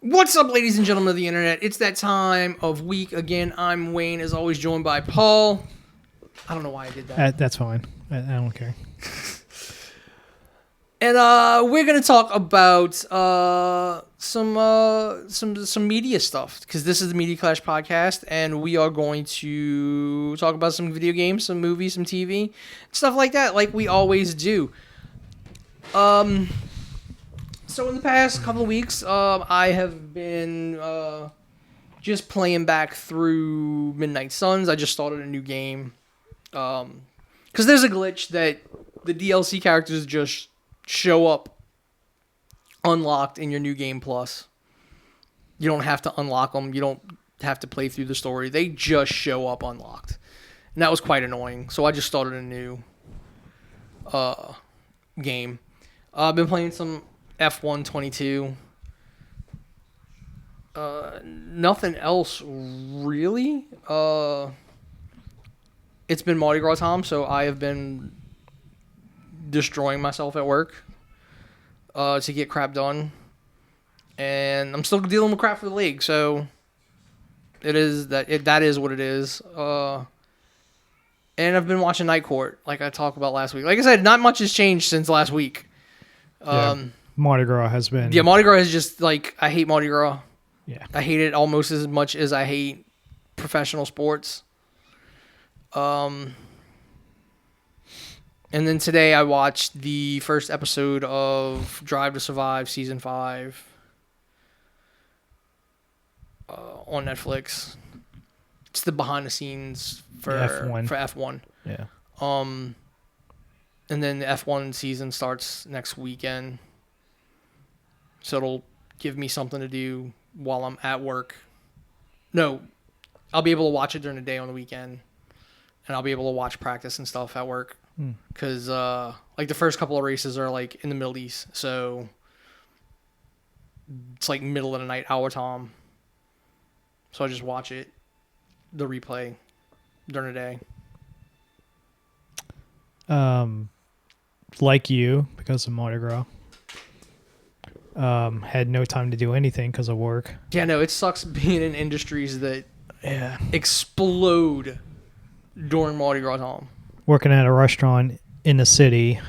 What's up, ladies and gentlemen of the internet? It's that time of week again. I'm Wayne, as always, joined by Paul. I don't know why I did that. That's fine. I don't care. And we're gonna talk about some media stuff, because this is the Media Clash podcast, and we are going to talk about some video games, some movies, some TV, stuff like that, like we always do. So in the past couple of weeks, I have been just playing back through Midnight Suns. I just started a new game. Because there's a glitch that the DLC characters just show up unlocked in your new game plus. You don't have to unlock them. You don't have to play through the story. They just show up unlocked. And that was quite annoying. So I just started a new game. I've been playing some F1 22. Nothing else really. It's been Mardi Gras time, so I have been destroying myself at work to get crap done, and I'm still dealing with crap for the league. So that is what it is. And I've been watching Night Court, like I talked about last week. Like I said, not much has changed since last week. Mardi Gras has been... Yeah, Mardi Gras is just, like, I hate Mardi Gras. Yeah. I hate it almost as much as I hate professional sports. And then today I watched the first episode of Drive to Survive Season 5 on Netflix. It's the behind the scenes for F1. Yeah. And then the F1 season starts next weekend. So it'll give me something to do while I'm at work. No, I'll be able to watch it during the day on the weekend. And I'll be able to watch practice and stuff at work. Because, like, the first couple of races are, like, in the Middle East. So it's, like, middle of the night, our time. So I just watch it, the replay, during the day. Like you, because of Mardi Gras. Had no time to do anything because of work. Yeah, no, it sucks being in industries that explode during Mardi Gras time. Working at a restaurant in the city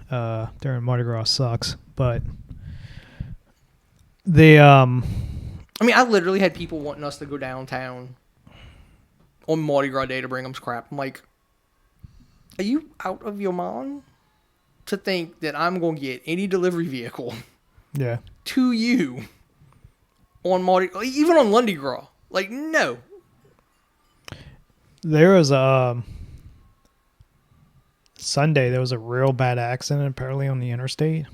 during Mardi Gras sucks, but I mean, I literally had people wanting us to go downtown on Mardi Gras Day to bring them crap. I'm like, are you out of your mind to think that I'm going to get any delivery vehicle to you on Mardi Gras, even on Lundi Gras? Like, no. There was a Sunday, there was a real bad accident apparently on the interstate,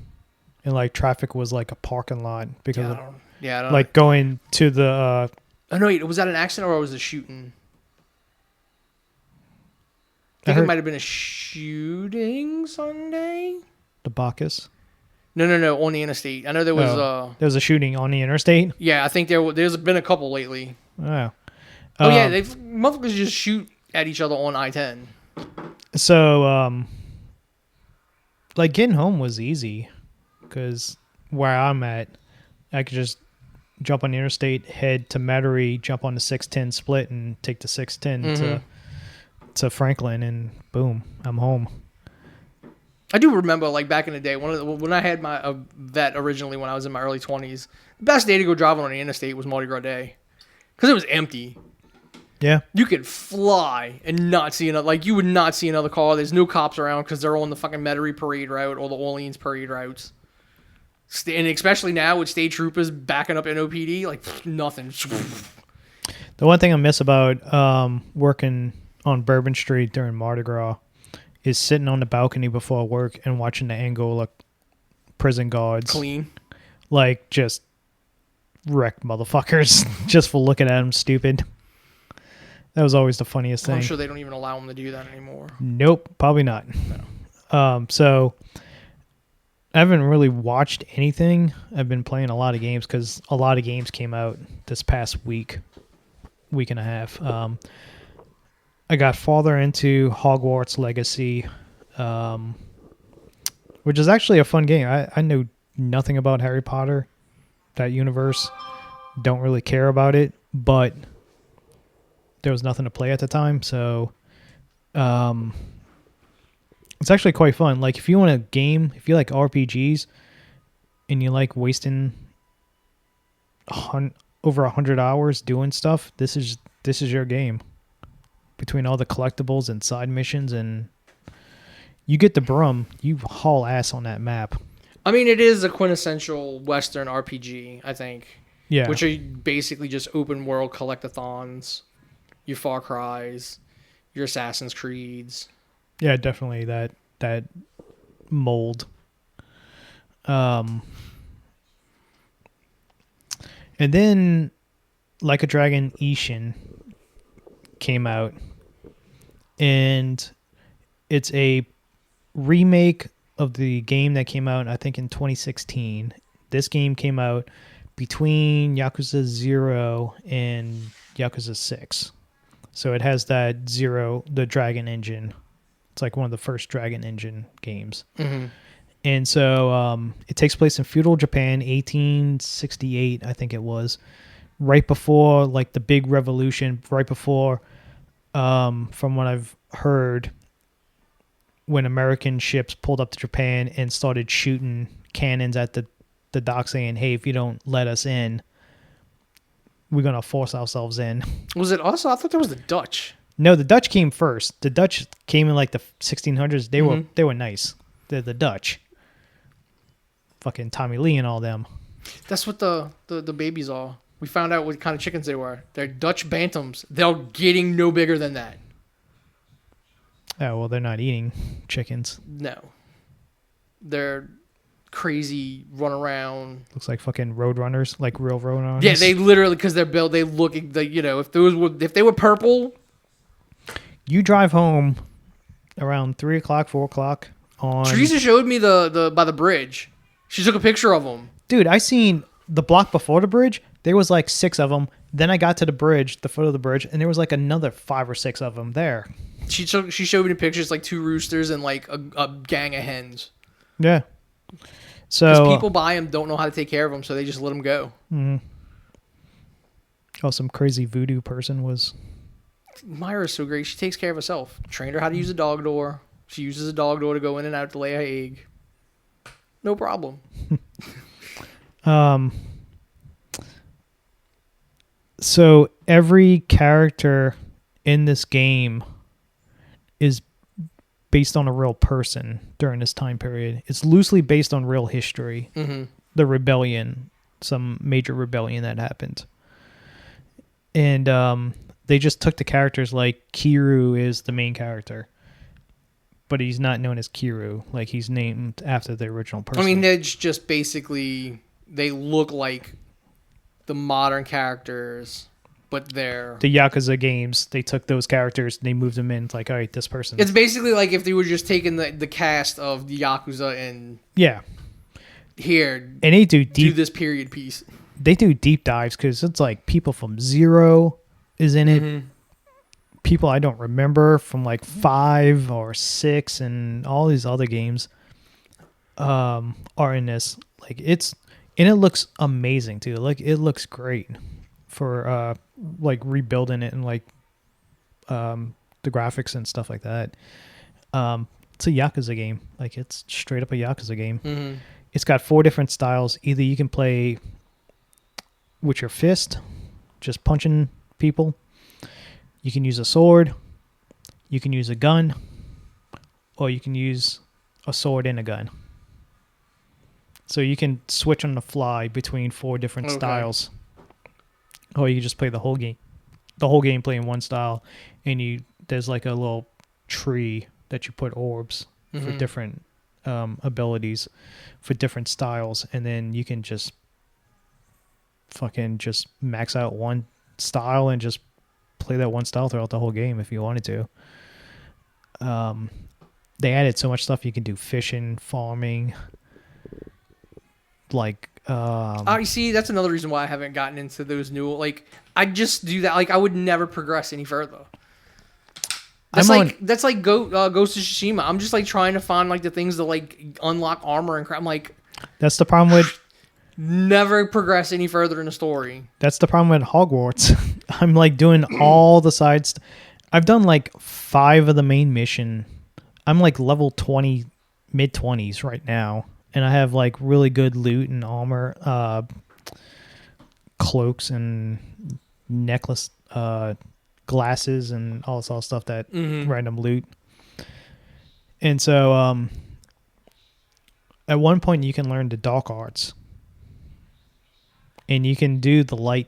and like traffic was like a parking lot because I don't like going to the oh no, wait, was that an accident or was it a shooting? I think it might have been a shooting Sunday. The Bacchus? No, on the interstate. I know there was there was a shooting on the interstate. Yeah, I think there's been a couple lately. Oh, yeah, motherfuckers just shoot at each other on I-10. So, like getting home was easy because where I'm at, I could just jump on the interstate, head to Metairie, jump on the 610 split, and take the 610 to Franklin, and boom, I'm home. I do remember, like, back in the day, when I had my vet originally when I was in my early 20s, the best day to go driving on the interstate was Mardi Gras Day. Because it was empty. Yeah. You could fly and not see another, like, you would not see another car. There's no cops around because they're on the fucking Metairie parade route or the Orleans parade routes. And especially now with state troopers backing up NOPD, like, nothing. The one thing I miss about working on Bourbon Street during Mardi Gras is sitting on the balcony before work and watching the Angola prison guards clean, like, just wreck motherfuckers just for looking at them stupid. That was always the funniest thing. I'm sure they don't even allow them to do that anymore. Nope, probably not. No. So I haven't really watched anything. I've been playing a lot of games because a lot of games came out this past week and a half. I got farther into Hogwarts Legacy, which is actually a fun game. I know nothing about Harry Potter, that universe. don't really care about it, but there was nothing to play at the time, so it's actually quite fun. Like if you want a game, if you like RPGs and you like wasting over 100 hours doing stuff, this is your game. Between all the collectibles and side missions, and you get the broom, you haul ass on that map. I mean, it is a quintessential Western RPG, I think. Yeah. Which are basically just open world collectathons, your Far Cries, your Assassin's Creeds. Yeah, definitely that mold. And then Like a Dragon Ishin came out, and it's a remake of the game that came out, I think, in 2016. This game came out between Yakuza 0 and Yakuza 6. So it has that the Dragon engine. It's like one of the first Dragon engine games. Mm-hmm. And so it takes place in feudal Japan, 1868, I think it was, right before like the big revolution, right before, from what I've heard, when American ships pulled up to Japan and started shooting cannons at the dock saying, hey, if you don't let us in, we're going to force ourselves in. Was it us? I thought that was the Dutch. No, the Dutch came first. The Dutch came in like the 1600s. They were nice. They're the Dutch. Fucking Tommy Lee and all them. That's what the babies are. We found out what kind of chickens they were. They're Dutch bantams. They're getting no bigger than that. Oh, well, they're not eating chickens. No. They're crazy, run around. Looks like fucking roadrunners, like real roadrunners. Yeah, they literally, because they're built, they look, if they were purple. You drive home around 3 o'clock, 4 o'clock on... Teresa showed me the by the bridge. She took a picture of them. Dude, I seen the block before the bridge. There was like 6 of them. Then I got to the bridge, the foot of the bridge, and there was like another 5 or 6 of them there. She showed me pictures, like 2 roosters and like a gang of hens. Yeah. So because people buy them, don't know how to take care of them, so they just let them go. Mm-hmm. Oh, some crazy voodoo person was... Myra's so great. She takes care of herself. Trained her how to use a dog door. She uses a dog door to go in and out to lay her egg. No problem. So every character in this game is based on a real person during this time period. It's loosely based on real history. Mm-hmm. The rebellion, some major rebellion that happened. And they just took the characters, like Kiryu is the main character, but he's not known as Kiryu. Like, he's named after the original person. I mean, they're just basically, they look like the modern characters, but they're... The Yakuza games, they took those characters, they moved them in. It's like, all right, this person. It's basically like if they were just taking the cast of the Yakuza and... Yeah. Here, and they do this period piece. They do deep dives because it's like people from Zero is in it. Mm-hmm. People I don't remember from like 5 or 6 and all these other games are in this. Like it looks amazing too. Like it looks great for like rebuilding it and like the graphics and stuff like that. It's a Yakuza game. Like it's straight up a Yakuza game. Mm-hmm. It's got 4 different styles. Either you can play with your fist, just punching people. You can use a sword. You can use a gun. Or you can use a sword and a gun. So you can switch on the fly between 4 different styles. Or you can just play the whole game. The whole game playing one style. And there's like a little tree that you put orbs for different abilities, for different styles. And then you can just fucking just max out one style and just play that one style throughout the whole game if you wanted to. They added so much stuff. You can do fishing, farming, like you see, that's another reason why I haven't gotten into those new, like, I just do that. Like, I would never progress any further. That's like Ghost of Tsushima. I'm just like trying to find like the things to like unlock armor and crap. I'm like, that's the problem with never progress any further in the story. That's the problem with Hogwarts. I'm like doing all the sides. I've done like 5 of the main mission. I'm like level 20, mid 20s right now, and I have like really good loot and armor, cloaks and necklace, glasses and all this all stuff that random loot. And so at one point you can learn the dark arts, and you can do the light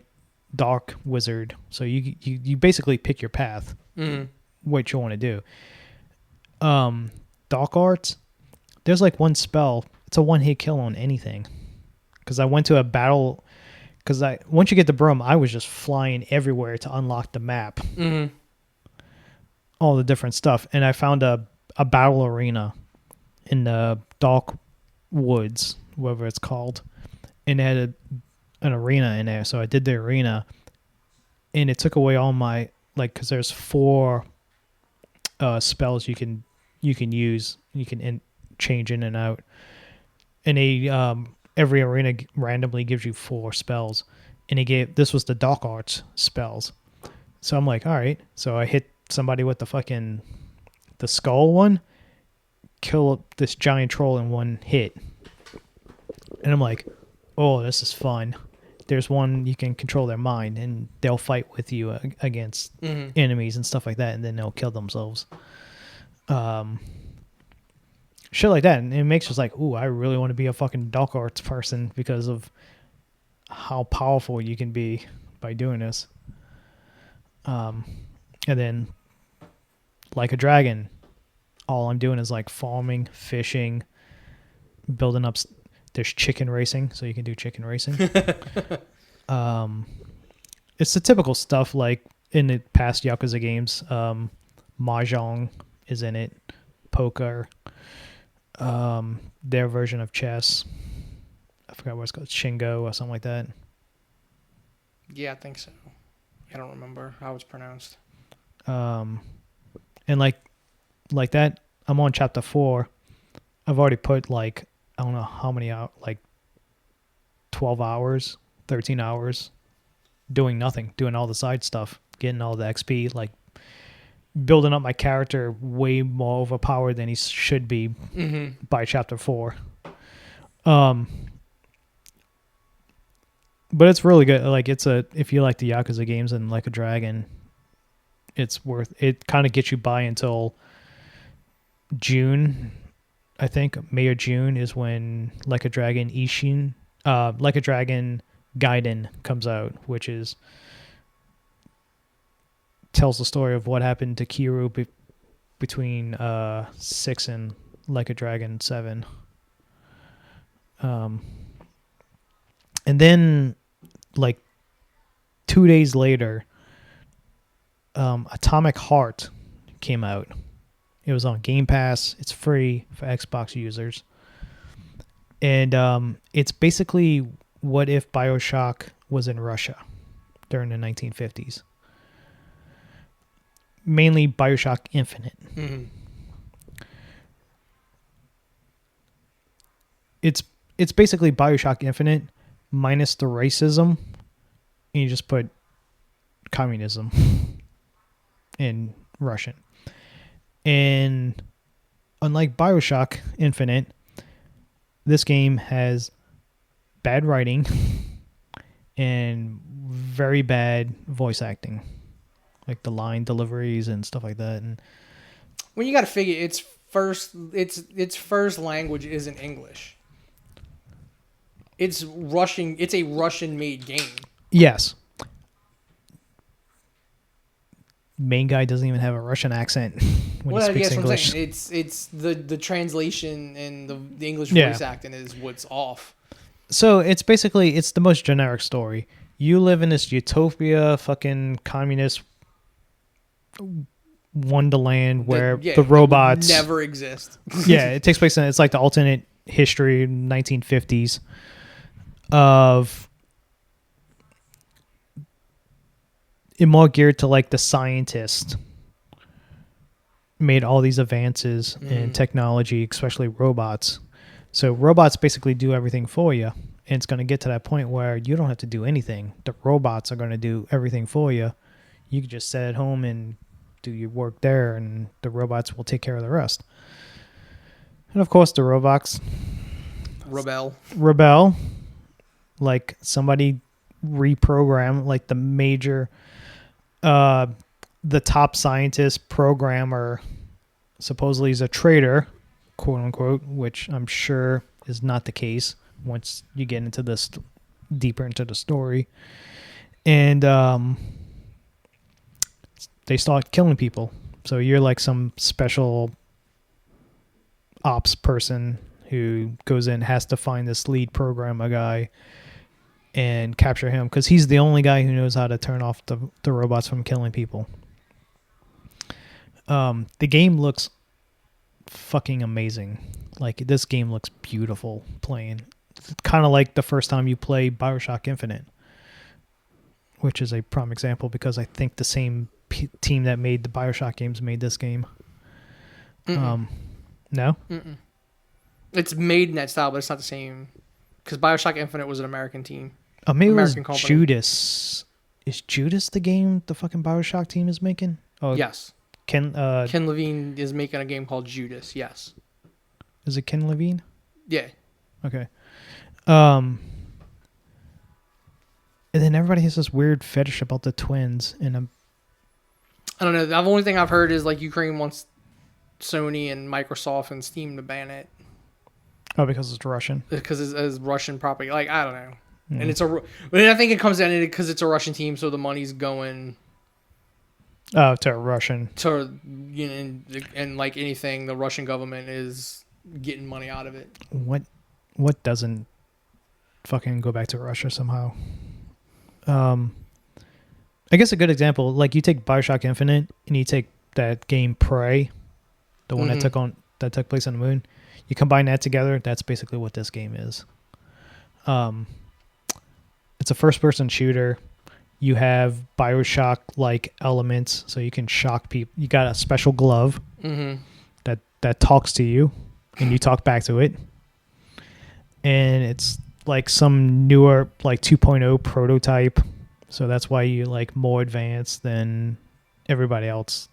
dark wizard. So you basically pick your path, what you want to do. Dark arts, there's like one spell. It's a one-hit kill on anything. Because I went to a battle. Because once you get the broom, I was just flying everywhere to unlock the map. All the different stuff. And I found a battle arena in the Dark Woods, whatever it's called. And it had an arena in there. So I did the arena. And it took away all my... because there's 4 spells you can use. You can change in and out. And every arena randomly gives you 4 spells, and this was the dark arts spells. So I'm like, all right. So I hit somebody with the skull one, kill this giant troll in one hit, and I'm like, oh, this is fun. There's one you can control their mind, and they'll fight with you against enemies and stuff like that, and then they'll kill themselves. Shit like that, and it makes us like, ooh, I really want to be a fucking dark arts person because of how powerful you can be by doing this. And then, like a dragon, all I'm doing is like farming, fishing, building up. There's chicken racing, so you can do chicken racing. It's the typical stuff like in the past Yakuza games. Mahjong is in it, poker. Their version of chess. I forgot what it's called, Shingo or something like that. Yeah, I think so. I don't remember how it's pronounced. And like that, I'm on chapter 4. I've already put I don't know how many hours, 12 hours, 13 hours, doing nothing, doing all the side stuff, getting all the XP, building up my character way more overpowered than he should be by chapter 4. But it's really good. If you like the Yakuza games and like a dragon, it kind of gets you by until June. I think May or June is when Like a Dragon Ishin, Like a Dragon Gaiden comes out, which tells the story of what happened to Kiryu between 6 and Like a Dragon 7. And then 2 days later, Atomic Heart came out. It was on Game Pass. It's free for Xbox users. And it's basically what if BioShock was in Russia during the 1950s. Mainly BioShock Infinite. It's basically BioShock Infinite minus the racism, and you just put communism in Russian. And unlike BioShock Infinite, this game has bad writing and very bad voice acting. Like the line deliveries and stuff like that. And when you got to figure its first language isn't English. It's Russian. It's a Russian-made game. Yes. Main guy doesn't even have a Russian accent when he speaks English. What I'm saying. It's the translation and the English voice acting is what's off. So it's the most generic story. You live in this utopia, fucking communist wonderland where the robots never exist. Yeah, it takes place it's like the alternate history, 1950s of it more geared to the scientist made all these advances in technology, especially robots. So robots basically do everything for you, And it's going to get to that point where you don't have to do anything. The robots are going to do everything for you. You can just sit at home and do your work there, and the robots will take care of the rest. And of course, the robots rebel. Like somebody reprogram, like the major, the top scientist programmer supposedly is a traitor, quote unquote, which I'm sure is not the case once you get into this deeper into the story. And they start killing people. So you're like some special ops person who goes in, has to find this lead programmer guy and capture him, because he's the only guy who knows how to turn off the robots from killing people. The game looks fucking amazing. Like, this game looks beautiful playing. It's kind of like the first time you play BioShock Infinite, which is a prime example because I think the same team that made the BioShock games made this game. No? Mm-mm. It's made in that style, but it's not the same. Because BioShock Infinite was an American team. Maybe American it was company. Judas. Is Judas the game the fucking BioShock team is making? Oh, Yes. Ken Levine is making a game called Judas. Yes. Is it Ken Levine? Yeah. Okay. And then everybody has this weird fetish about the twins, and I don't know. The only thing I've heard is like Ukraine wants Sony and Microsoft and Steam to ban it because it's Russian. because it's Russian property. Like, I don't know. Mm. And but I think it comes down to it because it's a Russian team, so the money's going to Russian. to, you know, and like anything, the Russian government is getting money out of it. What doesn't fucking go back to Russia somehow? I guess a good example, like you take BioShock Infinite and you take that game Prey, the one that took place on the moon. You combine that together, that's basically what this game is. It's a first-person shooter. You have BioShock-like elements, so you can shock people. You got a special glove that talks to you, and you talk back to it. And it's like some newer, like 2.0 prototype, so that's why you like more advanced than everybody else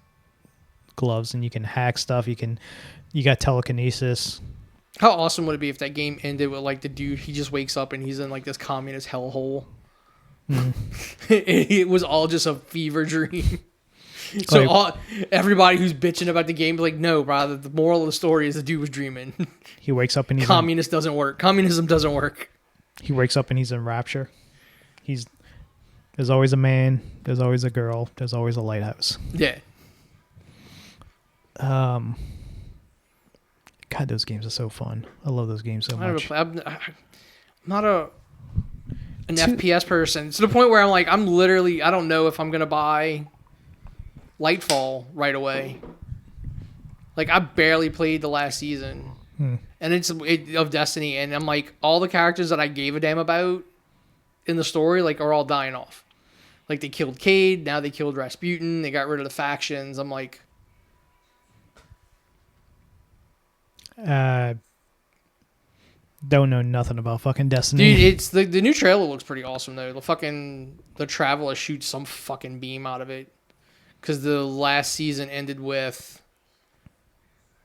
gloves, and you can hack stuff. You got telekinesis. How awesome would it be if that game ended with like the dude, he just wakes up and he's in like this communist hellhole. It was all just a fever dream. So everybody who's bitching about the game, like, no, brother, the moral of the story is the dude was dreaming. He wakes up and he's doesn't work. Communism doesn't work. He wakes up and he's in rapture. There's always a man, there's always a girl, there's always a lighthouse. Yeah. God, those games are so fun. I love those games so much. I'm not an FPS person. To the point where I'm like, I don't know if I'm going to buy Lightfall right away. Like, I barely played the last season. And it's of Destiny, and I'm like, all the characters that I gave a damn about in the story, like, are all dying off. Like, they killed Cade, now they killed Rasputin, they got rid of the factions. I'm like, don't know nothing about fucking Destiny. dude, it's the new trailer looks pretty awesome though. The Traveler shoots some fucking beam out of it, because the last season ended with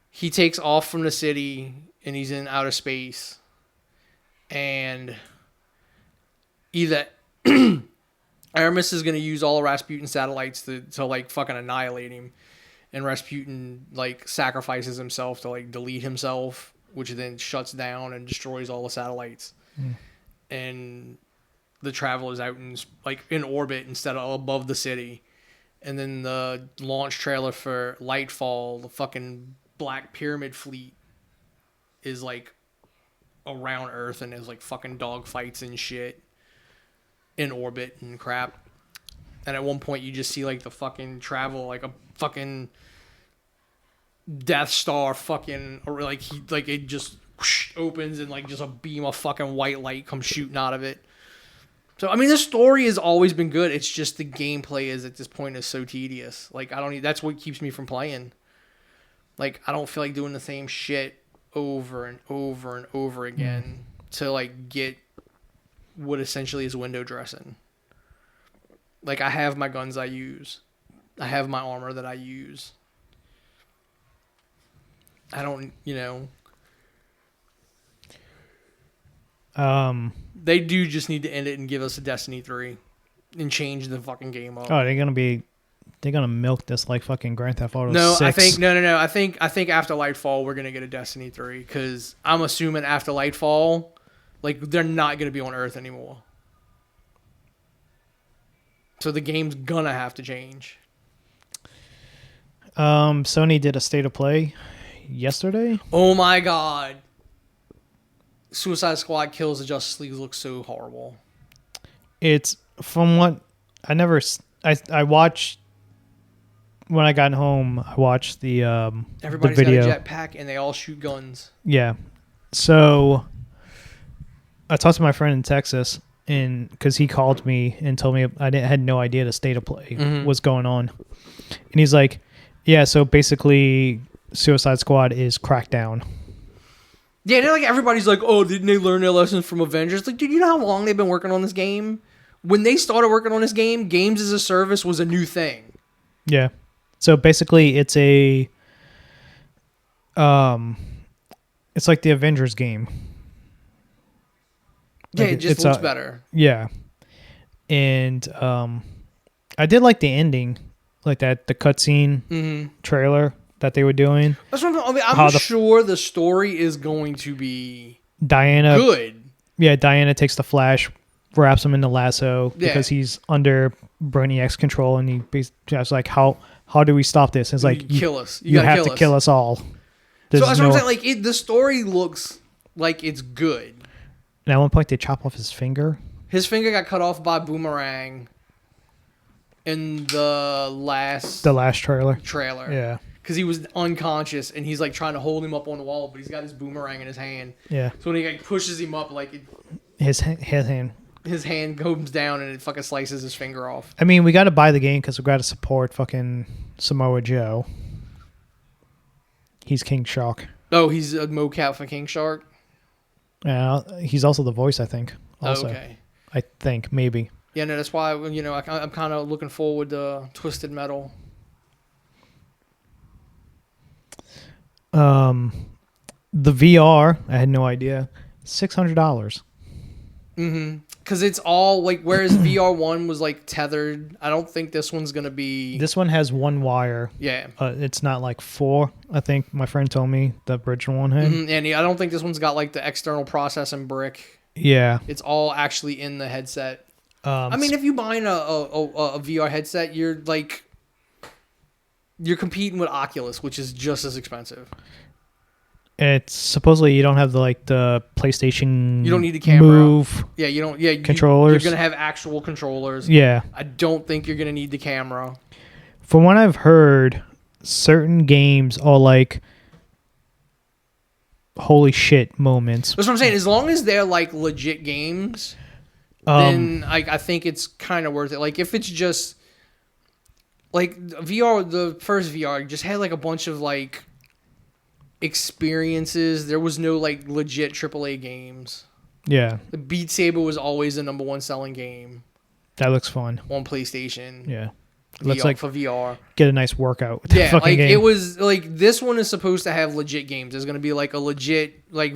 he takes off from the city and he's in outer space, and either Aramis is going to use all of Rasputin's satellites to like fucking annihilate him, and Rasputin like sacrifices himself to like delete himself, which then shuts down and destroys all the satellites. And the Traveler's out in orbit instead of above the city. And then the launch trailer for Lightfall, the fucking Black Pyramid fleet is like around Earth and there's like fucking dogfights and shit in orbit and crap. And at one point you just see like the fucking Travel, like a fucking Death Star fucking, or like it just whoosh, opens and like just a beam of fucking white light comes shooting out of it. So I mean, the story has always been good. It's just the gameplay is at this point is so tedious. Like that's what keeps me from playing. Like, I don't feel like doing the same shit over and over and over again to like get what essentially is window dressing. Like, I have my guns I use. I have my armor that I use. I don't, They do just need to end it and give us a Destiny 3 and change the fucking game up. Oh, they're gonna milk this like fucking Grand Theft Auto No, 6. I think no. I think after Lightfall we're gonna get a Destiny 3 because I'm assuming after Lightfall, like they're not gonna be on Earth anymore. So the game's gonna have to change. Sony did a state of play yesterday. Oh my god. Suicide Squad Kills the Justice League looks so horrible. It's from what I watched when I got home. I watched the Everybody's the video. got a jetpack and they all shoot guns. Yeah. So I talked to my friend in Texas, and because he called me and told me had no idea the state of play was going on, and he's like, "Yeah, so basically, Suicide Squad is Crackdown." Yeah, like everybody's like, "Oh, didn't they learn their lessons from Avengers?" Like, dude, you know how long they've been working on this game? When they started working on this game, games as a service was a new thing. Yeah. So basically, it's a it's like the Avengers game. Yeah, Like it just looks better. Yeah. And I did like the ending, like the cutscene trailer that they were doing. That's what I'm sure the story is going to be Diana good. Yeah, Diana takes the Flash, wraps him in the lasso because he's under Brainiac's control, and he's like, how do we stop this? And it's like, kill us. You have to kill us all. So that's what I'm saying. Like, the story looks like it's good. And at one point, they chop off his finger. His finger got cut off by Boomerang in the last trailer. Yeah. Because he was unconscious, and he's like trying to hold him up on the wall, but he's got his boomerang in his hand. Yeah. So when he like pushes him up, like his hand comes down and it fucking slices his finger off. I mean, we got to buy the game because we got to support fucking Samoa Joe. He's King Shark. Oh, he's a mocap for King Shark? He's also the voice, I think. Also. Okay. I think, maybe. Yeah, no, that's why, I'm kind of looking forward to Twisted Metal. The VR, I had no idea. $600. Because it's all, like, whereas VR1 was, like, tethered, I don't think this one's going to be... This one has one wire. Yeah. It's not, like, four, I think my friend told me the original one had. And I don't think this one's got, like, the external processing brick. Yeah. It's all actually in the headset. I mean, if you buy a VR headset, you're competing with Oculus, which is just as expensive. It's supposedly you don't have the PlayStation. You don't need the camera. Move. Yeah, you don't. Yeah, controllers. You're gonna have actual controllers. Yeah. I don't think you're gonna need the camera. From what I've heard, certain games are like holy shit moments. That's what I'm saying. As long as they're like legit games, then I think it's kind of worth it. Like if it's just like VR, the first VR just had like a bunch of like experiences. There was no like legit AAA games. Yeah. The Beat Saber was always the number one selling game. That looks fun. On PlayStation. Yeah. Looks like for VR. Get a nice workout with yeah, the fucking like game. It was like this one is supposed to have legit games. There's gonna be like a legit like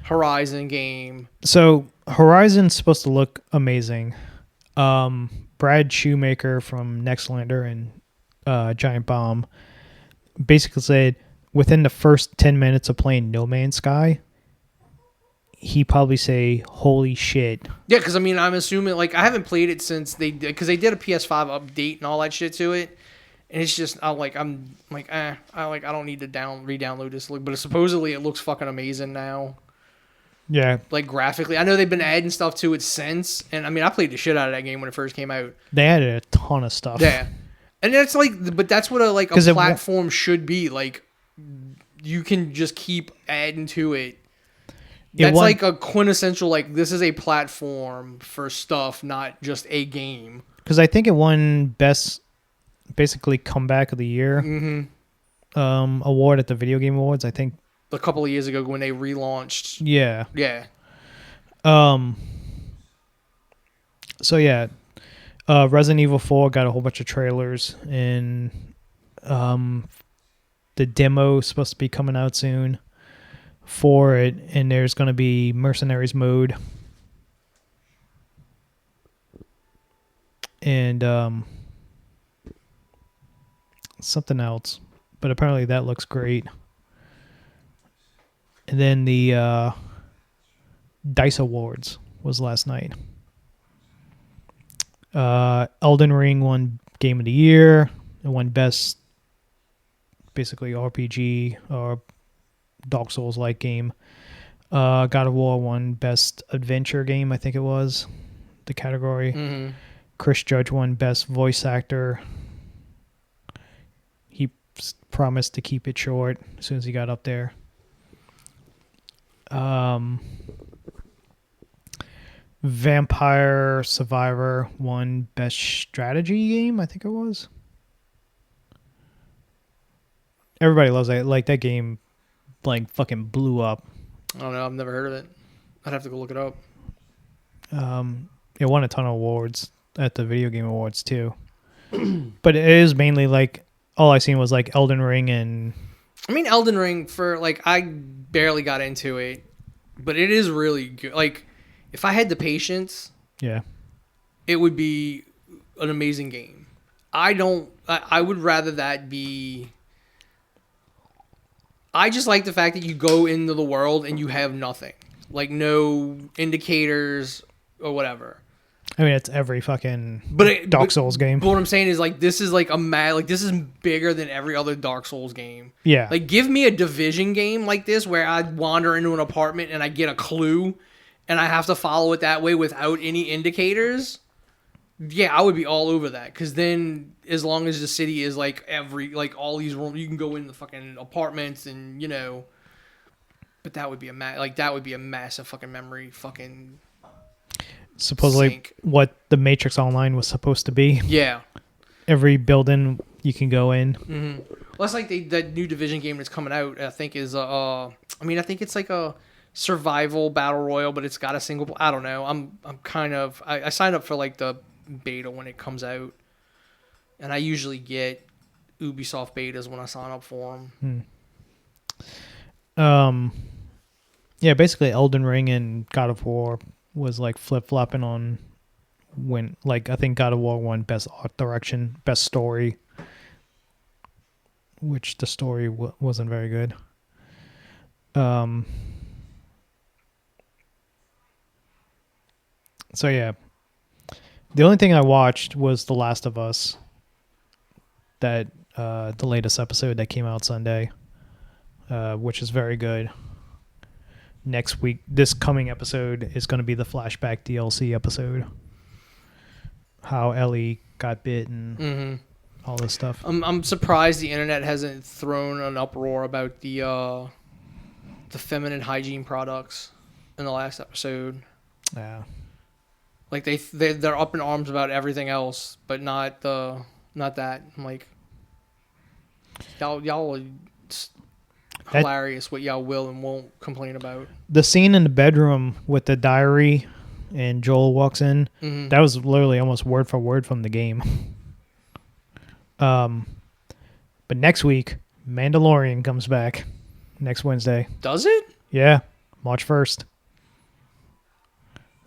Horizon game. So Horizon's supposed to look amazing. Brad Shoemaker from Nextlander and Giant Bomb basically said within the first 10 minutes of playing No Man's Sky, he probably say, "Holy shit!" Yeah, because I mean, I'm assuming like I haven't played it since they did because they did a PS5 update and all that shit to it, and it's just I don't need to re-download this. But supposedly it looks fucking amazing now. Yeah, like graphically, I know they've been adding stuff to it since, and I mean, I played the shit out of that game when it first came out. They added a ton of stuff. Yeah, and that's but that's what a platform should be. Like, you can just keep adding to it. That's like a quintessential, like, this is a platform for stuff, not just a game. Because I think it won best, basically, comeback of the year award at the Video Game Awards, I think. A couple of years ago when they relaunched. Yeah. Yeah. So yeah, Resident Evil 4 got a whole bunch of trailers, and the demo is supposed to be coming out soon for it, and there's going to be Mercenaries mode, and something else, but apparently that looks great. And then the DICE Awards was last night. Elden Ring won Game of the Year. It won Best, basically RPG or Dark Souls-like game. God of War won Best Adventure Game, I think it was, the category. Mm-hmm. Chris Judge won Best Voice Actor. He promised to keep it short as soon as he got up there. Vampire Survivor won Best Strategy Game, I think it was. Everybody loves that. Like, that game, like, fucking blew up. I don't know. I've never heard of it. I'd have to go look it up. It won a ton of awards at the Video Game Awards, too. But it is mainly, like, all I seen was, like, Elden Ring and... I mean, Elden Ring, for, like, I barely got into it, but it is really good. Like, if I had the patience, Yeah. it would be an amazing game. I would rather that be... I just like the fact that you go into the world and you have nothing. Like, no indicators or whatever. I mean, it's every fucking Dark Souls game. But what I'm saying is, like, this is like this is bigger than every other Dark Souls game. Yeah. Like, give me a Division game like this where I wander into an apartment and I get a clue and I have to follow it that way without any indicators. Yeah, I would be all over that. Because then, as long as the city is like all these rooms, you can go in the fucking apartments and, you know. But that would be a massive fucking memory fucking. Supposedly sink. What the Matrix Online was supposed to be. Yeah. Every building you can go in. Mm-hmm. Well, that's like that new Division game that's coming out. I think is I think it's like a survival battle royal, but it's got a single. I don't know. I'm kind of. I signed up for like the beta when it comes out, and I usually get Ubisoft betas when I sign up for them. Yeah, basically Elden Ring and God of War was like flip-flopping on when, like, I think God of War won Best Art Direction, Best Story, which the story wasn't very good. So yeah, the only thing I watched was The Last of Us, that the latest episode that came out Sunday, which is very good. Next week, this coming episode is going to be the flashback DLC episode. How Ellie got bit and all this stuff. I'm surprised the internet hasn't thrown an uproar about the feminine hygiene products in the last episode. Yeah. Like they're up in arms about everything else, but not that. I'm like, y'all are hilarious what y'all will and won't complain about. The scene in the bedroom with the diary and Joel walks in, that was literally almost word for word from the game. But next week, Mandalorian comes back next Wednesday. Does it? Yeah, March 1st.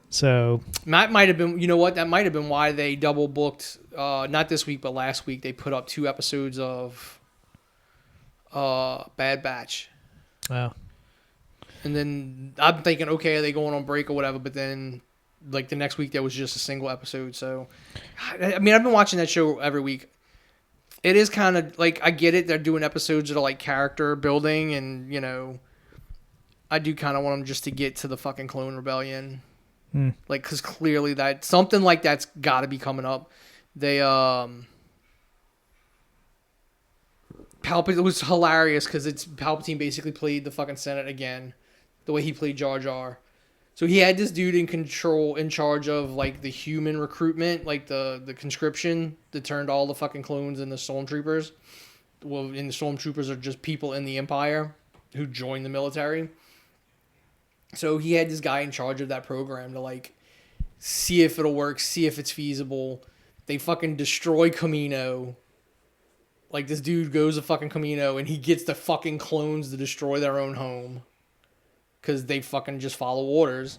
So that might have been, you know what? That might have been why they double booked. Not this week, but last week they put up 2 episodes of Bad Batch. Wow. And then I'm thinking, okay, are they going on break or whatever? But then, like, the next week there was just a single episode. So, I mean, I've been watching that show every week. It is kind of like, I get it. They're doing episodes that are like character building, and, you know, I do kind of want them just to get to the fucking Clone Rebellion. Like, because clearly that something like that's got to be coming up. They Palpatine, it was hilarious because it's Palpatine basically played the fucking Senate again, the way he played Jar Jar. So he had this dude in charge of like the human recruitment, like the conscription that turned all the fucking clones into stormtroopers. Well, and the stormtroopers are just people in the Empire who joined the military. So he had this guy in charge of that program to like see if it'll work, see if it's feasible. They fucking destroy Kamino. Like, this dude goes to fucking Kamino and he gets the fucking clones to destroy their own home. Because they fucking just follow orders.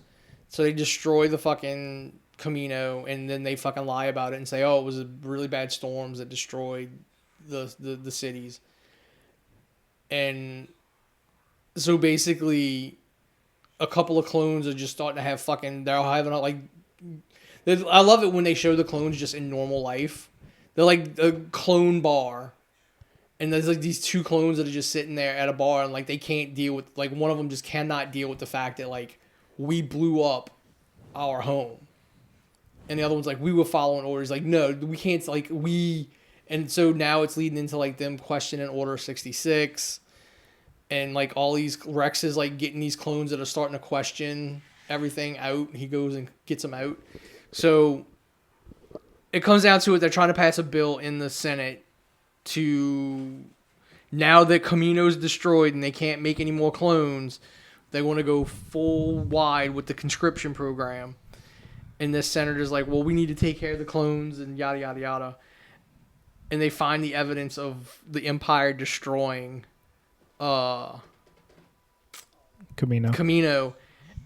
So they destroy the fucking Kamino and then they fucking lie about it and say, oh, it was a really bad storms that destroyed the cities. And so basically, a couple of clones are just starting to have fucking... They're having, like... I love it when they show the clones just in normal life. They're like a clone bar. And there's like these two clones that are just sitting there at a bar and like they can't deal with... Like one of them just cannot deal with the fact that like we blew up our home. And the other one's like, we were following orders. Like, no, we can't... Like, we... And so now it's leading into like them questioning Order 66. And like all these... Rex is like getting these clones that are starting to question everything out. He goes and gets them out. So it comes down to it. They're trying to pass a bill in the Senate to, now that Kamino's destroyed and they can't make any more clones, they want to go full wide with the conscription program. And this senator's like, well, we need to take care of the clones and yada, yada, yada. And they find the evidence of the Empire destroying Kamino.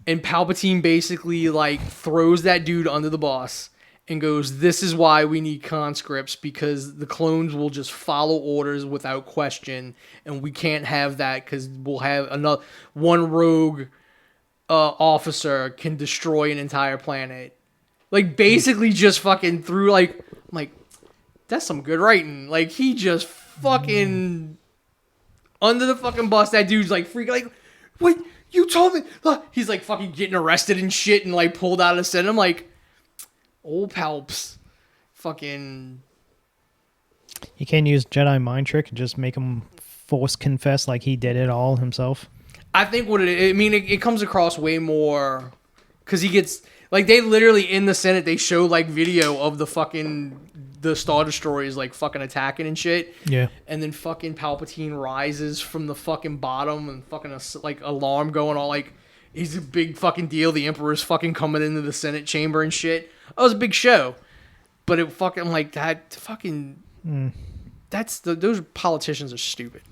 And Palpatine basically like throws that dude under the bus and goes, this is why we need conscripts, because the clones will just follow orders without question, and we can't have that because we'll have another one rogue officer can destroy an entire planet. Like basically just fucking threw like, I'm like, that's some good writing. Like he just fucking under the fucking bus. That dude's like freaking like, wait. You told me. He's like fucking getting arrested and shit and like pulled out of the Senate. I'm like, old Palps. Fucking. You can't use Jedi mind trick and just make him force confess like he did it all himself. I think it comes across way more because he gets like they literally in the Senate they show like video of the Star Destroyers like fucking attacking and shit. Yeah. And then fucking Palpatine rises from the fucking bottom and fucking like alarm going all like he's a big fucking deal. The Emperor's fucking coming into the Senate chamber and shit. That was a big show. But it fucking like that fucking those politicians are stupid.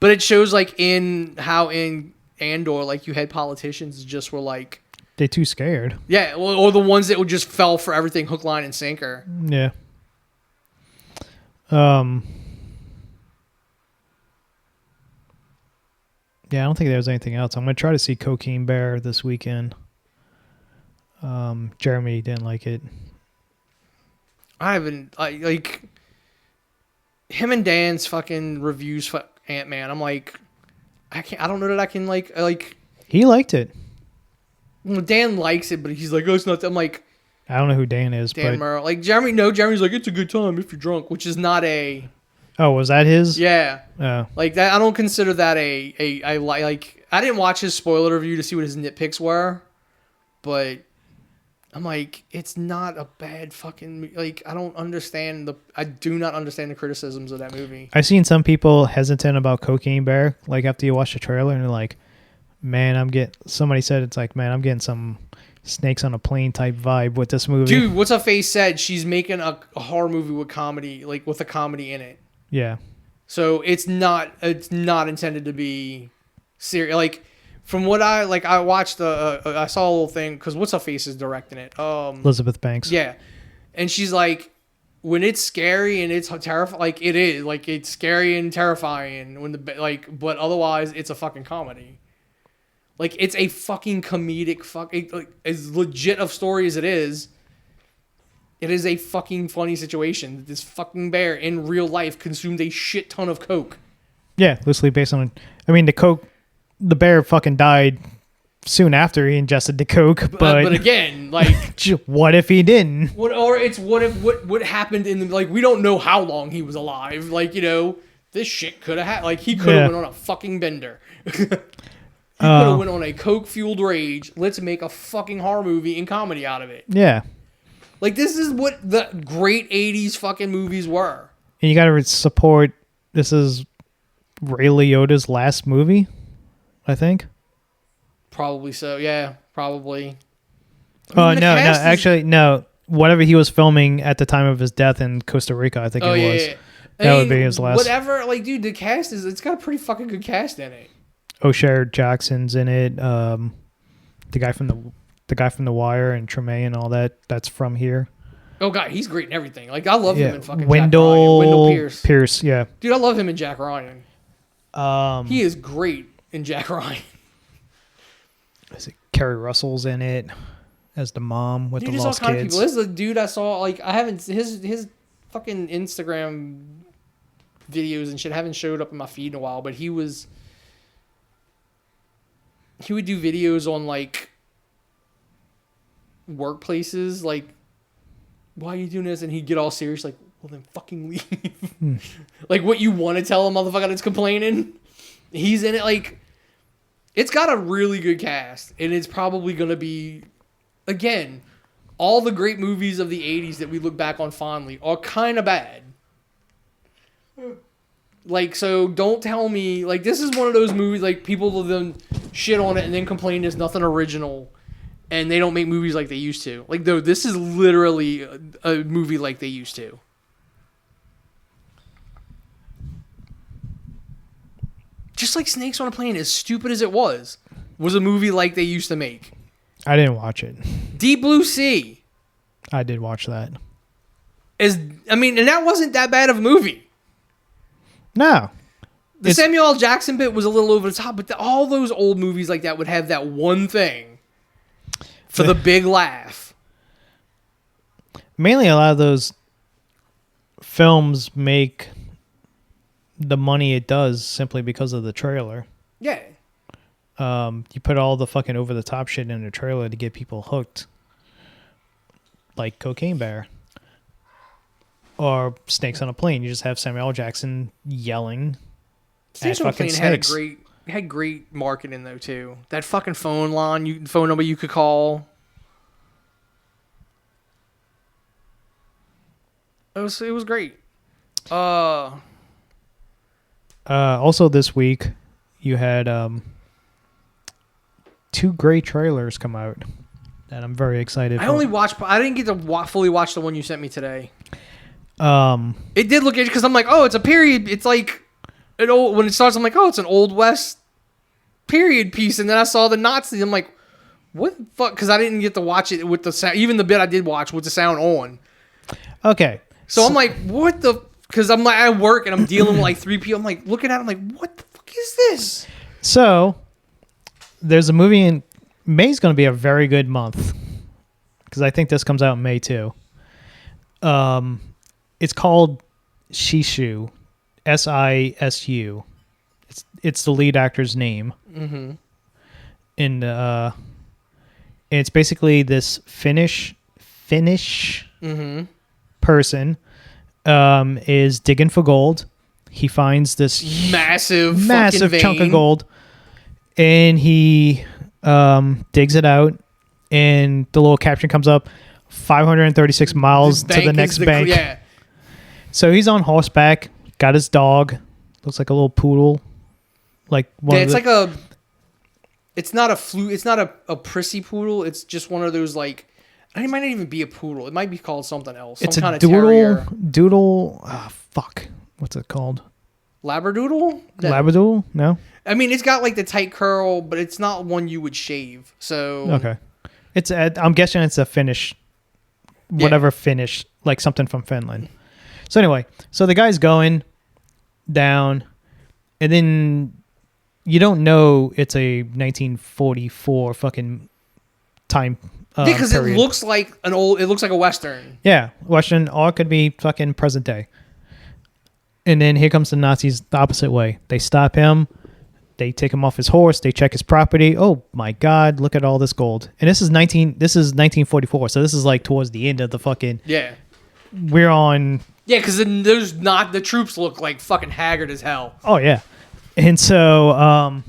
But it shows like in Andor like you had politicians just were like they're too scared. Yeah, or the ones that would just fell for everything hook, line, and sinker. Yeah. Yeah, I don't think there's anything else. I'm going to try to see Cocaine Bear this weekend. Jeremy didn't like it. I haven't, like, him and Dan's fucking reviews for Ant-Man. I'm like, I don't know that I can, like. He liked it. Well, Dan likes it, but he's like, oh, it's not. I'm like, I don't know who Dan is. Dan Merle. Like, Jeremy's like, it's a good time if you're drunk, which is not a. Oh, was that his? Yeah. Oh. Like, that, I don't consider that I didn't watch his spoiler review to see what his nitpicks were, but I'm like, it's not a bad fucking, like, I do not understand the criticisms of that movie. I've seen some people hesitant about Cocaine Bear, like, after you watch the trailer, and they're like, man, somebody said it's like, man, I'm getting some Snakes on a Plane type vibe with this movie. Dude, what's her face said she's making a horror movie with comedy, like with a comedy in it. Yeah. So it's not intended to be serious. Like from what I watched I saw a little thing because what's her face is directing it. Elizabeth Banks. Yeah, and she's like, when it's scary and it's terrifying, like it is, like it's scary and terrifying when but otherwise it's a fucking comedy. Like, it's a fucking comedic like, as legit of story as it is a fucking funny situation. This fucking bear in real life consumed a shit ton of coke. Yeah, loosely based on... I mean, the bear fucking died soon after he ingested the coke, but again, like... what if he didn't? What happened in the... Like, we don't know how long he was alive. Like, this shit could have happened. Like, he could have went on a fucking bender. He could have went on a coke-fueled rage. Let's make a fucking horror movie and comedy out of it. Yeah. Like, this is what the great 80s fucking movies were. And you gotta support... This is Ray Liotta's last movie, I think. Probably so, yeah. Probably. Oh, the no, cast is- actually, no. Whatever he was filming at the time of his death in Costa Rica, I think it was. Yeah. That would be his last. Whatever, like, dude, the cast it's got a pretty fucking good cast in it. O'Shea Jackson's in it. The guy from the Wire and Tremaine and all that. That's from here. Oh god, he's great in everything. Like, I love him in fucking Wendell, Jack Ryan. Wendell Pierce. Pierce, yeah. Dude, I love him in Jack Ryan. He He is great in Jack Ryan. is it Kerry Russell's in it as the mom with Dude, the there's all lost kind of kids. people. This is a dude I saw. Like, I haven't his fucking Instagram videos and shit haven't showed up in my feed in a while. But he would do videos on like workplaces, like, why are you doing this? And he'd get all serious, like, well then fucking leave. Like, what you want to tell a motherfucker that's complaining? He's in it. Like, it's got a really good cast, and it's probably gonna be, again, all the great movies of the 80s that we look back on fondly are kind of bad. Like, so don't tell me, like, this is one of those movies, like, people will then shit on it and then complain there's nothing original and they don't make movies like they used to. Like, though, this is literally a movie like they used to. Just like Snakes on a Plane, as stupid as it was a movie like they used to make. I didn't watch it. Deep Blue Sea. I did watch that. And that wasn't that bad of a movie. No. The Samuel L. Jackson bit was a little over the top, but all those old movies like that would have that one thing for the big laugh. Mainly, a lot of those films make the money it does simply because of the trailer. Yeah. You put all the fucking over the top shit in the trailer to get people hooked, like Cocaine Bear or Snakes on a Plane. You just have Samuel L. Jackson yelling. Snakes on a Plane had great marketing though too. That fucking phone number you could call. It was great. Also this week, you had 2 great trailers come out that I'm very excited for. I didn't get to fully watch the one you sent me today. It did look interesting because I'm like, oh, it's a period. It's like when it starts, I'm like, oh, it's an Old West period piece. And then I saw the Nazis. I'm like, what the fuck? Because I didn't get to watch it with the sound. Even the bit I did watch with the sound on. Okay. So I'm like, what the? Because I'm like, I work and I'm dealing with like 3 people. I'm like, looking at it, I'm like, what the fuck is this? So there's a movie in May's going to be a very good month because I think this comes out in May too. It's called Sisu, Sisu. It's the lead actor's name. Mm-hmm. And it's basically this Finnish person is digging for gold. He finds this massive chunk of gold, and he digs it out, and the little caption comes up: 536 miles to the next bank. Yeah. So he's on horseback, got his dog, looks like a little poodle, like one. Yeah, it's not a prissy poodle. It's just one of those like. It might not even be a poodle. It might be called something else. It's some kind a of terrier. doodle. Fuck. What's it called? Labradoodle? Labradoodle? No. I mean, it's got like the tight curl, but it's not one you would shave. So okay, I'm guessing it's a Finnish, whatever Finnish, like something from Finland. So anyway, so the guy's going down, and then you don't know it's a 1944 fucking time. Because it looks like a Western. Yeah, Western, or it could be fucking present day. And then here comes the Nazis the opposite way. They stop him. They take him off his horse. They check his property. Oh my God, look at all this gold. And this is 1944. So this is like towards the end of the fucking. Yeah. We're on. Yeah, because the troops look like fucking haggard as hell. Oh yeah. And so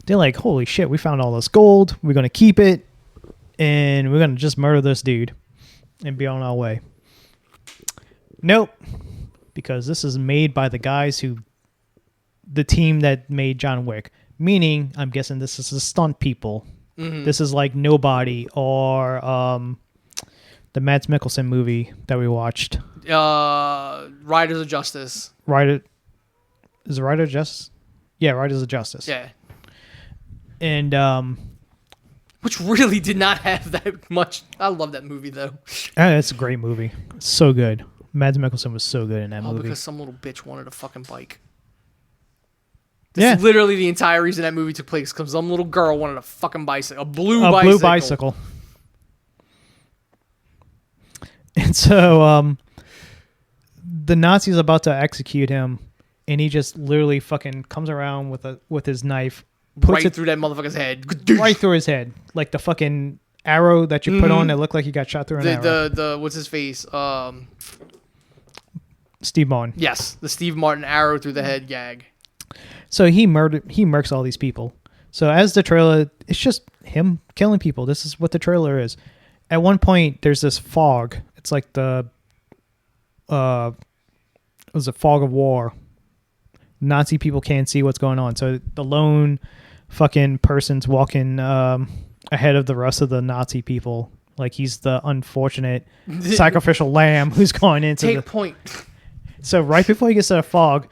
they're like, holy shit, we found all this gold. We're gonna keep it. And we're going to just murder this dude and be on our way. Nope. Because this is made by the team that made John Wick. Meaning, I'm guessing this is the stunt people This is like Nobody or the Mads Mikkelsen movie that we watched. Riders of Justice. Is it Rider of Justice? Yeah, Riders of Justice. Yeah. And which really did not have that much. I love that movie though. it's a great movie. It's so good. Mads Mikkelsen was so good in that Oh, movie. because some little bitch wanted a fucking bike. Yeah. That's literally the entire reason that movie took place. Because some little girl wanted a fucking bicycle, a blue bicycle. And so the Nazi's about to execute him, and he just literally fucking comes around with his knife, puts Right it through that motherfucker's head. right through his head, like the fucking arrow that you put on that looked like you got shot through an arrow. The what's his face? Steve Martin. Yes, the Steve Martin arrow through the head gag. So he murks all these people. So as the trailer, it's just him killing people. This is what the trailer is. At one point, there's this fog. It's like the it was a fog of war. Nazi people can't see what's going on. So the lone fucking person's walking ahead of the rest of the Nazi people. Like he's the unfortunate sacrificial lamb who's going into Take point. So right before he gets to the fog,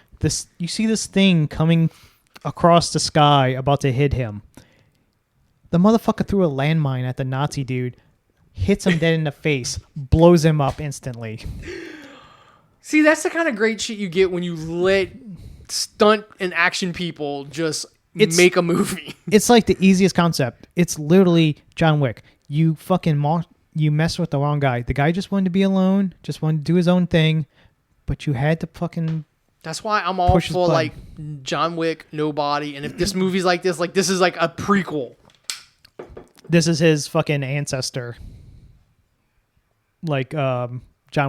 you see this thing coming across the sky about to hit him. The motherfucker threw a landmine at the Nazi dude, hits him dead in the face, blows him up instantly. See, that's the kind of great shit you get when you let stunt and action people just make a movie. It's like the easiest concept. It's literally John Wick. You fucking you mess with the wrong guy. The guy just wanted to be alone, just wanted to do his own thing, but you had to fucking... That's why I'm all for like John Wick, Nobody, and if this movie's like this is like a prequel. This is his fucking ancestor, like John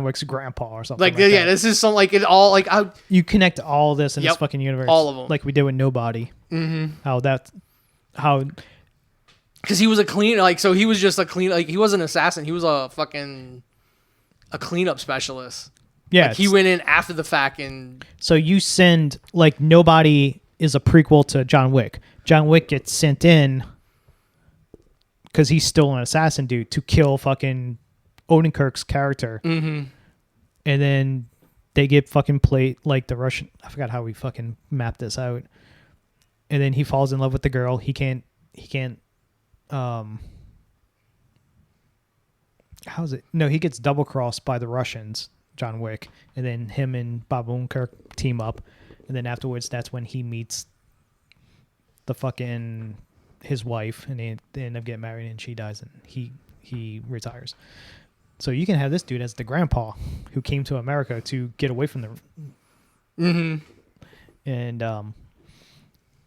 Wick's grandpa or something. Like yeah, that. this is something like it all like you connect all this in this fucking universe, all of them, like we did with Nobody. Mm-hmm. Because he was a clean so he was just a clean he wasn't an assassin. He was a cleanup specialist. Yeah, like he went in after the fact and... So you send... Like, Nobody is a prequel to John Wick. John Wick gets sent in because he's still an assassin dude to kill fucking Odenkirk's character. Mm-hmm. And then they get fucking played... Like, the Russian... I forgot how we fucking mapped this out. And then he falls in love with the girl. He can't... How is it? No, he gets double-crossed by the Russians... John Wick, and then him and Bob Odenkirk team up, and then afterwards that's when he meets the fucking his wife, and they end up getting married, and she dies, and he retires. So you can have this dude as the grandpa who came to America to get away from the and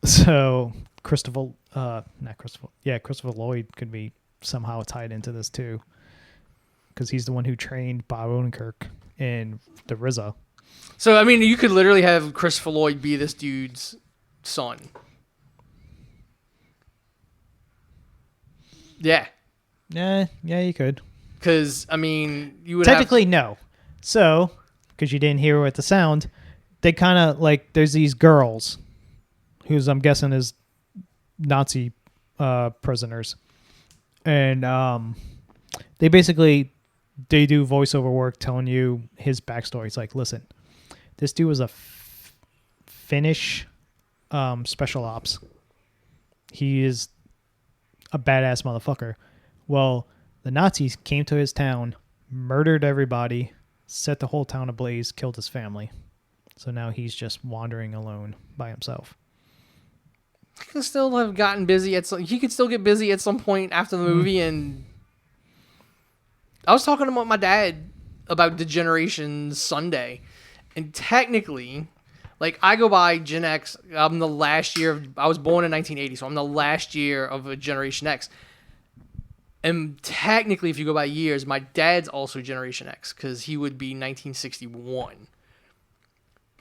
so Christopher Lloyd could be somehow tied into this too, because he's the one who trained Bob Odenkirk and the RZA. So, I mean, you could literally have Christopher Lloyd be this dude's son. Yeah. Yeah, you could. Because, I mean, you would technically no. So, because you didn't hear with the sound, they kind of, like, there's these girls who's, I'm guessing, is Nazi prisoners. And they basically... They do voiceover work telling you his backstory. It's like, listen, this dude was a Finnish special ops. He is a badass motherfucker. Well, the Nazis came to his town, murdered everybody, set the whole town ablaze, killed his family. So now he's just wandering alone by himself. He could still have gotten busy he could still get busy at some point after the movie and... I was talking to my dad about Degeneration Sunday, and technically, like, I go by Gen X. I'm the last year I was born in 1980, so I'm the last year of a Generation X. And technically, if you go by years, my dad's also Generation X, because he would be 1961.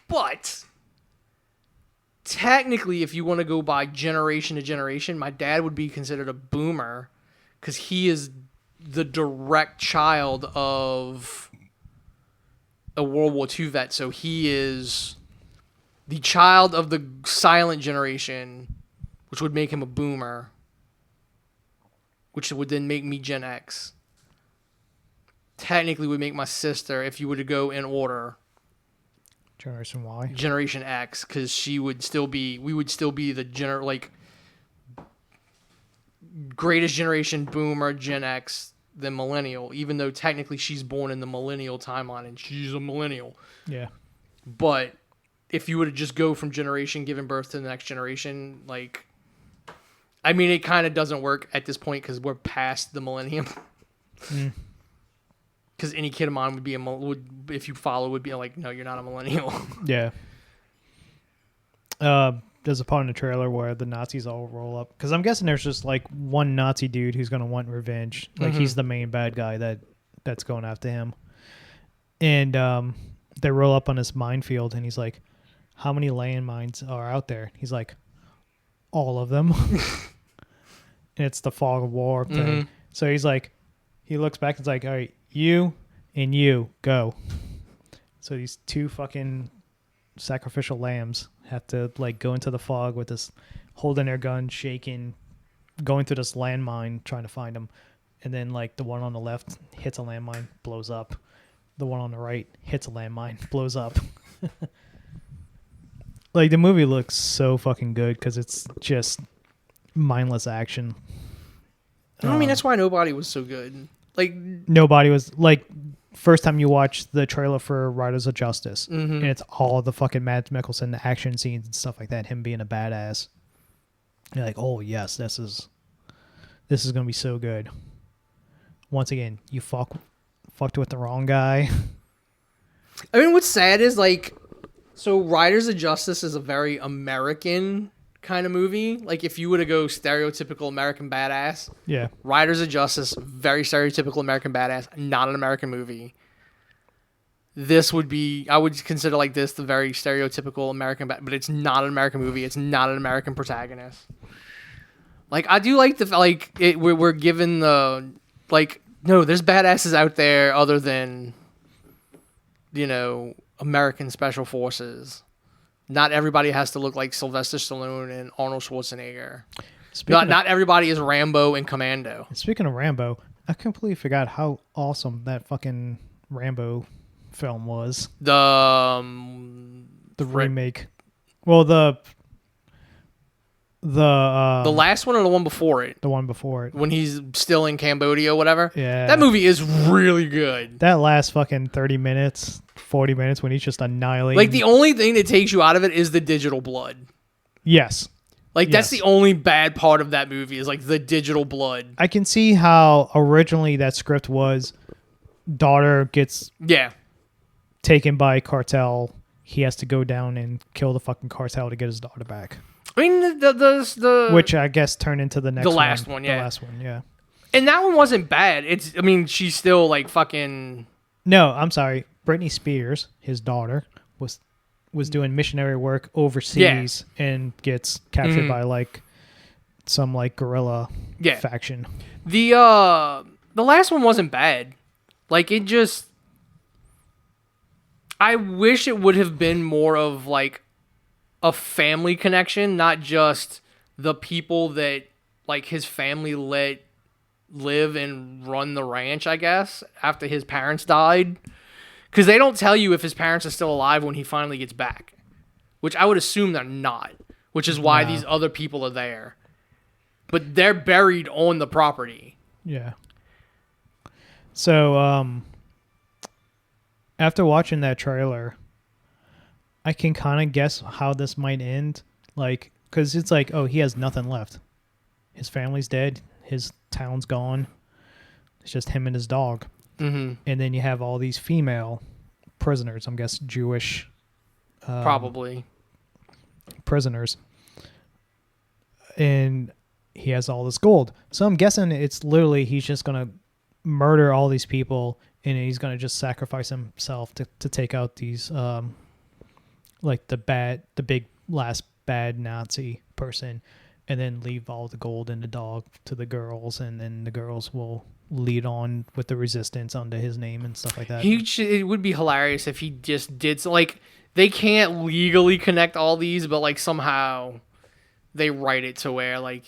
But technically, if you want to go by generation to generation, my dad would be considered a boomer, because he is the direct child of a World War II vet. So he is the child of the silent generation, which would make him a boomer. which would then make me Gen X, technically would make my sister, if you were to go in order, Generation Y. Generation X, because we would still be the greatest generation boomer, Gen X, than millennial, even though technically she's born in the millennial timeline and she's a millennial. Yeah. But if you were to just go from generation giving birth to the next generation, like, I mean, it kind of doesn't work at this point because we're past the millennium. Because any kid of mine would be if you follow, would be like, no, you're not a millennial. Yeah. There's a part in the trailer where the Nazis all roll up. Because I'm guessing there's just like one Nazi dude who's going to want revenge. Like he's the main bad guy that's going after him. And they roll up on this minefield and he's like, how many landmines are out there? He's like, all of them. And it's the fog of war thing. So he's like, he looks back and is like, all right, you and you go. So these two fucking sacrificial lambs have to like go into the fog with this, holding their gun, shaking, going through this landmine, trying to find them. And then like the one on the left hits a landmine, blows up. The one on the right hits a landmine, blows up. Like the movie looks so fucking good because it's just mindless action. I mean, that's why Nobody was so good. Like, Nobody was like, first time you watch the trailer for Riders of Justice, and it's all the fucking Mads Mikkelsen action scenes and stuff like that, him being a badass. You're like, oh yes, this is gonna be so good. Once again, you fucked with the wrong guy. I mean, what's sad is like, so Riders of Justice is a very American kind of movie. Like, if you were to go stereotypical American badass, Yeah. Riders of Justice, very stereotypical American badass, not an American movie. This would be, I would consider like this the very stereotypical American, but it's not an American movie. It's not an American protagonist. Like, I do like we're given the, like, no, there's badasses out there other than, you know, American Special Forces. Not everybody has to look like Sylvester Stallone and Arnold Schwarzenegger. Not everybody is Rambo and Commando. Speaking of Rambo, I completely forgot how awesome that fucking Rambo film was. The remake. Well, the last one or the one before it? The one before it. When he's still in Cambodia, whatever. Yeah. That movie is really good. That last fucking 30 minutes, 40 minutes when he's just annihilating. Like, the only thing that takes you out of it is the digital blood. Yes. Like, that's the only bad part of that movie is, like, the digital blood. I can see how originally that script was daughter gets taken by cartel. He has to go down and kill the fucking cartel to get his daughter back. I mean, the which I guess turned into the next one. The last one, yeah. The last one, yeah. And that one wasn't bad. I mean, she's still, like, fucking... No, I'm sorry. Britney Spears, his daughter, was doing missionary work overseas and gets captured by like some like guerrilla faction. The last one wasn't bad. Like, it just, I wish it would have been more of like a family connection, not just the people that like his family let live and run the ranch, I guess, after his parents died. Because they don't tell you if his parents are still alive when he finally gets back. Which I would assume they're not. Which is why these other people are there. But they're buried on the property. Yeah. So, after watching that trailer, I can kind of guess how this might end. Like, because it's like, oh, he has nothing left. His family's dead. His town's gone. It's just him and his dog. Mm-hmm. And then you have all these female prisoners, I'm guessing Jewish. Probably. Prisoners. And he has all this gold. So I'm guessing it's literally he's just going to murder all these people and he's going to just sacrifice himself to take out these, like the big last bad Nazi person and then leave all the gold and the dog to the girls and then the girls will lead on with the resistance under his name and stuff like that. It would be hilarious if he just did so, like, they can't legally connect all these, but like somehow they write it to where like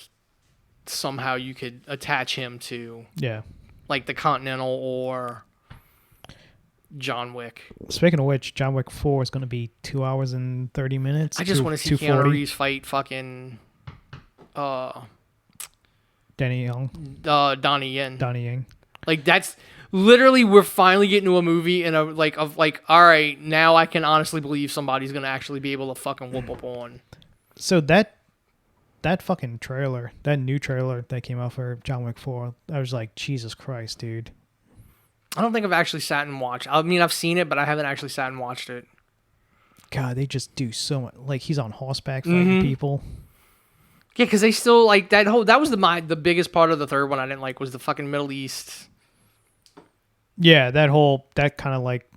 somehow you could attach him to Yeah. like the Continental or John Wick. Speaking of which, John Wick 4 is going to be 2 hours and 30 minutes. I just want to see Keanu 240. Reeves fight fucking Danny Young. Donnie Yen. Donnie Yang. Like that's literally we're finally getting to a movie and all right, now I can honestly believe somebody's gonna actually be able to fucking whoop up on. So that fucking trailer, that new trailer that came out for John Wick 4, I was like, Jesus Christ, dude. I don't think I've actually sat and watched. I mean, I've seen it, but I haven't actually sat and watched it. God, they just do so much. Like, he's on horseback fighting people. Yeah, because they still like that whole. That was the biggest part of the third one I didn't like was the fucking Middle East. Yeah, that kind of like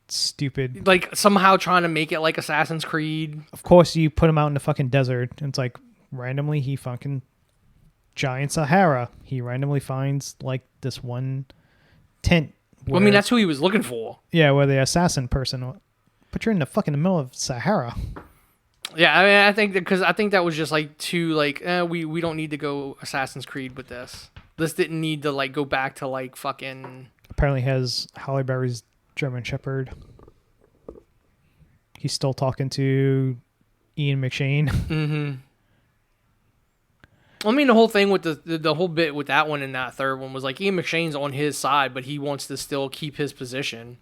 stupid. Like somehow trying to make it like Assassin's Creed. Of course, you put him out in the fucking desert, and it's like randomly he fucking giant Sahara. He randomly finds like this one tent. Well, I mean, that's who he was looking for. Yeah, where the assassin person. But you're in the fucking middle of Sahara. Yeah, I mean, I think that was just like too like we don't need to go Assassin's Creed with this. This didn't need to like go back to like fucking. Apparently has Halle Berry's German Shepherd. He's still talking to Ian McShane. Mm-hmm. I mean, the whole thing with the whole bit with that one and that third one was like Ian McShane's on his side, but he wants to still keep his position.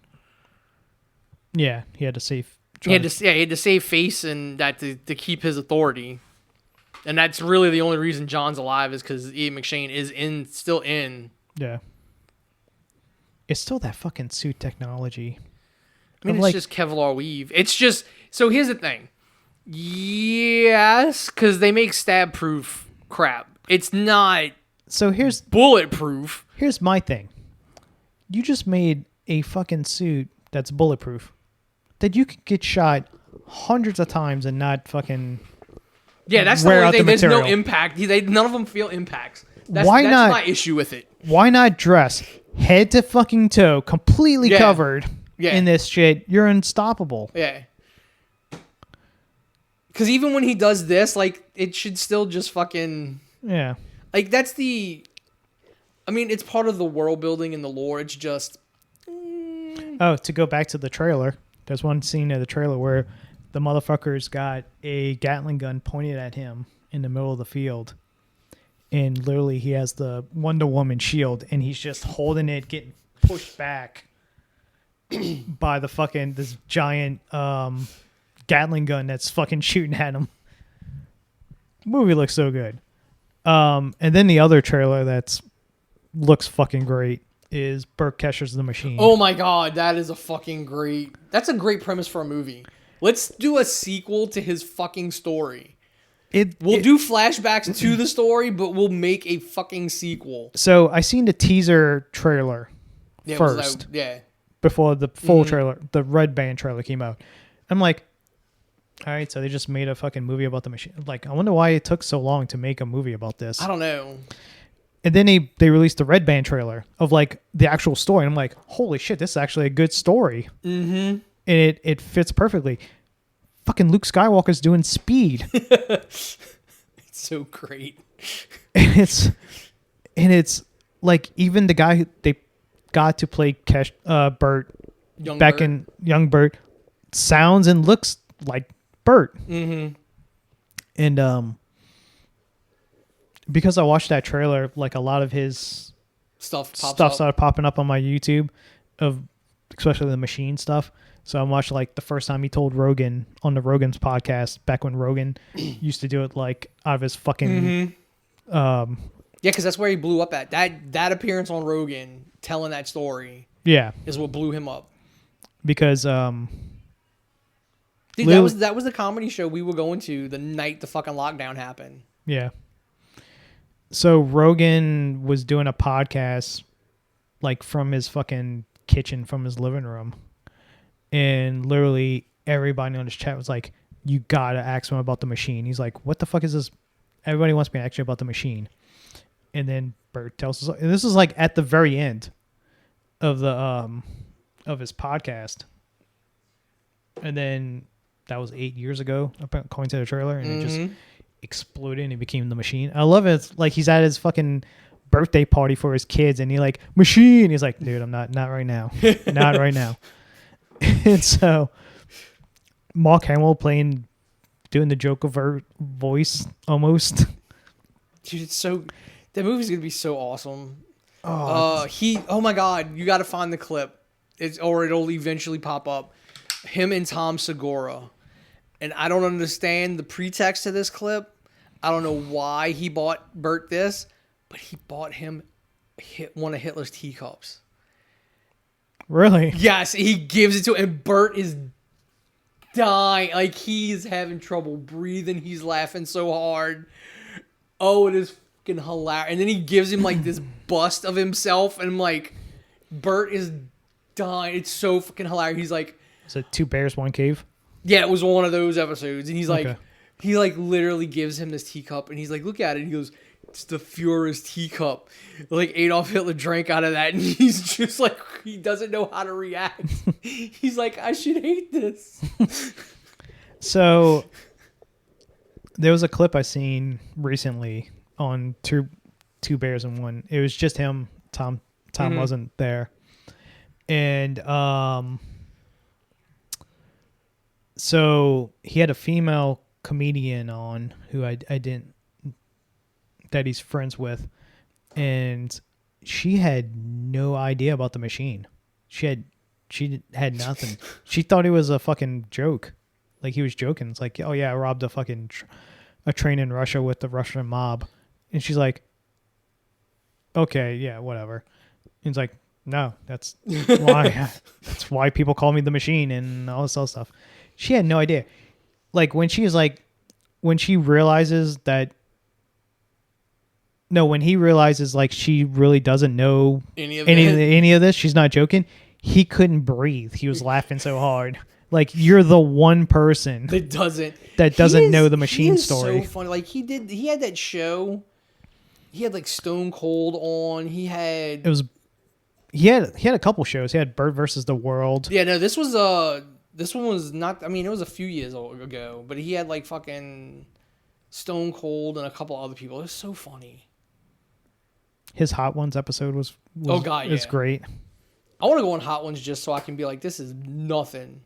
Yeah, he had to save. He had to save face and that to keep his authority, and that's really the only reason John's alive is because Ian McShane is still in. Yeah. It's still that fucking suit technology. I mean, it's just Kevlar weave. It's just so. Here's the thing. Yes, because they make stab-proof crap. It's not. So here's bulletproof. Here's my thing. You just made a fucking suit that's bulletproof that you could get shot hundreds of times and not fucking. Yeah, that's the only thing. There's no impact. None of them feel impacts. That's my issue with it. Why not dress head to fucking toe, completely covered in this shit? You're unstoppable. Yeah. Because even when he does this, like, it should still just fucking... Yeah. Like, that's the... I mean, it's part of the world building and the lore. It's just... Oh, to go back to the trailer, there's one scene in the trailer where the motherfucker's got a Gatling gun pointed at him in the middle of the field. And literally he has the Wonder Woman shield and he's just holding it, getting pushed back by the fucking, this giant Gatling gun that's fucking shooting at him. The movie looks so good. And then the other trailer that's looks fucking great is Burt Kesher's The Machine. Oh my god, that's a great premise for a movie. Let's do a sequel to his fucking story. We'll do flashbacks to the story, but we'll make a fucking sequel. So I seen the teaser trailer first. Before the full trailer, the Red Band trailer came out. I'm like, all right, so they just made a fucking movie about the machine. Like, I wonder why it took so long to make a movie about this. I don't know. And then they released the Red Band trailer of like the actual story. And I'm like, holy shit, this is actually a good story. Mm-hmm. And it fits perfectly. Fucking Luke Skywalker's doing speed. It's so great. And it's like even the guy who they got to play Burt young Burt sounds and looks like Burt. Mm-hmm. And because I watched that trailer, like a lot of his stuff started popping up on my YouTube of especially the machine stuff. So I watched like the first time he told Rogan on the Rogan's podcast back when Rogan used to do it like out of his fucking because that's where he blew up at. That appearance on Rogan telling that story is what blew him up. Because dude, that was the comedy show we were going to the night the fucking lockdown happened. Yeah. So Rogan was doing a podcast like from his fucking kitchen, from his living room. And literally everybody on his chat was like, you gotta ask him about the machine. He's like, what the fuck is this? Everybody wants me to ask you about the machine. And then Burt tells us, and this is like at the very end of the of his podcast. And then that was 8 years ago, according to the trailer. And exploded and he became the Machine. I love it. It's like he's at his fucking birthday party for his kids and he like Machine. He's like, dude, I'm not right now, not right now. And so Mark Hamill doing the Joker voice almost. Dude, that movie's gonna be so awesome. Oh, Oh my god, you got to find the clip. It'll eventually pop up. Him and Tom Segura, and I don't understand the pretext to this clip. I don't know why he bought Bert this, but he bought him one of Hitler's teacups. really? Yes, he gives it to him, and Bert is dying. Like, he's having trouble breathing. He's laughing so hard. Oh, it is fucking hilarious. And then he gives him, like, this bust of himself, and, like, Bert is dying. It's so fucking hilarious. He's like... Is it Two Bears, One Cave? Yeah, it was one of those episodes. And he's like... Okay. He, like, literally gives him this teacup, and he's like, look at it. And he goes, it's the Fuhrer's teacup. Like, Adolf Hitler drank out of that, and he's just like, he doesn't know how to react. He's like, I should hate this. So, there was a clip I seen recently on Two Bears and One. It was just him. Tom wasn't there. And, so, he had a female comedian on who I didn't, that he's friends with, and she had no idea about the Machine. She had nothing. She thought it was a fucking joke, like he was joking. It's like, oh yeah, I robbed a train in Russia with the Russian mob, and she's like, okay, yeah, whatever. And he's like, no, that's why people call me the Machine and all this other stuff. She had no idea. Like when he realizes like she really doesn't know any of this, she's not joking. He couldn't breathe. He was laughing so hard. Like, you're the one person that doesn't know the Machine story. So funny. Like he had that show. He had like Stone Cold on. He had a couple shows. He had Bert versus the World. Yeah, no, this one was not. I mean, it was a few years ago, but he had like fucking Stone Cold and a couple other people. It was so funny. His Hot Ones episode was great. I want to go on Hot Ones just so I can be like, this is nothing.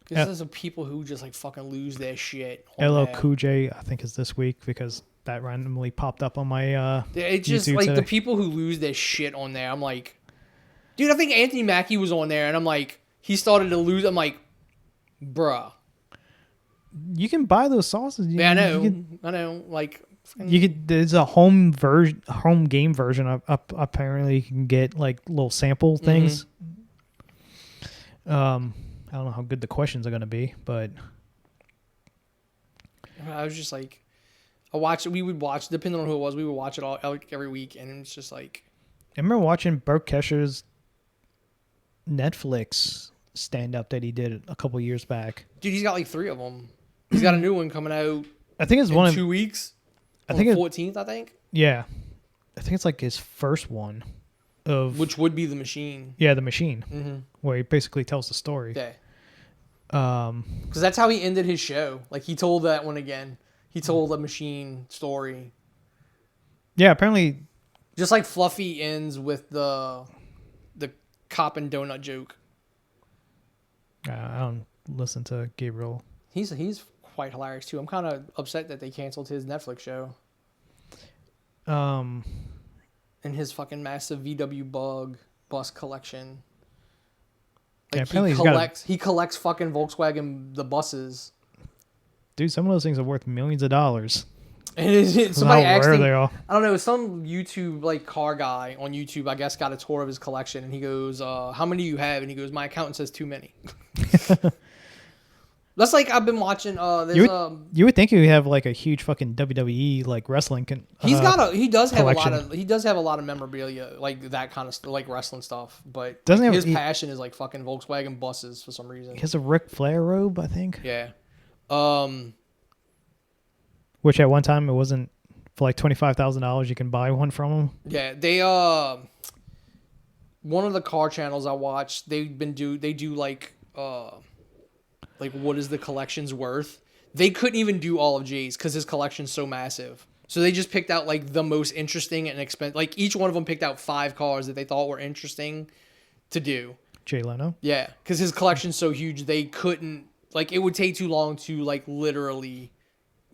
Because there's some people who just like fucking lose their shit. LL Cool J, I think, is this week because that randomly popped up on my it's just YouTube like today. the people who lose their shit on there. I'm like, dude, I think Anthony Mackie was on there, and I'm like, he started to lose. I'm like, bruh. You can buy those sauces. Yeah, I know. Like, you could. There's a home game version of apparently you can get like little sample things. I don't know how good the questions are going to be, but I was just like, we would watch, depending on who it was, we would watch it all every week, and it's just like. I remember watching Bert Kesher's Netflix stand-up that he did a couple years back. Dude, he's got like 3 of them. He's got a new one coming out. I think it's in 2 weeks. I think on the 14th, I think. Yeah, I think it's like his first one which would be the Machine. Yeah, the Machine, where he basically tells the story. Yeah. Because that's how he ended his show. Like, he told that one again. He told the Machine story. Yeah, apparently. Just like Fluffy ends with the cop and donut joke. I don't listen to Gabriel. He's quite hilarious too. I'm kind of upset that they canceled his Netflix show. And his fucking massive VW bus collection. Like, yeah, he collects fucking Volkswagen the buses. Dude, some of those things are worth millions of dollars. And somebody asked him, they are. I don't know, some YouTube like car guy on YouTube, I guess, got a tour of his collection, and he goes, how many do you have? And he goes, my accountant says too many. That's like, I've been watching, you would think you would have like a huge fucking WWE like wrestling he does have a lot of memorabilia, like that kind of like wrestling stuff, but his passion is like fucking Volkswagen buses for some reason. He has a Ric Flair robe, I think. Yeah. Which at one time it wasn't for like $25,000 you can buy one from him. Yeah, they one of the car channels I watch, they do like what is the collection's worth. They couldn't even do all of Jay's because his collection's so massive. So they just picked out like the most interesting and expensive. Like each one of them picked out 5 cars that they thought were interesting to do. Jay Leno. Yeah, because his collection's so huge, they couldn't. Like it would take too long to like literally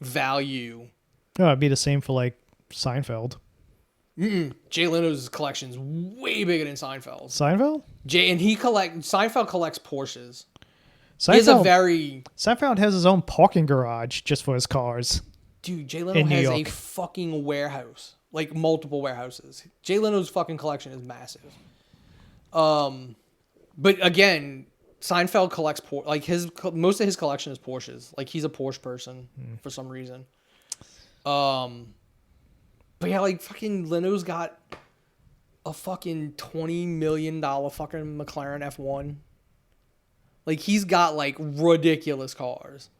value. Oh, it'd be the same for like Seinfeld. Jay Leno's collection's way bigger than Seinfeld's. Seinfeld? Seinfeld collects Porsches. He has a Seinfeld has his own parking garage just for his cars. Dude, Jay Leno has a fucking warehouse. Like multiple warehouses. Jay Leno's fucking collection is massive. But again, Seinfeld collects most of his collection is Porsches. Like he's a Porsche person for some reason. But yeah, like fucking Leno's got a fucking $20 million fucking McLaren F1. Like he's got like ridiculous cars.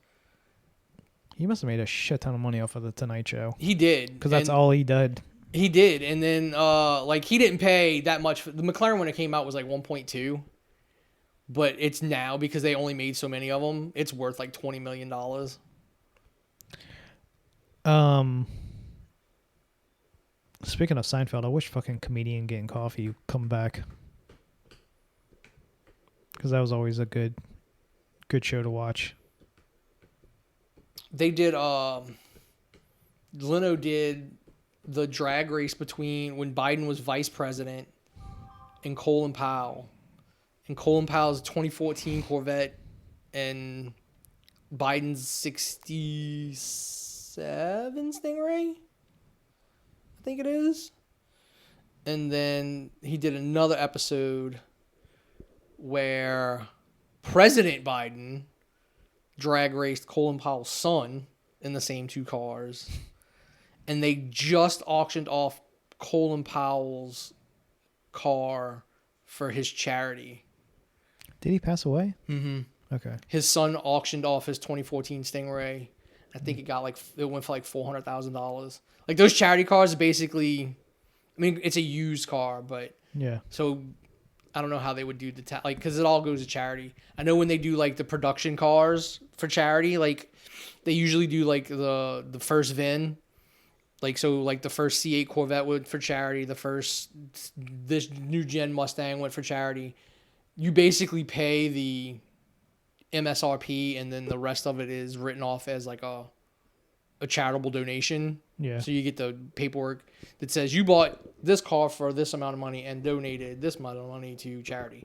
He must have made a shit ton of money off of the Tonight Show. He did. Because that's all he did. He did. And then like he didn't pay that much. The McLaren when it came out was like 1.2. But it's now because they only made so many of them, it's worth like $20 million. Speaking of Seinfeld, I wish fucking Comedian Getting Coffee would come back. Because that was always a good show to watch. They did, Leno did the drag race between when Biden was vice president and Colin Powell. And Colin Powell's 2014 Corvette and Biden's 67 Stingray, I think it is. And then he did another episode where President Biden drag raced Colin Powell's son in the same 2 cars. And they just auctioned off Colin Powell's car for his charity. Did he pass away? Mm-hmm. Okay. His son auctioned off his 2014 Stingray. I think it went for like $400,000. Like those charity cars, basically, I mean, it's a used car, but yeah. So I don't know how they would do because it all goes to charity. I know when they do like the production cars for charity, like they usually do like the first VIN, like so like the first C8 Corvette went for charity. This new gen Mustang went for charity. You basically pay the MSRP and then the rest of it is written off as like a charitable donation. Yeah. So you get the paperwork that says you bought this car for this amount of money and donated this amount of money to charity.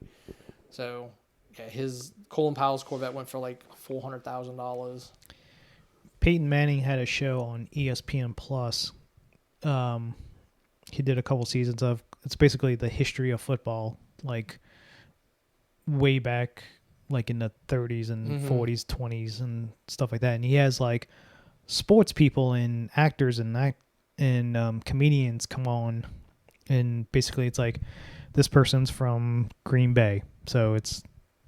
So yeah, his Colin Powell's Corvette went for like $400,000. Peyton Manning had a show on ESPN Plus. He did a couple seasons of. It's basically the history of football, like way back, like in the 30s and 40s, 20s, and stuff like that. And he has like sports people and actors and comedians come on, and basically it's like this person's from Green Bay, so it's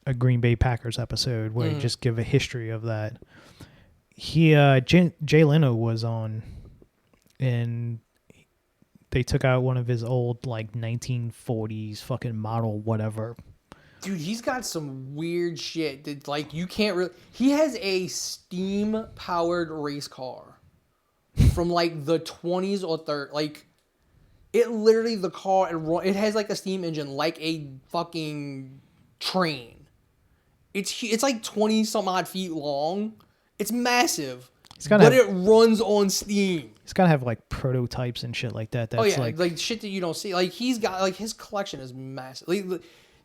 a Green Bay Packers episode where you just give a history of that. Jay Leno was on, and they took out one of his old like 1940s fucking model whatever. Dude, he's got some weird shit that like you can't really. He has a steam powered race car from like the 20s or 30s. Like it literally the car it has like a steam engine like a fucking train. It's like 20 some odd feet long. It's massive. It runs on steam. He's gotta have like prototypes and shit like that. That's like shit that you don't see. Like he's got like his collection is massive. Like,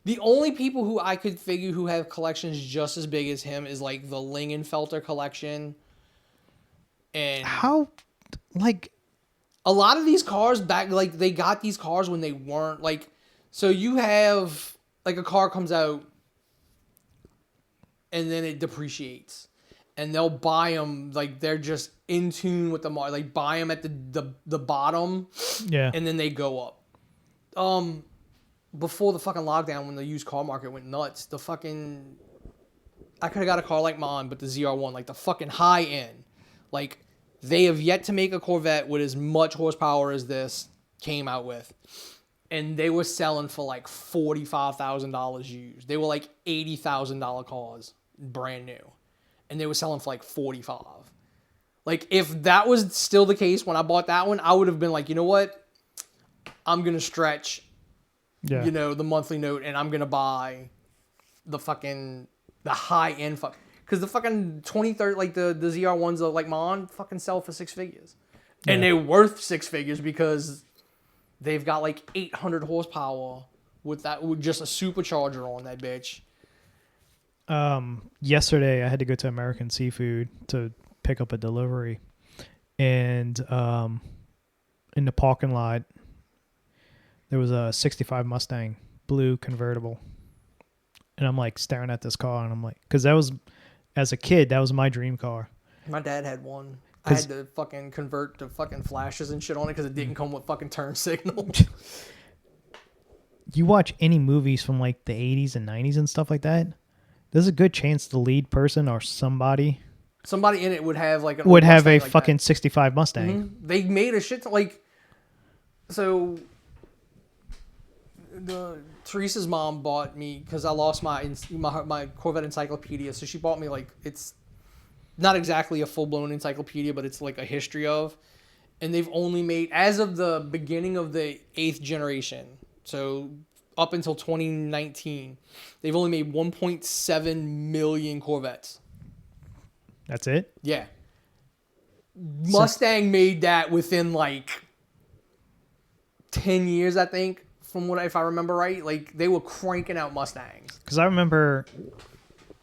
the only people who I could figure who have collections just as big as him is like the Lingenfelter collection. And how, like, a lot of these cars back, like they got these cars when they weren't like, so you have like a car comes out and then it depreciates and they'll buy them like they're just in tune with the market, like buy them at the bottom. Yeah. And then they go up. Before the fucking lockdown, when the used car market went nuts, I could have got a car like mine, but the ZR1, like the fucking high end, like they have yet to make a Corvette with as much horsepower as this came out with, and they were selling for like $45,000 used. They were like $80,000 cars, brand new, and they were selling for like 45. Like, if that was still the case when I bought that one, I would have been like, you know what? I'm going to stretch, Yeah. the monthly note, and I'm going to buy the high-end because the fucking 2030, like the ZR1s, like mine, fucking sell for 6 figures. And Yeah. they're worth 6 figures because they've got like 800 horsepower with just a supercharger on that bitch. Yesterday I had to go to American Seafood to pick up a delivery, and in the parking lot there was a 65 Mustang blue convertible, and I'm like staring at this car, and I'm like, because that was, as a kid, that was my dream car. My dad had one. I had to fucking convert to fucking flashes and shit on it because it didn't come with fucking turn signal. You watch any movies from like the 80s and 90s and stuff like that, there's a good chance the lead person or somebody Somebody in it would have like would have a like fucking 65 Mustang. Mm-hmm. They made a shit so Teresa's mom bought me, because I lost my Corvette encyclopedia, so she bought me, like, it's not exactly a full-blown encyclopedia, but it's like a history of, and they've only made, as of the beginning of the 8th generation, so up until 2019, they've only made 1.7 million Corvettes. That's it? Yeah. Mustang made that within like 10 years, I think, if I remember right. Like, they were cranking out Mustangs. Because I remember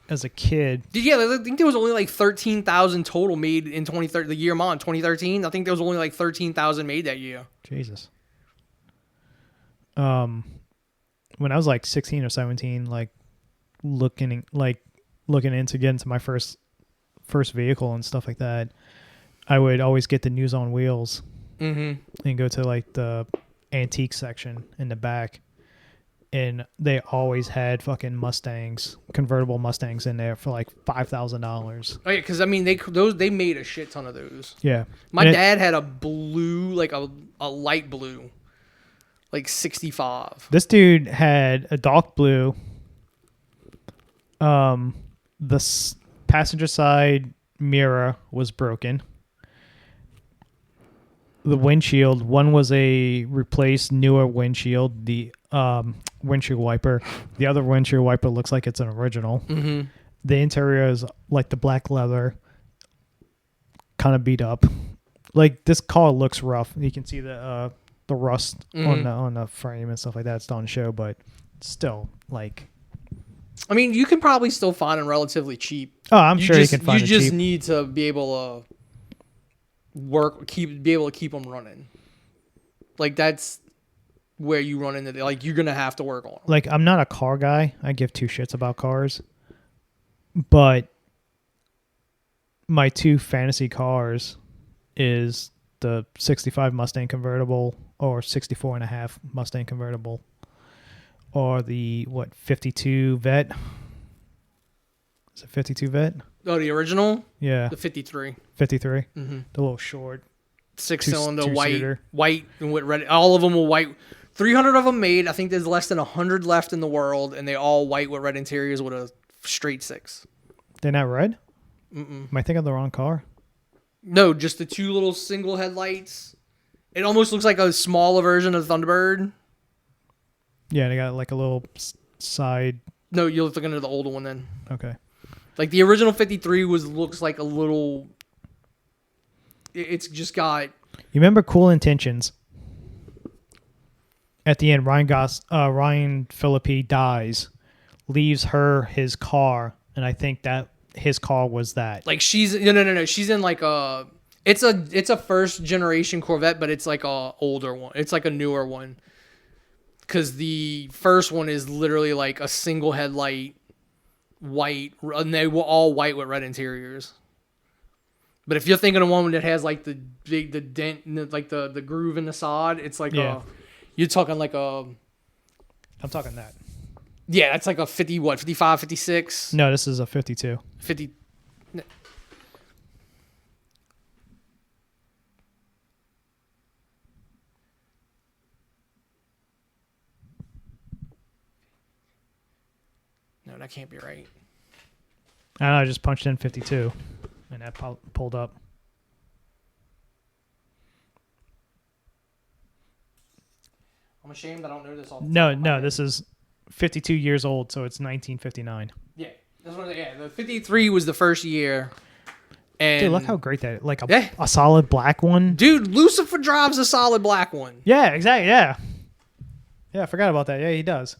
as a kid. Yeah, I think there was only like 13,000 total made in 2013, the year I'm on, 2013. I think there was only like 13,000 made that year. Jesus. When I was like 16 or 17, like looking into getting to my first vehicle and stuff like that, I would always get the News on Wheels and go to like the antique section in the back, and they always had fucking Mustangs, convertible Mustangs in there for like $5,000. Oh yeah, because I mean they made a shit ton of those. Yeah, My dad had a blue, like a light blue, like 65. This dude had a dark blue. Passenger side mirror was broken. The windshield, one was a replaced newer windshield, the windshield wiper. The other windshield wiper looks like it's an original. Mm-hmm. The interior is like the black leather, kind of beat up. Like, this car looks rough. You can see the rust on the frame and stuff like that. It's not on show, but still, like, I mean, you can probably still find them relatively cheap. oh, I'm sure you can find it cheap. You just need to be able to be able to keep them running. Like, that's where you run into, like, you're gonna have to work on them. Like, I'm not a car guy. I give two shits about cars, but my two fantasy cars is the 65 Mustang convertible or 64 and a half Mustang convertible, or the 52 Vet. Is it 52 Vet? Oh, the original? Yeah. The 53. 53. Mm-hmm. The little short 6-cylinder, two-seater. white and with red. All of them were white. 300 of them made. I think there's less than 100 left in the world, and they all white with red interiors with a straight 6. They're not red? Mm-mm. Am I thinking of the wrong car? No, just the two little single headlights. It almost looks like a smaller version of Thunderbird. Yeah, they got like a little side. No, you're looking at the older one then. Okay. Like, the original 53 looks like a little. It's just got. You remember Cool Intentions? At the end, Ryan Phillippe dies, leaves her his car, and I think that his car was that. Like, she's no. She's in like a. It's a first generation Corvette, but it's like a older one. It's like a newer one. Because the first one is literally like a single headlight, white, and they were all white with red interiors. But if you're thinking of one that has like the dent, like the groove in the side, it's like you're talking like a. I'm talking that. Yeah, that's like a 55, 56? No, this is a 52. 50. No, that can't be right. I just punched in 52, and that pulled up. I'm ashamed I don't know this off the top No, of my head. this is 52 years old, so it's 1959. Yeah. The 53 was the first year. And Dude, look how great that is. Like Yeah. a solid black one. Dude, Lucifer drives a solid black one. Yeah, exactly. Yeah. Yeah, I forgot about that. Yeah, he does.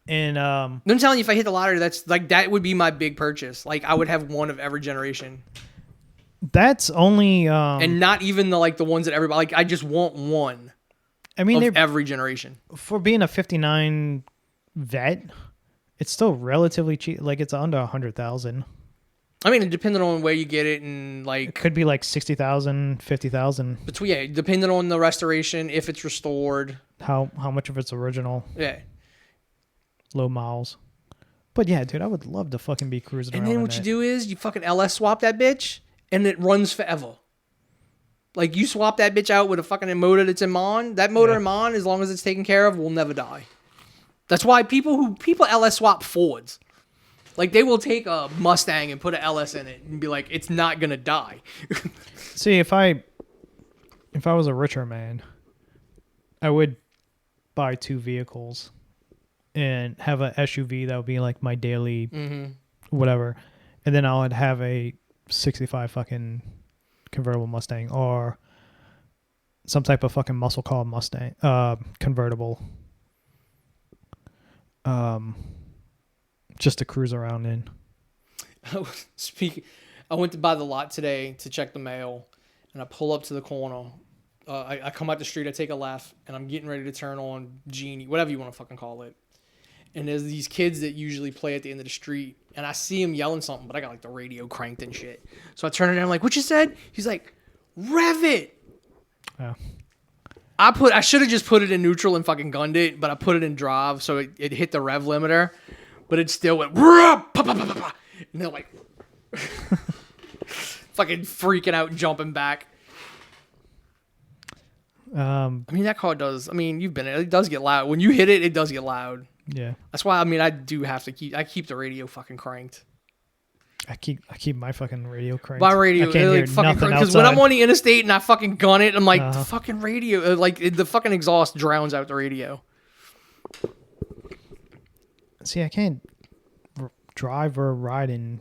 And I'm telling you, if I hit the lottery, that's like that would be my big purchase. Like I would have one of every generation, that's only and not even the ones that everybody like. I just want one I mean, of every generation. for being a 59 vet, it's still relatively cheap. Like it's under 100,000. I mean, depending on where you get it, and It could be like 60,000, 50,000. depending on the restoration, if it's restored. How much of it's original, Yeah. low miles. But yeah, dude, I would love to fucking be cruising And around. then in what you that. do is you fucking LS swap that bitch, and it runs forever. Like you swap that bitch out with a fucking motor that's in Mon. That motor Yeah. in Mon, as long as it's taken care of, will never die. That's why people LS swap Fords. Like they will take a Mustang and put an LS in it and be like, it's not gonna die. See, if I was a richer man, I would buy 2 vehicles and have a SUV that would be like my daily whatever, and then I would have a 65 fucking convertible Mustang or some type of fucking muscle car Mustang convertible, just to cruise around in. I went to buy the lot today to check the mail, and I pull up to the corner. I come out the street, I take a left, and I'm getting ready to turn on Genie, whatever you want to fucking call it. And there's these kids that usually play at the end of the street, and I see him yelling something, but I got like the radio cranked and shit. So I turn it on, I'm like, "What you said?" He's like, "Rev it." Oh. I should have just put it in neutral and fucking gunned it, but I put it in drive, so it hit the rev limiter, but it still went, "Rah, pa, pa, pa, pa, pa." And they're like, fucking freaking out and jumping back. I mean, that car does. I mean, you've been in it. It does get loud. When you hit it, it does get loud. Yeah, That's why, I mean, I do have to keep the radio fucking cranked. I keep my fucking radio cranked. My radio, I can't hear like, fucking nothing because when I'm outside. on the interstate and I fucking gun it, I'm like, Uh-huh. the fucking radio, the fucking exhaust drowns out the radio. See, I can't drive or ride in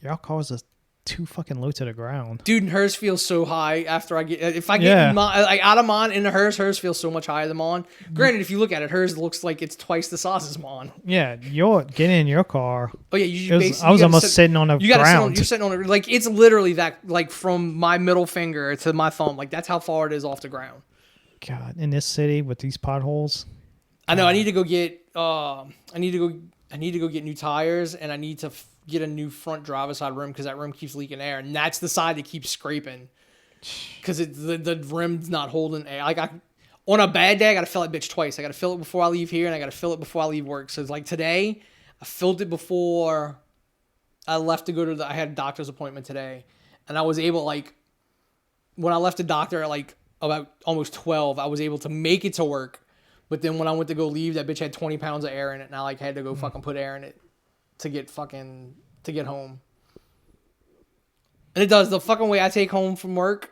your cars are too fucking low to the ground. Dude, and hers feels so high after I get, if I get Yeah. like out of Mon into hers feels so much higher than Mon. Granted, if you look at it, hers looks like it's twice the size as Mon. Yeah, you're getting in your car. Oh yeah, you It was, basically, I was you gotta almost sitting on the you gotta ground. you're sitting on it, like it's literally that, like from my middle finger to my thumb, like that's how far it is off the ground. God, in this city with these potholes. I know. I need to go get. I need to go get new tires, and I need to get a new front driver side rim because that rim keeps leaking air, and that's the side that keeps scraping because the rim's not holding air. Like on a bad day, I gotta fill that bitch twice. I gotta fill it before I leave here, and I gotta fill it before I leave work. So it's like today, I filled it before I left to go to I had a doctor's appointment today, and I was able, like, when I left the doctor at like about almost 12, I was able to make it to work. But then when I went to go leave, that bitch had 20 pounds of air in it, and I like had to go fucking put air in it to get home. And it does the fucking way I take home from work.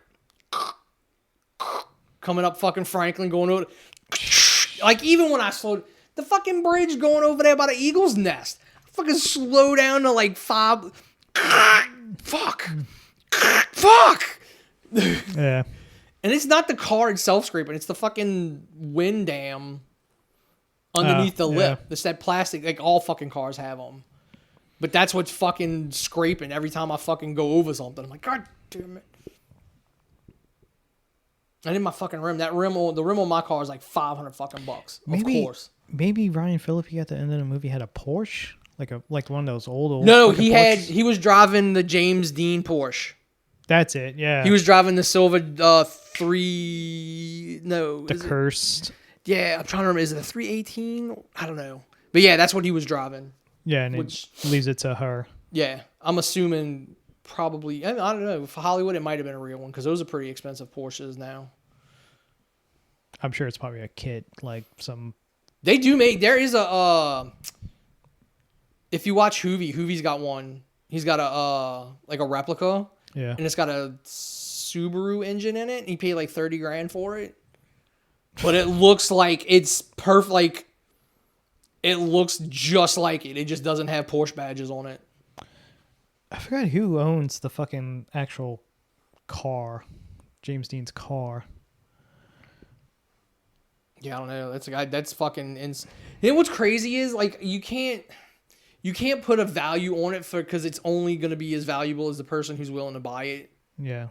Coming up fucking Franklin, going over, like even when I slowed the fucking bridge going over there by the Eagle's Nest, I fucking slow down to like 5. Fuck. Yeah. And it's not the car itself scraping; it's the fucking wind dam underneath the lip. Yeah. It's that plastic, like all fucking cars have them. But that's what's fucking scraping every time I fucking go over something. I'm like, God damn it! I need my fucking rim. The rim on my car is like $500 fucking bucks. Of course. Maybe Ryan Phillippe at the end of the movie had a Porsche, like one of those old. No, fucking he Porsches. was driving the James Dean Porsche. That's it. Yeah. He was driving the silver the is it- cursed. Yeah, I'm trying to remember. Is it a 318? I don't know. But yeah, that's what he was driving. Yeah, and Which- it leaves it to her. Yeah, I'm assuming probably. I don't know. For Hollywood, it might have been a real one because those are pretty expensive Porsches now. I'm sure it's probably a kit, like some. They do make. There is a if you watch Hoovie's got one. He's got a like a replica, Yeah. and it's got a Subaru engine in it. And he paid like $30,000 for it, but it looks like it's perfect. Like it looks just like it. It just doesn't have Porsche badges on it. I forgot who owns the fucking actual car. James Dean's car. Yeah, I don't know. That's a guy. That's fucking. And what's crazy is like you can't put a value on it because it's only going to be as valuable as the person who's willing to buy it. Yeah.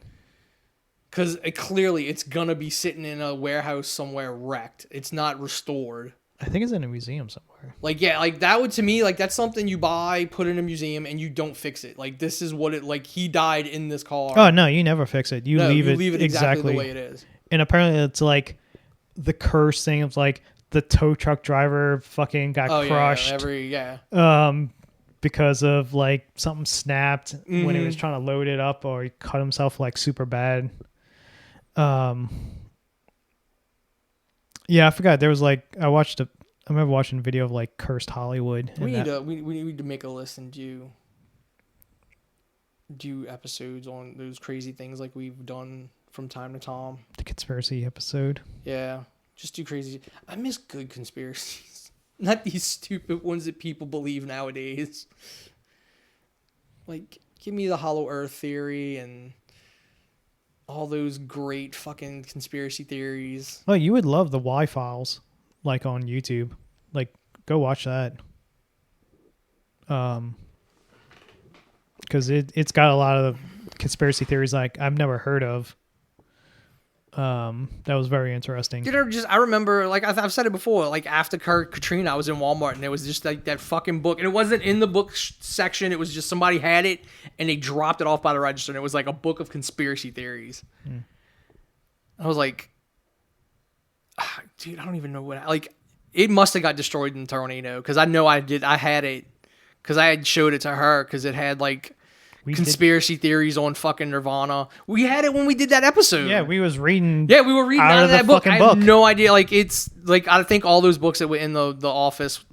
Because clearly it's going to be sitting in a warehouse somewhere wrecked. It's not restored. I think it's in a museum somewhere. Like, yeah, like that would to me, like that's something you buy, put in a museum, and you don't fix it. Like this is what it, like he died in this car. Oh, no, you never fix it. You leave it exactly the way it is. And apparently it's like the curse thing of like the tow truck driver fucking got crushed. Because of like something snapped when he was trying to load it up, or he cut himself like super bad. Yeah, I forgot. There was like I remember watching a video of like cursed Hollywood. We need to make a list and do episodes on those crazy things like we've done from time to time. The conspiracy episode. Yeah, just do crazy. I miss good conspiracies, not these stupid ones that people believe nowadays. Like, give me the Hollow Earth theory and all those great fucking conspiracy theories. Oh, you would love the Y Files, like on YouTube. Like, go watch that. Because it's got a lot of conspiracy theories like I've never heard of. That was very interesting. Dude, I remember, like I've said it before, like after Katrina, I was in Walmart and there was just like that fucking book, and it wasn't in the book section. It was just somebody had it and they dropped it off by the register, and it was like a book of conspiracy theories. I was like, dude, I don't even know what. Like, it must have got destroyed in the tornado because I know I did. I had it because I had showed it to her because it had like. Conspiracy theories on fucking Nirvana. We had it when we did that episode. Yeah, we was reading. Yeah, we were reading out of that book. I book. have no idea. Like it's like I think all those books that were in the office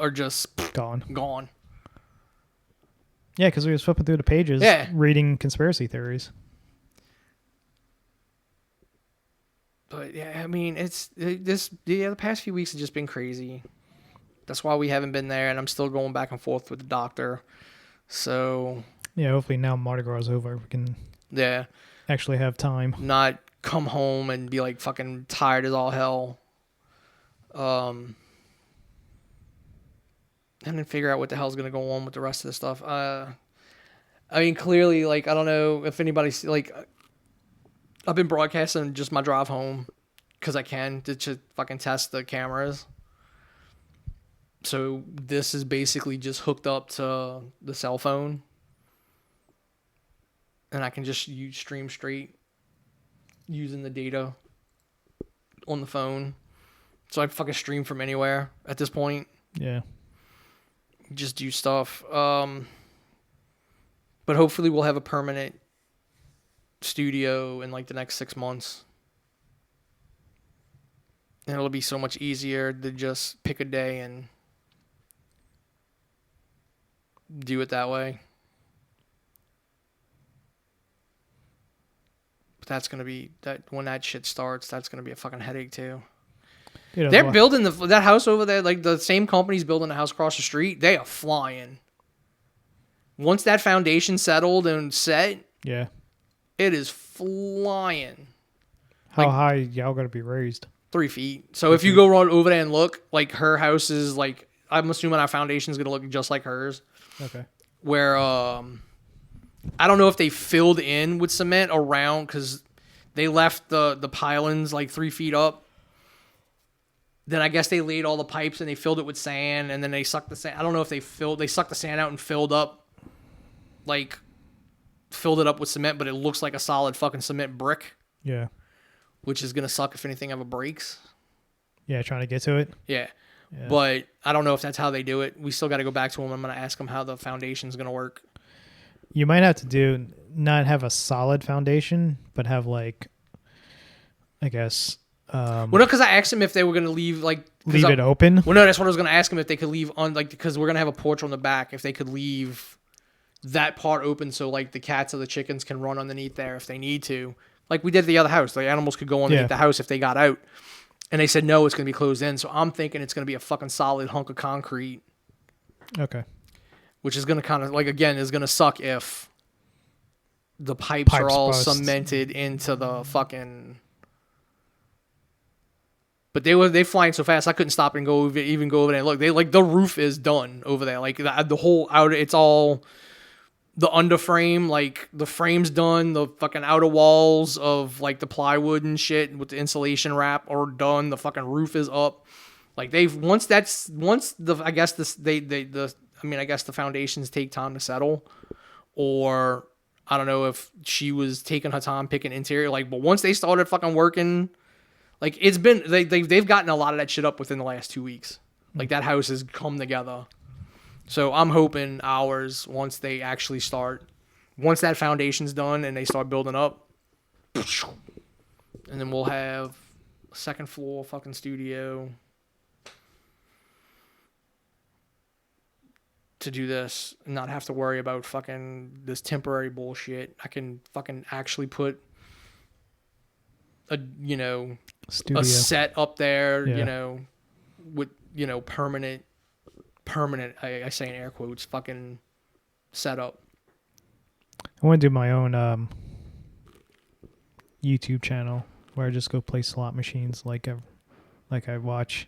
are just gone. Yeah, because we was flipping through the pages, reading conspiracy theories. But yeah, I mean, the past few weeks have just been crazy. That's why we haven't been there, and I'm still going back and forth with the doctor. So. Yeah, hopefully now Mardi Gras is over, we can actually have time. Not come home and be like fucking tired as all hell. And then figure out what the hell's gonna go on with the rest of the stuff. I mean, clearly, like I don't know if anybody's like, I've been broadcasting just my drive home because I can to fucking test the cameras. So this is basically just hooked up to the cell phone. And I can just stream straight using the data on the phone. So I fucking stream from anywhere at this point. Yeah. Just do stuff. But hopefully we'll have a permanent studio in like the next 6 months. And it'll be so much easier to just pick a day and do it that way. That's going to be that when that shit starts, that's going to be a fucking headache too. They're building that house over there. Like the same company's building a house across the street. They are flying. Once that foundation settled and set, it is flying. How high y'all going to be raised? 3 feet. So if you go run over there and look, like her house is like, I'm assuming our foundation is going to look just like hers. Okay. Where, I don't know if they filled in with cement around because they left the pylons like 3 feet up. Then I guess they laid all the pipes and they filled it with sand, and then they sucked the sand. I don't know if they sucked the sand out and filled it up with cement, but it looks like a solid fucking cement brick. Yeah. Which is gonna suck if anything ever breaks. Yeah, trying to get to it. Yeah. But I don't know if that's how they do it. We still got to go back to them. I'm gonna ask them how the foundation's gonna work. You might have to not have a solid foundation, but have like, I guess. Well, no, because I asked them if they were going to leave, like, leave it open. Well, no, that's what I was gonna ask him, if they could leave on, like, because we're gonna have a porch on the back. If they could leave that part open so like the cats or the chickens can run underneath there if they need to, like we did at the other house. The animals could go underneath the house if they got out. And they said no, it's gonna be closed in. So I'm thinking it's gonna be a fucking solid hunk of concrete. Okay. Which is gonna kind of like, again, is gonna suck if the pipes are all cemented into the fucking. But they flying so fast I couldn't stop and go over there and look. They like the roof is done over there. Like the whole outer, it's all the underframe, like the frame's done. The fucking outer walls of like the plywood and shit with the insulation wrap are done. The fucking roof is up. Like I guess the foundations take time to settle, or I don't know if she was taking her time picking interior. Like, but once they started fucking working. Like, it's been, they've gotten a lot of that shit up within the last 2 weeks. Like, that house has come together. So I'm hoping ours, once they actually start, once that foundation's done and they start building up, and then we'll have a second floor fucking studio to do this and not have to worry about fucking this temporary bullshit. I can fucking actually put a set up there, with, permanent, I say in air quotes, fucking setup. I want to do my own YouTube channel where I just go play slot machines like I watch.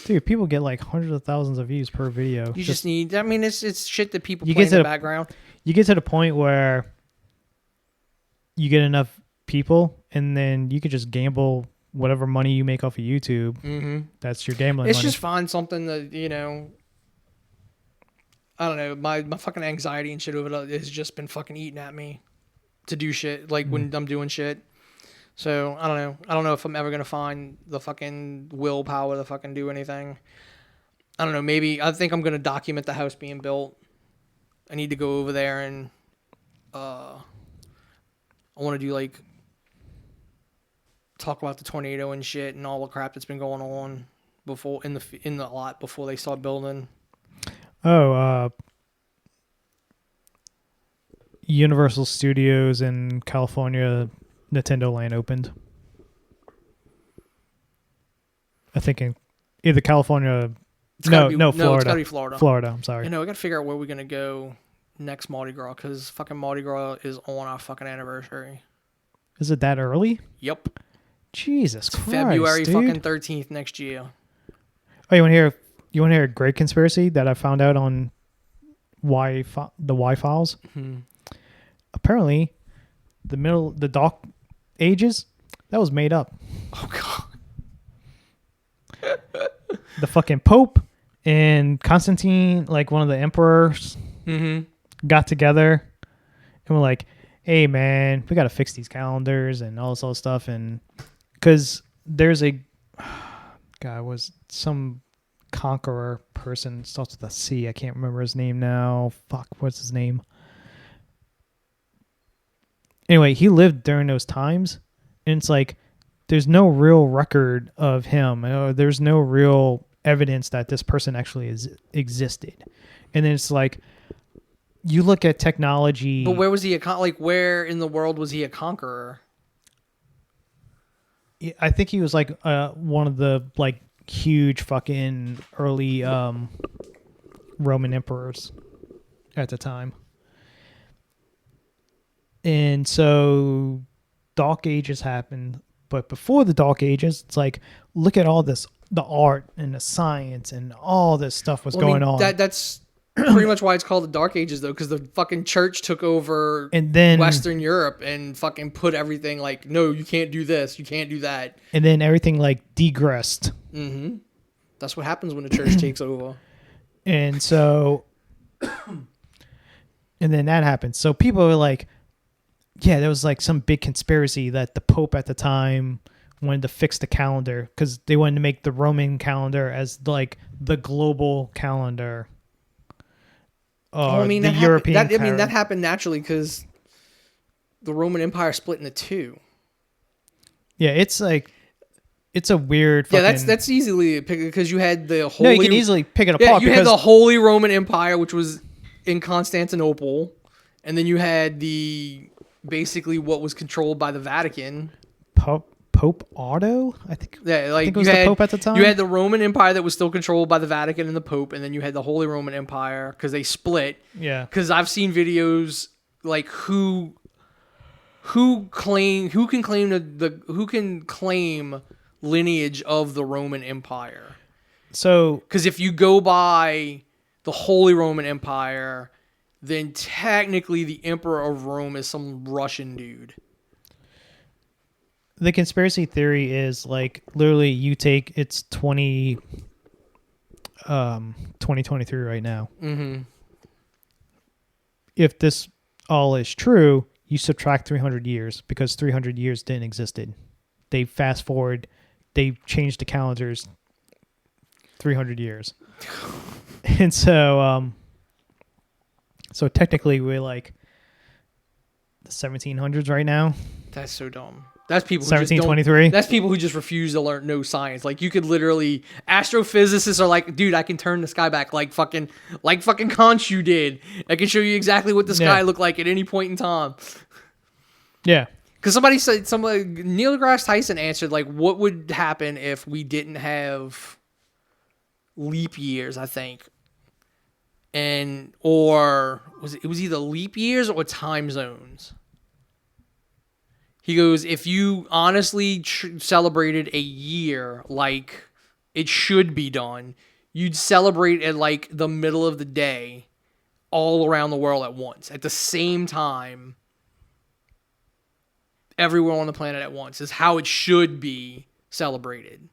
Dude, people get like hundreds of thousands of views per video. You just need, I mean, it's shit that people play in the background. You get to the point where you get enough people, and then you could just gamble whatever money you make off of YouTube. Mm-hmm. That's your gambling money. Just find something that, I don't know, my fucking anxiety and shit over it has just been fucking eating at me to do shit, like when I'm doing shit. So, I don't know. I don't know if I'm ever going to find the fucking willpower to fucking do anything. I don't know, maybe, I think I'm going to document the house being built. I need to go over there and, I want to do like, talk about the tornado and shit and all the crap that's been going on before in the lot before they start building. Universal Studios in California, Nintendo Land opened. I think in either California. Florida. No, it's gotta be Florida. Florida, I'm sorry. I gotta figure out where we're gonna go next Mardi Gras, because fucking Mardi Gras is on our fucking anniversary. Is it that early? Yep. Jesus Christ, February dude. fucking 13th next year. Oh, you want to hear a great conspiracy that I found out on the Y Files? Mm-hmm. Apparently, the Dark Ages, that was made up. Oh God. The fucking Pope and Constantine, like one of the emperors, got together and were like, "Hey man, we got to fix these calendars and all this other stuff," and because there's was some conqueror person, starts with a C. I can't remember his name now. Fuck, what's his name? Anyway, he lived during those times, and it's like there's no real record of him. There's no real evidence that this person actually existed. And then it's like you look at technology. But where was he where in the world was he a conqueror? I think he was like one of the like huge fucking early Roman emperors at the time. And so Dark Ages happened, but before the Dark Ages, it's like look at all this, the art and the science and all this stuff was going on. That's pretty much why it's called the Dark Ages, though, because the fucking church took over and then Western Europe and fucking put everything like, no, you can't do this, you can't do that, and then everything like degressed. Mm-hmm. That's what happens when the church takes over. And so, and then that happened. So people were like, yeah, there was like some big conspiracy that the Pope at the time wanted to fix the calendar because they wanted to make the Roman calendar as like the global calendar. The European. That happened naturally because the Roman Empire split into two. Yeah, it's like it's a weird. Yeah, Fucking, that's easily because you had the no, Holy. you can easily pick it Yeah, apart. you had because the Holy Roman Empire, which was in Constantinople, and then you had the basically what was controlled by the Vatican. Pope Otto, I think. Yeah, like I think it was you the had, Pope at the time. You had the Roman Empire that was still controlled by the Vatican and the Pope, and then you had the Holy Roman Empire because they split. Yeah. Because I've seen videos like who can claim who can claim lineage of the Roman Empire. So Because if you go by the Holy Roman Empire, then technically the Emperor of Rome is some Russian dude. the conspiracy theory is like literally you take it's 2023 right now. Mm-hmm. If this all is true, you subtract 300 years because 300 years didn't existed. They fast forward, they changed the calendars 300 years. And so so technically we're like the 1700s right now. That's so dumb. That's people who just 1723. That's people who just refuse to learn no science. Like you could literally astrophysicists are like, dude, I can turn the sky back like fucking Khonshu did. I can show you exactly what the sky looked like at any point in time. Yeah. Because Neil deGrasse Tyson answered like, what would happen if we didn't have leap years? I think, or it was either leap years or time zones. He goes, if you honestly celebrated a year like it should be done, you'd celebrate at like the middle of the day all around the world at once. At the same time, everywhere on the planet at once is how it should be celebrated.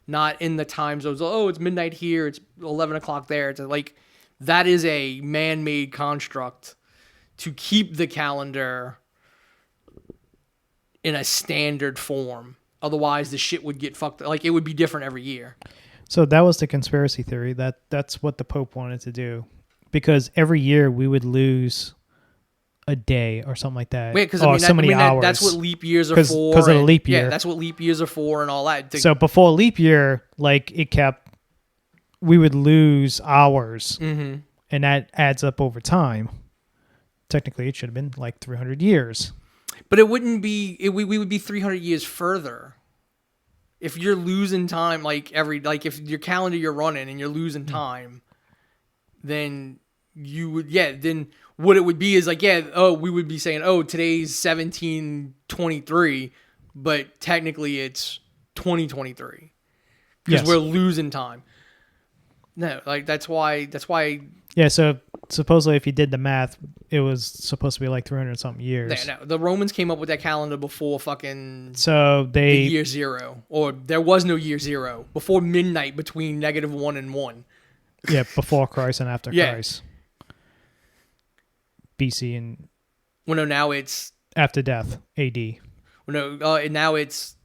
Not in the time zones. Oh, it's midnight here. It's 11 o'clock there. It's like, that is a man-made construct to keep the calendar in a standard form. Otherwise, the shit would get fucked. Like, it would be different every year. So that was the conspiracy theory. That's what the Pope wanted to do, because every year we would lose a day or something like that. Wait, because hours. That's what leap years are for. Because of the leap year. Yeah, that's what leap years are for and all that. So before leap year, like we would lose hours, mm-hmm. and that adds up over time. Technically, it should have been like 300 years. But it wouldn't be. We would be 300 years further. If you're losing time, if your calendar you're running and you're losing time, then you would, then what it would be is like, we would be saying, today's 1723, but technically it's 2023 because we're losing time. No, like that's why. Yeah. So supposedly, if you did the math, it was supposed to be like 300 something years. No, the Romans came up with that calendar before fucking. So the year zero, or there was no year zero before midnight between -1 and 1. Yeah, before Christ and after Christ. BC and. Well, no, now it's after death, AD. Well, no, now it's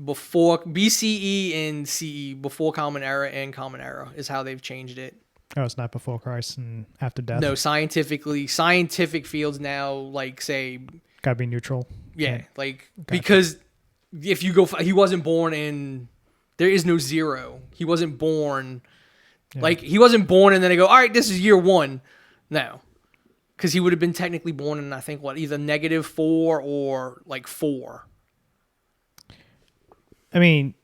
before BCE and CE, before Common Era and Common Era is how they've changed it. Oh, it's not before Christ and after death? No, scientific fields now, like, say... Gotta be neutral. Yeah, like, because if you go... He wasn't born in... There is no zero. He wasn't born... Yeah. Like, he wasn't born and then they go, all right, this is year 1. No. Because he would have been technically born in, I think, either -4 or, 4. I mean...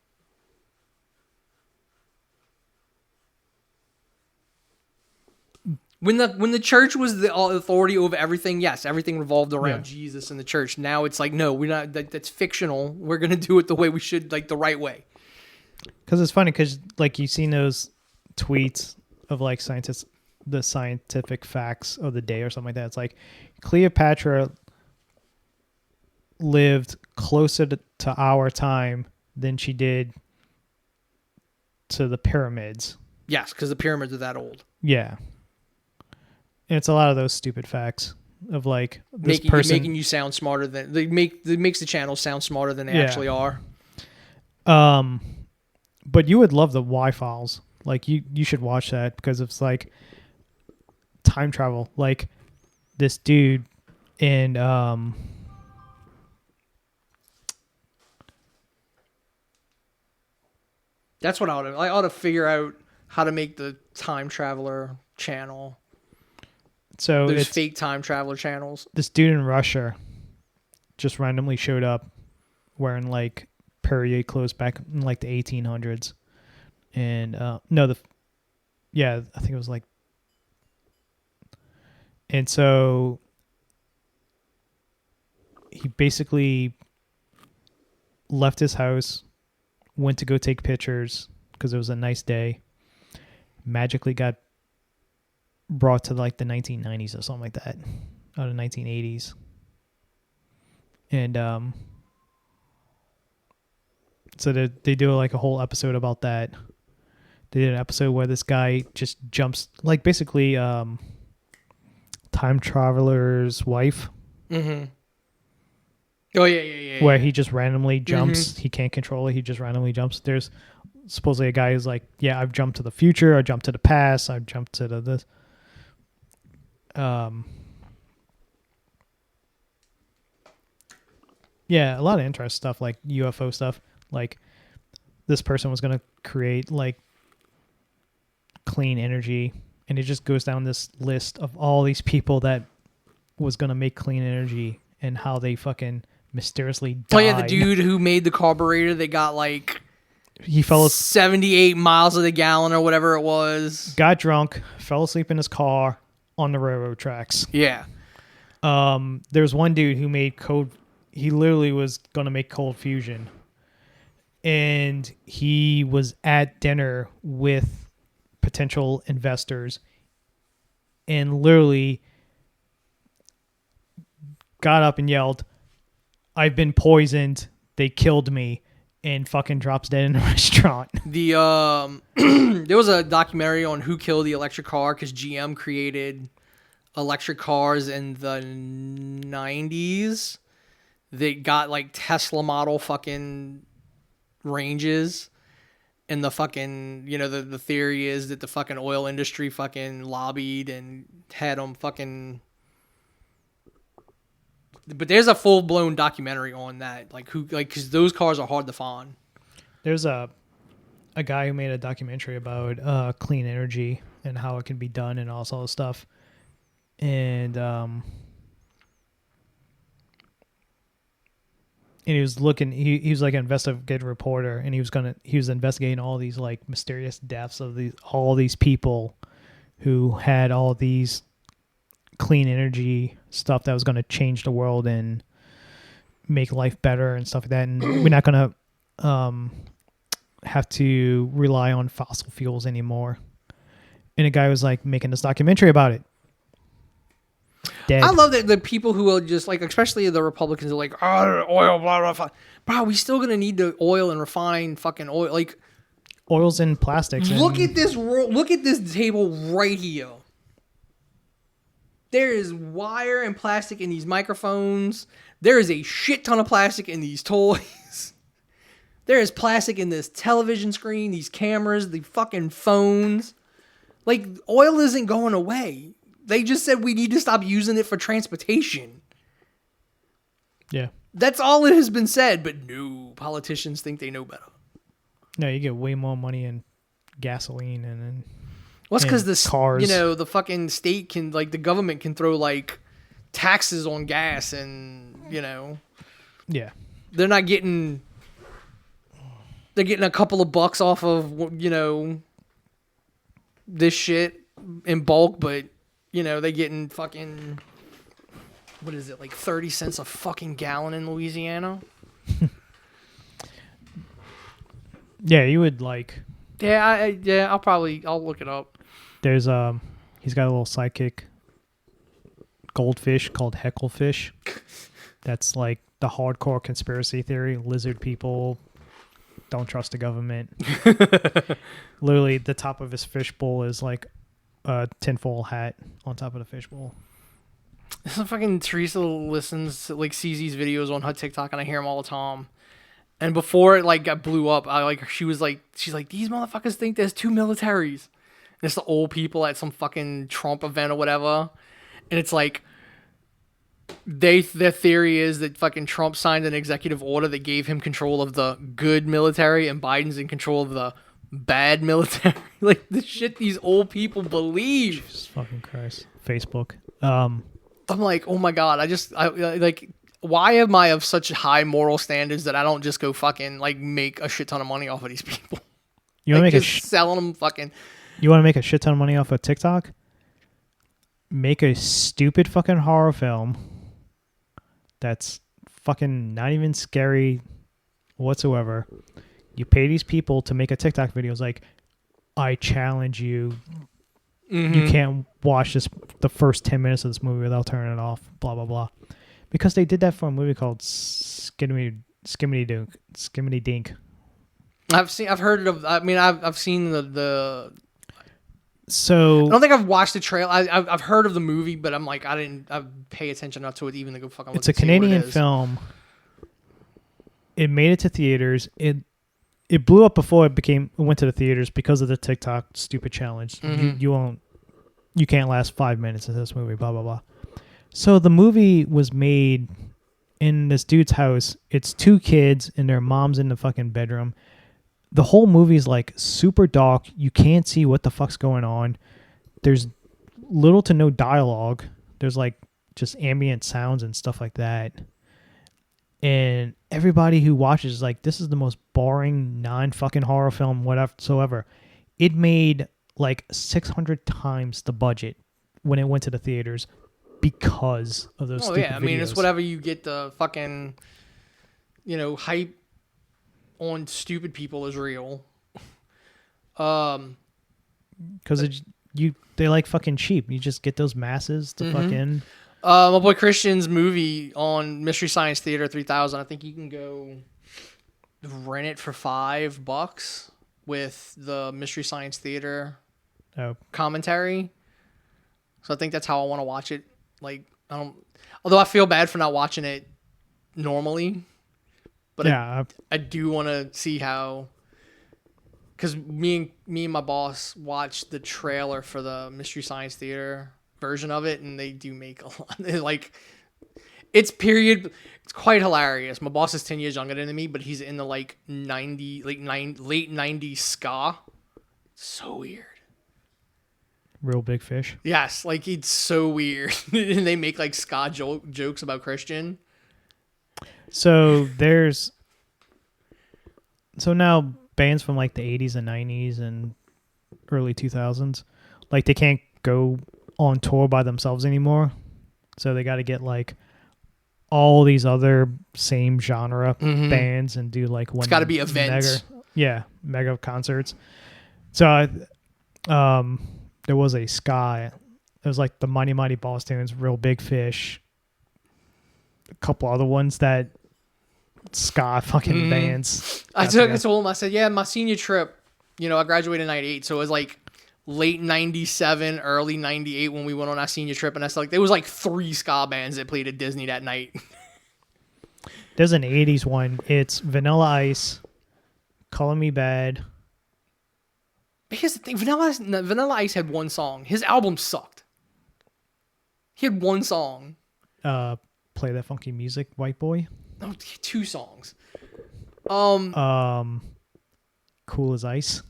When the church was the authority over everything, yes, everything revolved around Jesus and the church. Now it's like, no, we're not. That's fictional. We're gonna do it the way we should, like the right way. Because it's funny, because like you've seen those tweets of like scientists, the scientific facts of the day or something like that. It's like Cleopatra lived closer to our time than she did to the pyramids. Yes, because the pyramids are that old. Yeah. And it's a lot of those stupid facts of like this person making you sound smarter than it makes the channel sound smarter than they actually are. But you would love the Y Files. Like you should watch that because it's like time travel. Like this dude in That's what I ought to figure out how to make the time traveler channel. So Those it's fake time traveler channels. this dude in Russia just randomly showed up wearing like Perrier clothes back in like the 1800s, and no, I think it was like, and so he basically left his house, went to go take pictures because it was a nice day, magically got brought to like the 1990s or something like that, or the 1980s. And so they do like a whole episode about that. They did an episode where this guy just jumps, like basically time traveler's wife. Mm-hmm. Oh yeah. Where he just randomly jumps. Mm-hmm. He can't control it. He just randomly jumps. There's supposedly a guy who's like, yeah, I've jumped to the future. I jumped to the past. I've jumped to this. Yeah, a lot of interesting stuff like UFO stuff. Like this person was going to create like clean energy, and it just goes down this list of all these people that was going to make clean energy and how they fucking mysteriously died. Oh yeah, the dude who made the carburetor, they got like he fell 78 miles of the gallon or whatever it was. Got drunk, fell asleep in his car on the railroad tracks. Yeah. There's one dude who made code. He literally was going to make cold fusion. And he was at dinner with potential investors and literally got up and yelled, "I've been poisoned. They killed me," and fucking drops dead in a restaurant. The there was a documentary on who killed the electric car because GM created electric cars in the 90s. They got like Tesla model fucking ranges, and the fucking, you know, the theory is that the fucking oil industry fucking lobbied and had them fucking. But there's a full blown documentary on that, like who, like, because those cars are hard to find. There's a guy who made a documentary about clean energy and how it can be done and all this other stuff, and he was looking. He was like an investigative reporter, and he was investigating all these like mysterious deaths of all these people who had all these clean energy stuff that was going to change the world and make life better and stuff like that. And we're not going to have to rely on fossil fuels anymore. And a guy was like making this documentary about it. Dead. I love that the people who are just like, especially the Republicans, are like, oh, oil, blah, blah, blah. Bro, we still gonna need the oil and refine fucking oil. Like, oils and plastics. Look at this world. Look at this table right here. There is wire and plastic in these microphones. There is a shit ton of plastic in these toys. There is plastic in this television screen, these cameras, the fucking phones. Like, oil isn't going away. They just said we need to stop using it for transportation. Yeah. That's all it has been said, but no, politicians think they know better. No, you get way more money in gasoline and well, it's because the cars. You know, the fucking state can, like, the government can throw like taxes on gas, and you know, yeah, they're not getting. They're getting a couple of bucks off of, you know, this shit in bulk, but you know, they getting fucking, what is it, like 30 cents a fucking gallon in Louisiana? Yeah, you would like. Yeah, I'll look it up. There's he's got a little sidekick goldfish called Hecklefish. That's like the hardcore conspiracy theory. Lizard people don't trust the government. Literally, the top of his fishbowl is like a tinfoil hat on top of the fishbowl. This fucking Teresa listens, like, sees these videos on her TikTok, and I hear them all the time. And before it like got blew up, she's like, these motherfuckers think there's two militaries. And it's the old people at some fucking Trump event or whatever, and it's like, their theory is that fucking Trump signed an executive order that gave him control of the good military, and Biden's in control of the bad military, like the shit these old people believe. Jesus fucking Christ. Facebook. I'm like, oh my god, I like, why am I of such high moral standards that I don't just go fucking like make a shit ton of money off of these people? You want Like to make just selling them fucking. You want to make a shit ton of money off of TikTok? Make a stupid fucking horror film that's fucking not even scary whatsoever. You pay these people to make a TikTok video. It's like, I challenge you. You can't watch the first 10 minutes of this movie without turning it off. Blah blah blah. Because they did that for a movie called Skimmity Dink. I've heard of. I mean, I've seen the. So I don't think I've watched the trailer. I've heard of the movie, but I'm like, I pay attention enough to it even to go fucking. It's a Canadian film. It made it to theaters. It blew up before it went to the theaters because of the TikTok stupid challenge. You can't last 5 minutes of this movie. Blah blah blah. So the movie was made in this dude's house. It's two kids and their mom's in the fucking bedroom. The whole movie is like super dark. You can't see what the fuck's going on. There's little to no dialogue. There's like just ambient sounds and stuff like that. And everybody who watches is like, this is the most boring, non-fucking horror film whatsoever. It made like 600 times the budget when it went to the theaters because of those stupid videos. I mean, it's whatever you get the fucking, hype on stupid people is real. Because they like fucking cheap. You just get those masses to fucking. My boy Christian's movie on Mystery Science Theater 3000. I think you can go rent it for $5 with the Mystery Science Theater commentary. So I think that's how I want to watch it. Like, although I feel bad for not watching it normally, but yeah, I do want to see how. Because me and my boss watched the trailer for the Mystery Science Theater version of it, and they do make a lot. Like, it's quite hilarious. My boss is 10 years younger than me, but he's in the late 90s ska. So weird. Real Big Fish. Yes, like it's so weird. And they make like ska jokes about Christian. So now bands from like the 80s and 90s and early 2000s, like they can't go on tour by themselves anymore. So they got to get like all these other same genre bands and do like one. It's got to be events. Mega concerts. So there was a ska. It was like the Mighty Mighty Bosstones, Real Big Fish, a couple other ones that ska fucking bands. I told him, I said, yeah, my senior trip, I graduated in 98, so it was like late 97, early 98 when we went on our senior trip, and I said, like, there was like 3 ska bands that played at Disney that night. There's an 80s one. It's Vanilla Ice, Color Me Bad. Here's the thing, Vanilla Ice had one song. His album sucked. He had one song. Play That Funky Music, White Boy. No, 2 songs. Cool as Ice.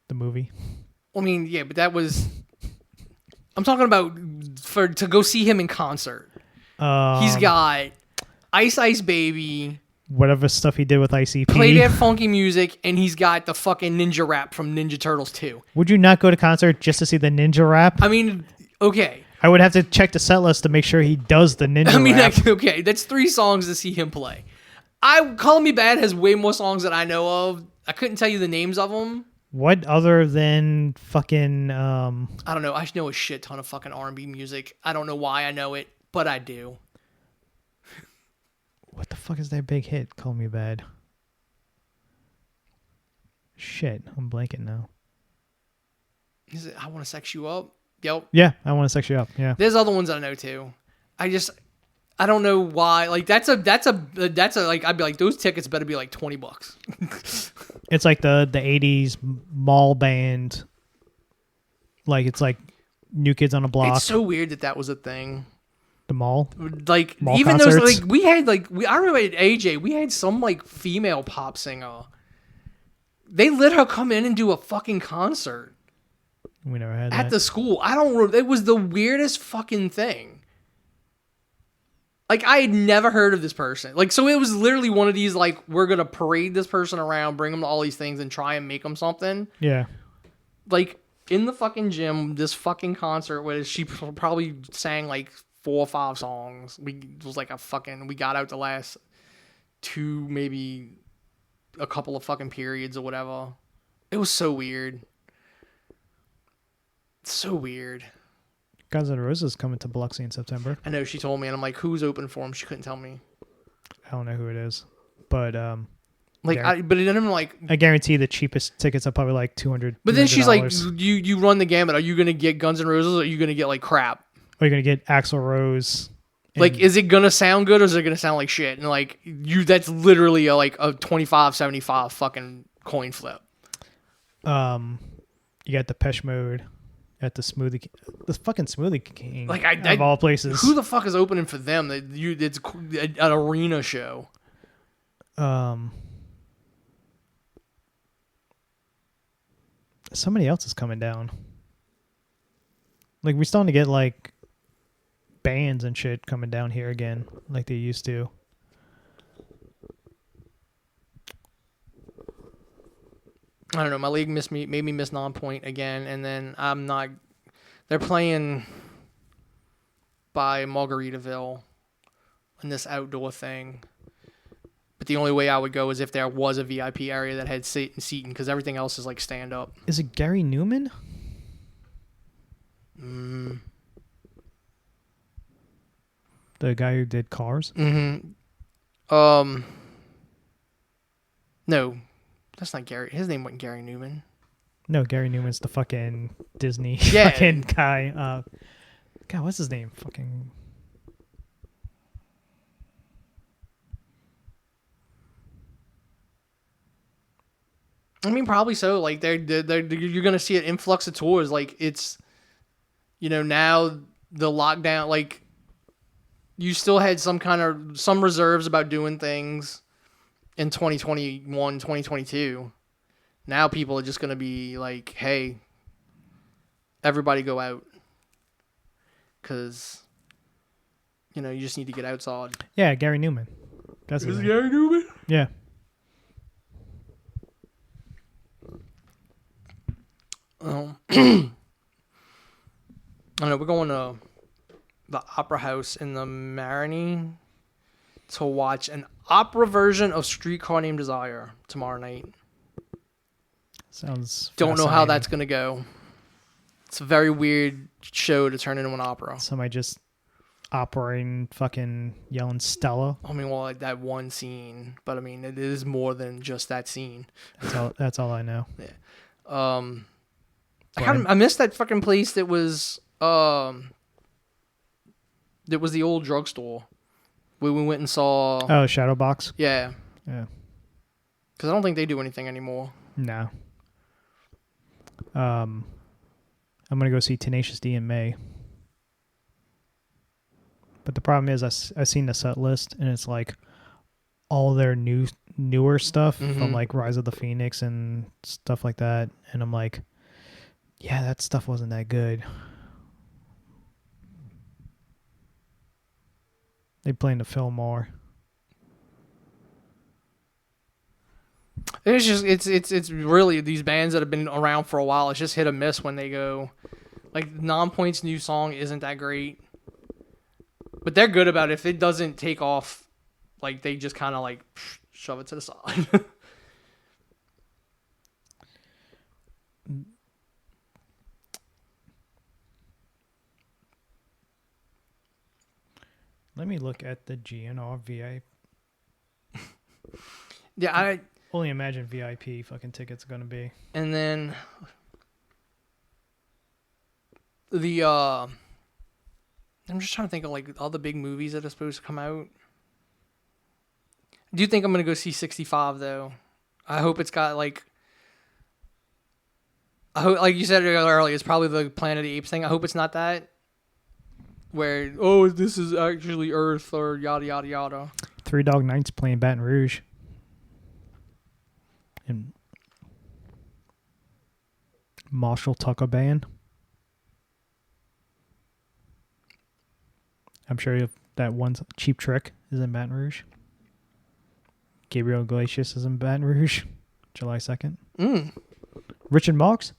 The movie. I mean, yeah, but that was. I'm talking about to go see him in concert. He's got Ice Ice Baby. Whatever stuff he did with ICP. Play That Funky Music, and he's got the fucking Ninja Rap from Ninja Turtles 2. Would you not go to concert just to see the Ninja Rap? I mean, okay. I would have to check the set list to make sure he does the Ninja Rap. Okay, that's 3 songs to see him play. Call Me Bad has way more songs that I know of. I couldn't tell you the names of them. What other than fucking... I don't know. I know a shit ton of fucking R&B music. I don't know why I know it, but I do. What the fuck is that big hit? Call Me Bad. Shit, I'm blanking now. Is it I Want to Sex You Up? Yep. Yeah, I Want to Sex You Up. Yeah. There's other ones I know too. I don't know why. Like that's a like I'd be like those tickets better be like $20. It's like the 80s mall band. Like it's like New Kids on the Block. It's so weird that was a thing. The mall. Like mall even concerts. those like we had like I remember at AJ we had some like female pop singer They let her come in and do a fucking concert We never had at that. the school. It was the weirdest fucking thing. Like, I had never heard of this person. Like, so it was literally one of these, like, we're going to parade this person around, bring them to all these things, and try and make them something. Yeah. Like, in the fucking gym, this fucking concert where she probably sang, like, 4 or 5 songs. It was like we got out the last 2, maybe a couple of fucking periods or whatever. It was so weird. So weird. Guns N' Roses coming to Biloxi in September. I know, she told me, and I'm like, who's open for him? She couldn't tell me. I don't know who it is, but Like, yeah. but then I'm like, I guarantee the cheapest tickets are probably like $200. but then she's like, $200. you run the gamut. Are you gonna get Guns N' Roses, or are you gonna get like crap? Or you're gonna get Axl Rose. Like, is it gonna sound good, or is it gonna sound like shit? And like, that's literally a 25-75 fucking coin flip. You got Depeche Mode at the fucking Smoothie King. Like, of all places. Who the fuck is opening for them? It's an arena show. Somebody else is coming down. Like, we're starting to get like bands and shit coming down here again, like they used to. I don't know. My league made me miss non-point again, and then I'm not. They're playing by Margaritaville in this outdoor thing. But the only way I would go is if there was a VIP area that had seating, because everything else is like stand up. Is it Gary Newman? The guy who did Cars? Mm-hmm. No, that's not Gary. His name wasn't Gary Newman. No, Gary Newman's the fucking Disney Yeah. fucking guy. God, what's his name? Fucking. I mean, probably so. Like, you're gonna see an influx of tours. Like, it's, now the lockdown. Like, you still had some reserves about doing things in 2021, 2022. Now people are just gonna be like, hey, everybody go out, because you just need to get outside. Yeah, Gary Newman. That's his name. Gary Newman? Yeah. I don't know. We're going to the Opera House in the Marigny to watch an opera version of Streetcar Named Desire tomorrow night. Sounds. Don't know how fascinating. that's going to go. It's a very weird show to turn into an opera. Somebody just operating, fucking yelling Stella. I mean, well, like that one scene, but I mean, it is more than just that scene. That's all I know. I missed that fucking place that was the old drugstore where we went and saw. Oh, Shadowbox. Yeah, Yeah. because I don't think they do anything anymore. No. I'm gonna go see Tenacious D in May. But the problem is, I seen the set list, and it's like all their newer stuff from like Rise of the Phoenix and stuff like that, and I'm like, yeah, that stuff wasn't that good. They plan to film more. It's just it's really these bands that have been around for a while. It's just hit or miss when they go. Like, Non-Point's new song isn't that great, but they're good about it. If it doesn't take off, like, they just kind of like shove it to the side. Let me look at the GNR VIP. Yeah, I Only imagine VIP fucking tickets are gonna be. and then the I'm just trying to think of like all the big movies that are supposed to come out. I do think I'm gonna go see 65 though. I hope it's got like. I hope, like you said earlier, it's probably the Planet of the Apes thing. I hope it's not that. Where this is actually Earth or yada yada yada. Three Dog Nights playing Baton Rouge. In Marshall Tucker Band. I'm sure that one Cheap Trick is in Baton Rouge. Gabriel Iglesias is in Baton Rouge, July 2nd. Richard Marx?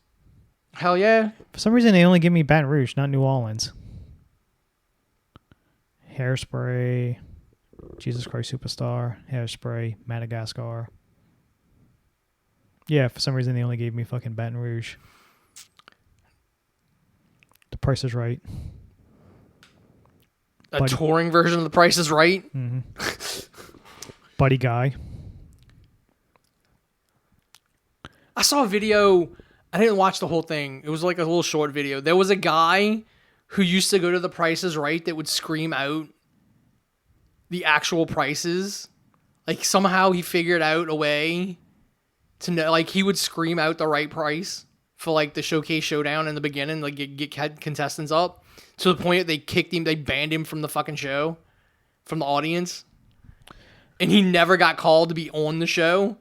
Hell yeah. For some reason, they only give me Baton Rouge, not New Orleans. Hairspray, Jesus Christ Superstar, Hairspray, Madagascar. Yeah, for some reason, they only gave me fucking Baton Rouge. The Price is Right. A touring version of The Price is Right? Mm-hmm. Buddy Guy. I saw a video. I didn't watch the whole thing. It was like a little short video. There was a guy who used to go to The Price is Right that would scream out the actual prices. Like somehow he figured out a way to know, like he would scream out the right price for like the showcase showdown in the beginning, like get contestants up to the point that they kicked him, they banned him from the fucking show, from the audience. And he never got called to be on the show.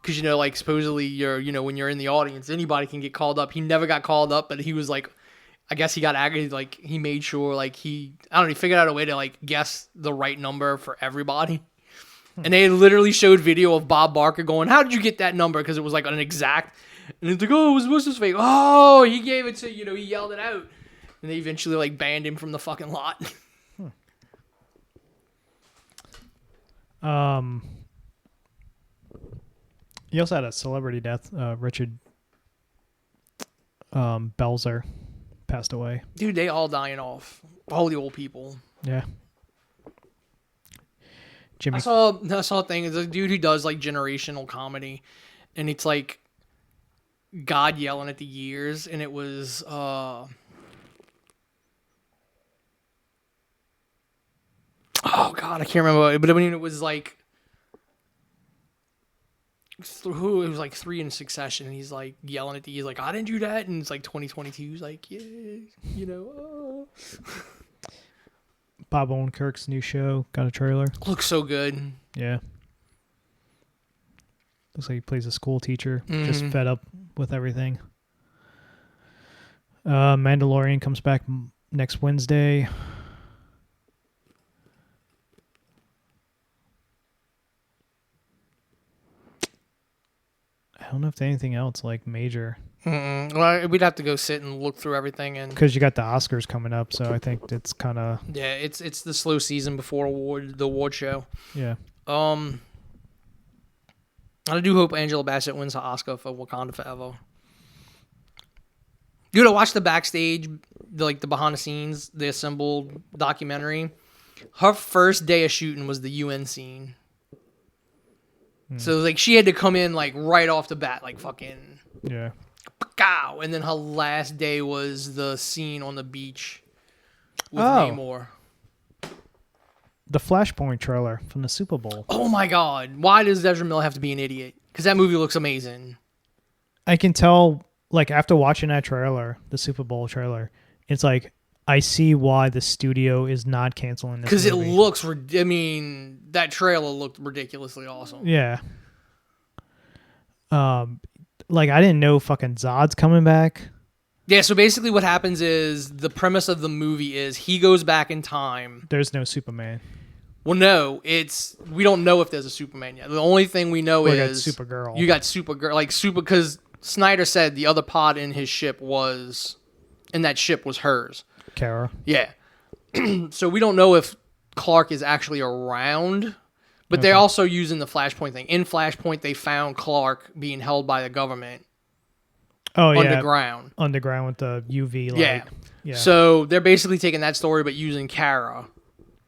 Because, like, supposedly you're, when you're in the audience, anybody can get called up. He never got called up, but he was like, I guess he got aggravated. Like, he made sure, like, he figured out a way to, like, guess the right number for everybody. And they literally showed video of Bob Barker going, how did you get that number? Because it was, like, an exact. And he's like, oh, what's this fake? Oh, he gave it to, he yelled it out. And they eventually, like, banned him from the fucking lot. You also had a celebrity death. Richard Belzer passed away. Dude, they all dying off. All the old people. Yeah. Jimmy. I saw a thing. It's a dude who does like generational comedy, and it's like God yelling at the years, and it was oh God, I can't remember. But I mean, it was like it was like 3 in succession, and he's like yelling at the years, like I didn't do that, and it's like 2022. He's like, yeah, oh. Bob Odenkirk's new show got a trailer. Looks so good. Yeah. Looks like he plays a school teacher, just fed up with everything. Mandalorian comes back next Wednesday. I don't know if there's anything else like major. Well, we'd have to go sit and look through everything, and because you got the Oscars coming up, so I think it's kind of it's the slow season before the award show. Yeah. I do hope Angela Bassett wins the Oscar for Wakanda Forever. Dude, I watched the backstage, the behind the scenes, the assembled documentary. Her first day of shooting was the UN scene. So like she had to come in like right off the bat, like fucking pow, and then her last day was the scene on the beach with Namor. The Flashpoint trailer from the Super Bowl. Oh my God! Why does Ezra Miller have to be an idiot? Because that movie looks amazing. I can tell, like after watching that trailer, the Super Bowl trailer, it's like I see why the studio is not canceling this. Because it looks, I mean, that trailer looked ridiculously awesome. Yeah. Like I didn't know fucking Zod's coming back. Yeah, so basically what happens is the premise of the movie is he goes back in time. There's no Superman. Well, no, we don't know if there's a Superman yet. The only thing we know is Supergirl. You got Supergirl, like because Snyder said the other pod in his ship was, and that ship was hers. Kara. Yeah. So we don't know if Clark is actually around, but they're also using the Flashpoint thing. In Flashpoint, they found Clark being held by the government. Oh, yeah. Underground. Underground with the UV light. Yeah. So they're basically taking that story but using Kara.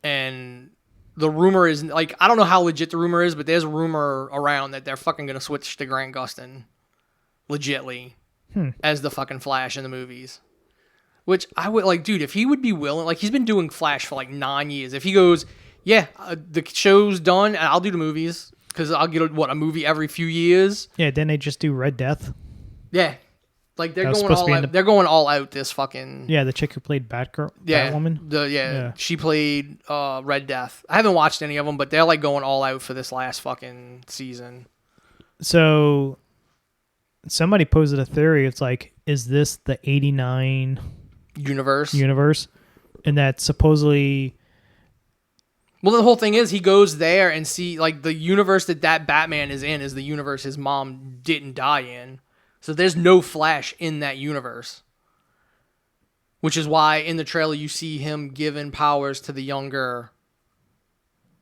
And the rumor is, like, I don't know how legit the rumor is, but there's a rumor around that they're fucking going to switch to Grant Gustin legitly as the fucking Flash in the movies. Which I would, like, dude, if he would be willing, like, he's been doing Flash for, like, 9 years. If he goes, the show's done, and I'll do the movies, because I'll get, a movie every few years. Yeah, didn't they just do Red Death? Yeah. Like, they're going all out. They're going all out this fucking... Yeah, the chick who played Batgirl. Yeah. Batwoman. She played Red Death. I haven't watched any of them, but they're, like, going all out for this last fucking season. So somebody posed a theory. It's like, is this the 89 universe? And that supposedly... Well, the whole thing is he goes there and see, like, the universe that Batman is in is the universe his mom didn't die in. So there's no Flash in that universe. Which is why in the trailer you see him giving powers to the younger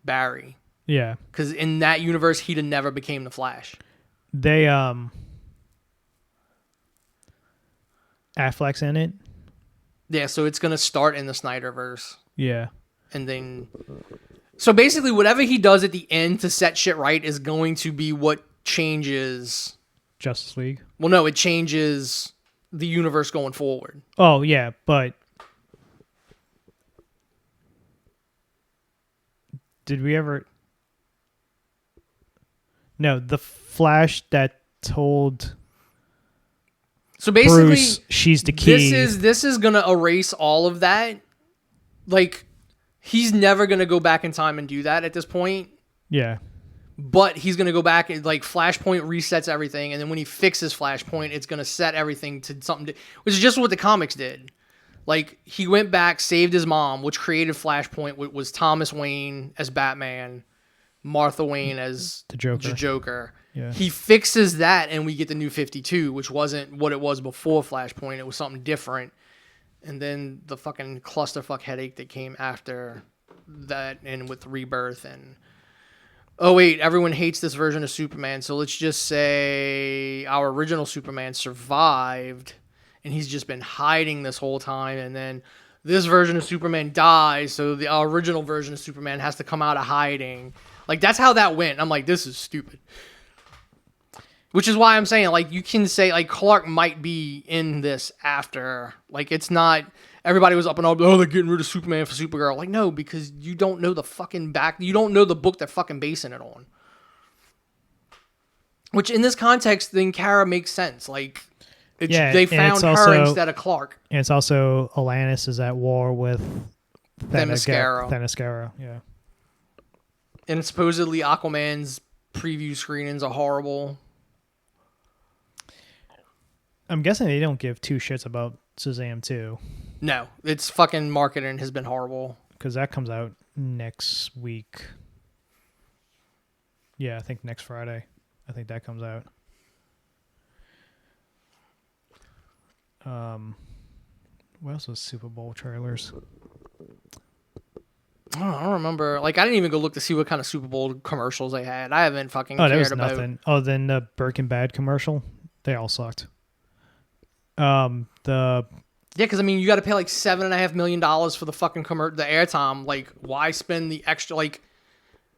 Barry. Yeah. Because in that universe, he'd have never became the Flash. They, Affleck's in it. Yeah, so it's going to start in the Snyderverse. Yeah. And then... So basically, whatever he does at the end to set shit right is going to be what changes... Justice League. Well, no, it changes the universe going forward. Oh, yeah, but... Did we ever... No, the Flash that told... So basically, Bruce, she's the key. This is gonna erase all of that. Like, he's never gonna go back in time and do that at this point. Yeah. But he's gonna go back and, like, Flashpoint resets everything, and then when he fixes Flashpoint, it's gonna set everything to something, which is just what the comics did. Like, he went back, saved his mom, which created Flashpoint, which was Thomas Wayne as Batman, Martha Wayne as The Joker. Joker. Yeah. He fixes that, and we get the New 52, which wasn't what it was before Flashpoint. It was something different. And then the fucking clusterfuck headache that came after that, and with Rebirth, and... Oh, wait, everyone hates this version of Superman, so let's just say our original Superman survived, and he's just been hiding this whole time, and then this version of Superman dies, so our original version of Superman has to come out of hiding. Like, that's how that went. I'm like, this is stupid. Which is why I'm saying, like, you can say, like, Clark might be in this after. Like, it's not... Everybody was up and up, oh, they're getting rid of Superman for Supergirl. Like, no, because you don't know the fucking you don't know the book they're fucking basing it on. Which, in this context, then Kara makes sense. Like, they found her instead of Clark. And it's also Atlantis is at war with Themyscira. Yeah. And supposedly Aquaman's preview screenings are horrible. I'm guessing they don't give two shits about Shazam 2. No, it's fucking marketing has been horrible. Because that comes out next week. Yeah, I think next Friday. I think that comes out. What else was Super Bowl trailers? I don't remember. Like, I didn't even go look to see what kind of Super Bowl commercials they had. I haven't fucking there cared was about... nothing. Oh, then the Breaking Bad commercial. They all sucked. Yeah, because, I mean, you got to pay, like, $7.5 million for the fucking the airtime. Like, why spend the extra, like,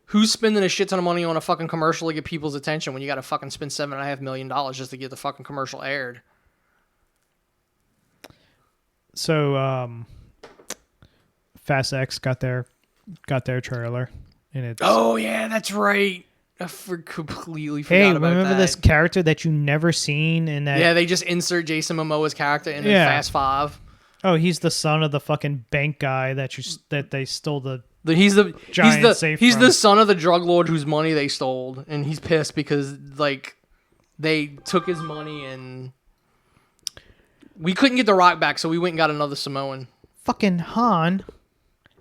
who's spending a shit ton of money on a fucking commercial to get people's attention when you got to fucking spend $7.5 million just to get the fucking commercial aired? So, Fast X got their trailer, and it's... Oh, yeah, that's right. I completely forgot about that. Hey, remember this character that you never seen in that... Yeah, they just insert Jason Momoa's character in Fast 5. Oh, he's the son of the fucking bank guy that they stole the he's safe the from. son of the drug lord whose money they stole, and he's pissed because, like, they took his money and we couldn't get the Rock back, so we went and got another Samoan. Fucking Han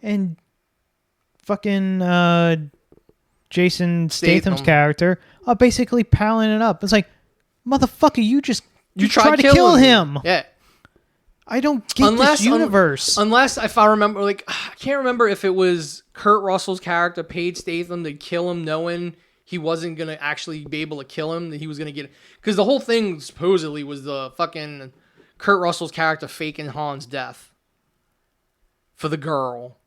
and fucking Jason Statham's character are basically palling it up. It's like, motherfucker, you tried to kill him. Yeah. I don't get this universe. Unless, if I remember, like, I can't remember if it was Kurt Russell's character paid Statham to kill him knowing he wasn't going to actually be able to kill him, that he was going to get... Because the whole thing, supposedly, was the fucking Kurt Russell's character faking Han's death for the girl.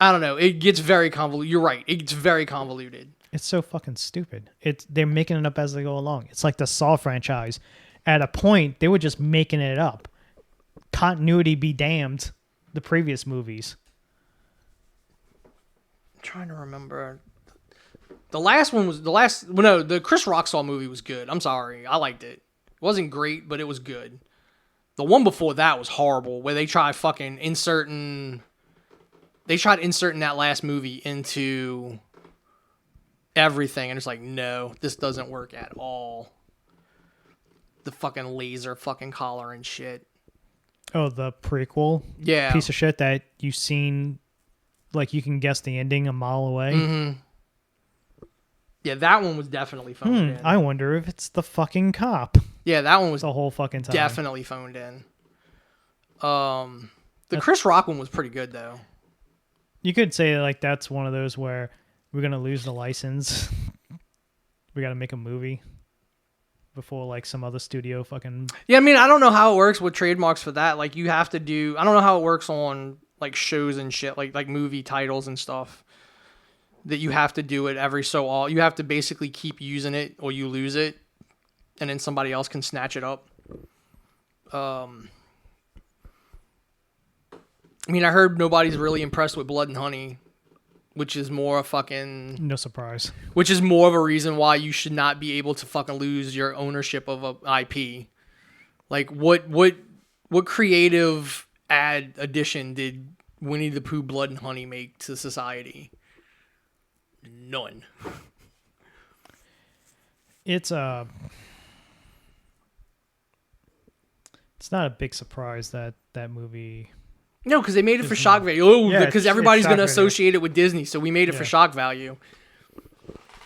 I don't know. It gets very convoluted. You're right. It gets very convoluted. It's so fucking stupid. They're making it up as they go along. It's like the Saw franchise. At a point, they were just making it up. Continuity be damned. The previous movies. I'm trying to remember. The last one was the Chris Rock Saw movie was good. I'm sorry. I liked it. It wasn't great, but it was good. The one before that was horrible, where they tried inserting that last movie into everything, and it's like, no, this doesn't work at all. the fucking laser fucking collar and shit. Oh, the prequel Yeah. piece of shit that you've seen, like you can guess the ending a mile away. Mm-hmm. Yeah, that one was definitely phoned in. I wonder if it's the fucking cop Yeah, that one was the whole fucking time. definitely phoned in. The Chris Rock one was pretty good though. You could say like that's one of those where we're gonna lose the license. We got to make a movie before like some other studio fucking. Yeah, I mean, I don't know how it works with trademarks for that. Like, you have to do. I don't know how it works on like shows and shit, like movie titles and stuff. That you have to do it every so often. You have to basically keep using it, or you lose it, and then somebody else can snatch it up. I mean, I heard nobody's really impressed with Blood and Honey, which is more a fucking. No surprise. Which is more of a reason why you should not be able to fucking lose your ownership of a IP. Like, what creative addition did Winnie the Pooh Blood and Honey make to society? None. It's not a big surprise that movie. No, because they made it for shock value. Oh, Yeah, because it's everybody's shock going to value. associate it with Disney, so we made it for Yeah. shock value.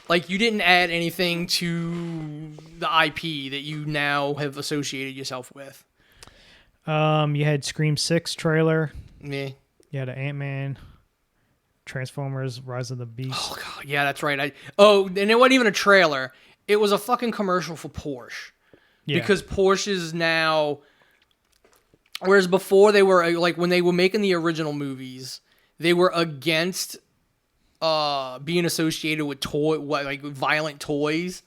Like, you didn't add anything to the IP that you now have associated yourself with. You had Scream 6 trailer. Meh. You had an Ant-Man, Transformers, Rise of the Beast. Oh, God, yeah, that's right. And it wasn't even a trailer. It was a fucking commercial for Porsche. Yeah. Because Porsche is now... Whereas before they were, like, when they were making the original movies, they were against being associated with violent toys.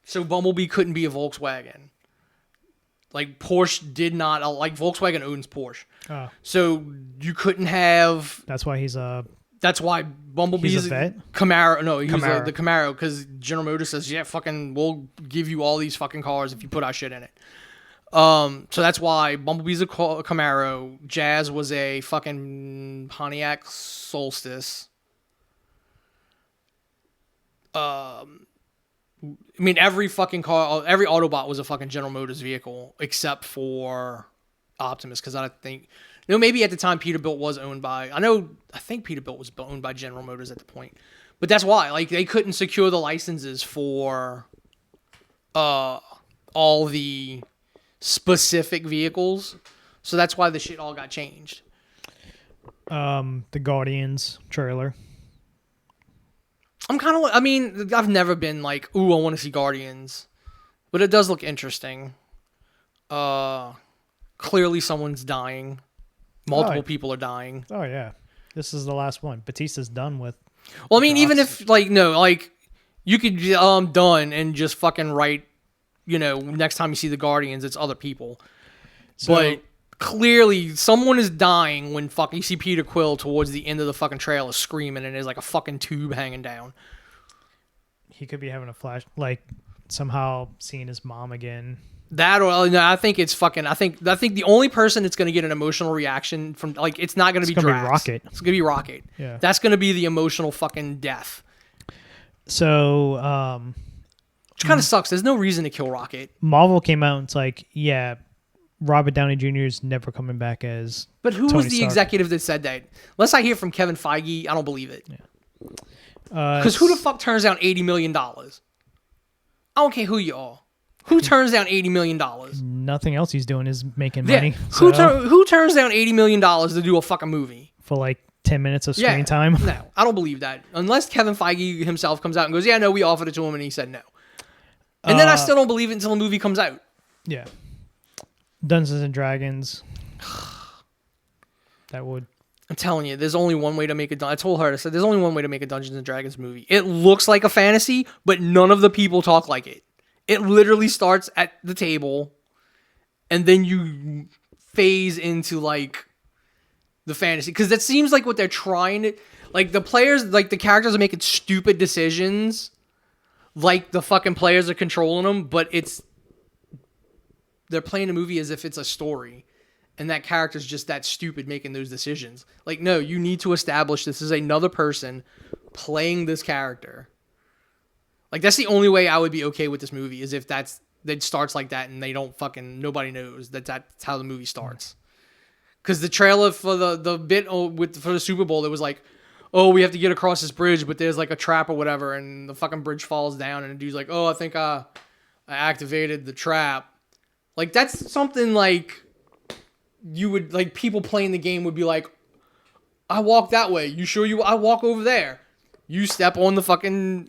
So Bumblebee couldn't be a Volkswagen. Like, Porsche did not... Like, Volkswagen owns Porsche. Oh, So you couldn't have... that's why he's a. That's why Bumblebee's He's a vet? Camaro. No, he was Camaro. the Camaro, because General Motors says, yeah, fucking, we'll give you all these fucking cars if you put our shit in it. So that's why Bumblebee's a Camaro. Jazz was a fucking Pontiac Solstice. I mean, every fucking car, every Autobot was a fucking General Motors vehicle, except for Optimus, because I think... No, maybe at the time Peterbilt was owned by... I think Peterbilt was owned by General Motors at the point. But that's why. Like, they couldn't secure the licenses for all the specific vehicles. So that's why the shit all got changed. The Guardians trailer. I'm kind of... I mean, I've never been like, ooh, I want to see Guardians. But it does look interesting. Clearly someone's dying. Multiple people are dying. Oh yeah, this is the last one. Batista's done with. Well, I mean, even Drops. if, like, no, like, you could, done and just fucking write, next time you see the Guardians, it's other people. So, But clearly, someone is dying when fucking you see Peter Quill towards the end of the fucking trailer screaming and there's like a fucking tube hanging down. he could be having a flash, like somehow seeing his mom again. That or no, I think it's fucking. I think the only person that's gonna get an emotional reaction from, like, it's not gonna be gonna be Drax. Rocket. It's gonna be Rocket. Yeah. That's gonna be the emotional fucking death. So Which kind of sucks. There's no reason to kill Rocket. Marvel came out and it's like, yeah, Robert Downey Jr. is never coming back as. But who Tony was the Stark. executive that said that? Unless I hear from Kevin Feige, I don't believe it. Yeah. Because who the fuck turns down $80 million? I don't care who you are. Who turns down $80 million? Nothing else he's doing is making money. Who, So, who turns down $80 million to do a fucking movie? for like 10 minutes of screen time. No, I don't believe that. Unless Kevin Feige himself comes out and goes, yeah, no, we offered it to him and he said no. And then I still don't believe it until the movie comes out. Yeah. Dungeons and Dragons. That would. I'm telling you, there's only one way to make I told her, I said, there's only one way to make a Dungeons and Dragons movie. It looks like a fantasy, but none of the people talk like it. It literally starts at the table, and then you phase into, like, the fantasy. Because that seems like what they're trying to... Like, the players, like, the characters are making stupid decisions. Like, the fucking players are controlling them, but it's... They're playing a movie as if it's a story. And that character's just that stupid making those decisions. Like, no, you need to establish this is another person playing this character. Like, that's the only way I would be okay with this movie, is if that's that starts like that, and they don't fucking nobody knows that's how the movie starts. Because the trailer for the bit for the Super Bowl, it was like, oh, we have to get across this bridge, but there's like a trap or whatever, and the fucking bridge falls down, and the dude's like, oh, I think I activated the trap. Like, that's something like you would, like, people playing the game would be like, I walk that way. You sure I walk over there? You step on the fucking...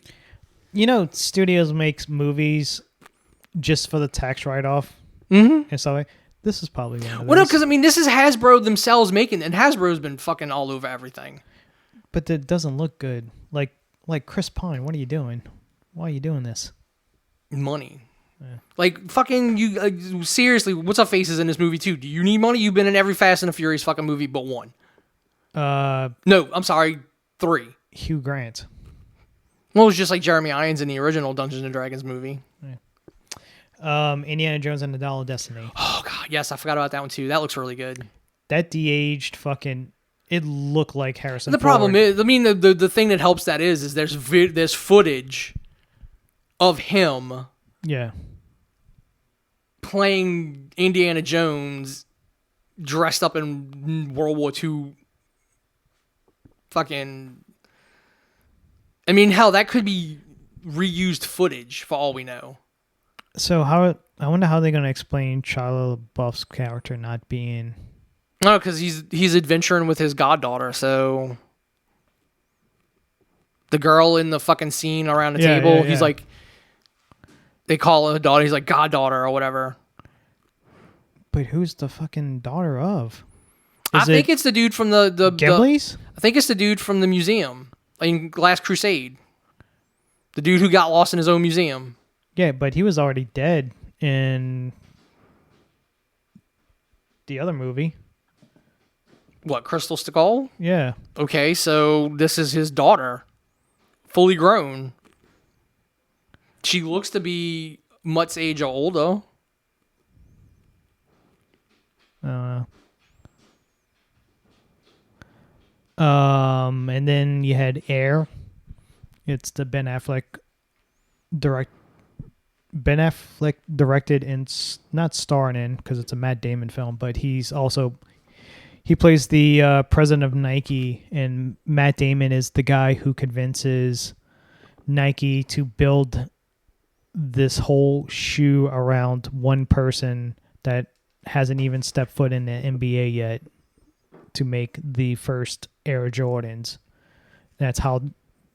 You know, studios makes movies just for the tax write-off Mm-hmm. and stuff like this is probably one of those. Well, no, because, I mean, this is Hasbro themselves making, and Hasbro's been fucking all over everything. But it doesn't look good. Like Chris Pine, what are you doing? Why are you doing this? Money. Yeah. Like, fucking, you seriously, what's up faces in this movie, too? Do you need money? You've been in every Fast and the Furious fucking movie but one. No, I'm sorry, 3. Hugh Grant. Well, it was just like Jeremy Irons in the original Dungeons and Dragons movie. Indiana Jones and the Dial of Destiny. Oh, God, yes, I forgot about that one, too. That looks really good. That de-aged fucking... It looked like Harrison The Ford. problem is, I mean, the thing that helps that is there's footage of him Yeah. playing Indiana Jones dressed up in World War II fucking... I mean, hell, that could be reused footage for all we know. So I wonder how they're going to explain Shia LaBeouf's character not being... No, because he's adventuring with his goddaughter, so... The girl in the fucking scene around the table, he's like... They call her a daughter, he's like, goddaughter or whatever. But who's the fucking daughter of? I think it's the dude from the Ghibli's? I think it's the dude from the museum in Last Crusade. The dude who got lost in his own museum. Yeah, but he was already dead in the other movie. What, Crystal Skull? Yeah. Okay, so this is his daughter. Fully grown. She looks to be Mutt's age or older. And then you had Air. It's the Ben Affleck directed and not starring in because it's a Matt Damon film, but he plays the president of Nike, and Matt Damon is the guy who convinces Nike to build this whole shoe around one person that hasn't even stepped foot in the NBA yet to make the first Air Jordans. That's how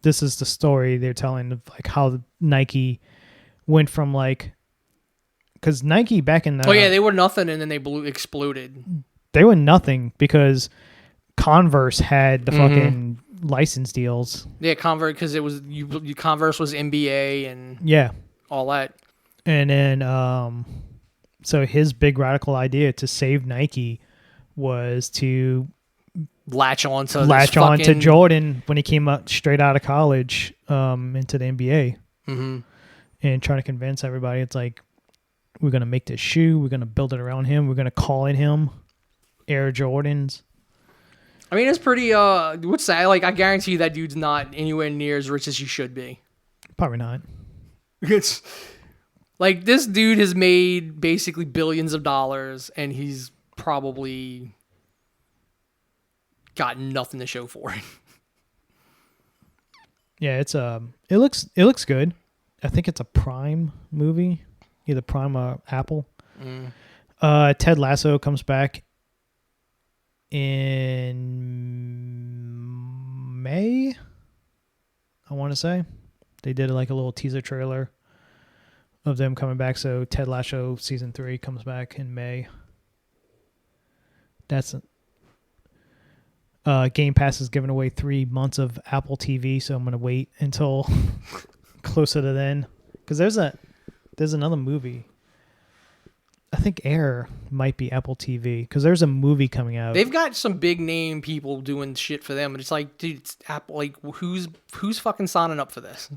this is the story they're telling of like how Nike went from like, because Nike back in the they were nothing and then they exploded. They were nothing because Converse had the fucking license deals. Yeah, Converse, because it was Converse was NBA and all that. And then so his big radical idea to save Nike was to latch on to Jordan when he came up straight out of college into the NBA, and trying to convince everybody it's like, we're gonna make this shoe, we're gonna build it around him, we're gonna call it him Air Jordans. I mean, it's pretty what's that, like, I guarantee you that dude's not anywhere near as rich as he should be. Probably not. It's like, this dude has made basically billions of dollars and he's probably got nothing to show for it. Yeah, it's it looks good. I think it's a Prime movie, either Prime or Apple. Ted Lasso comes back in May, I want to say. They did like a little teaser trailer of them coming back. So Ted Lasso season 3 comes back in May. That's Game Pass is giving away 3 months of Apple TV, so I'm gonna wait until closer to then, because there's another movie. I think Air might be Apple TV, because there's a movie coming out. They've got some big name people doing shit for them, and it's like, dude, it's Apple. Like, who's fucking signing up for this?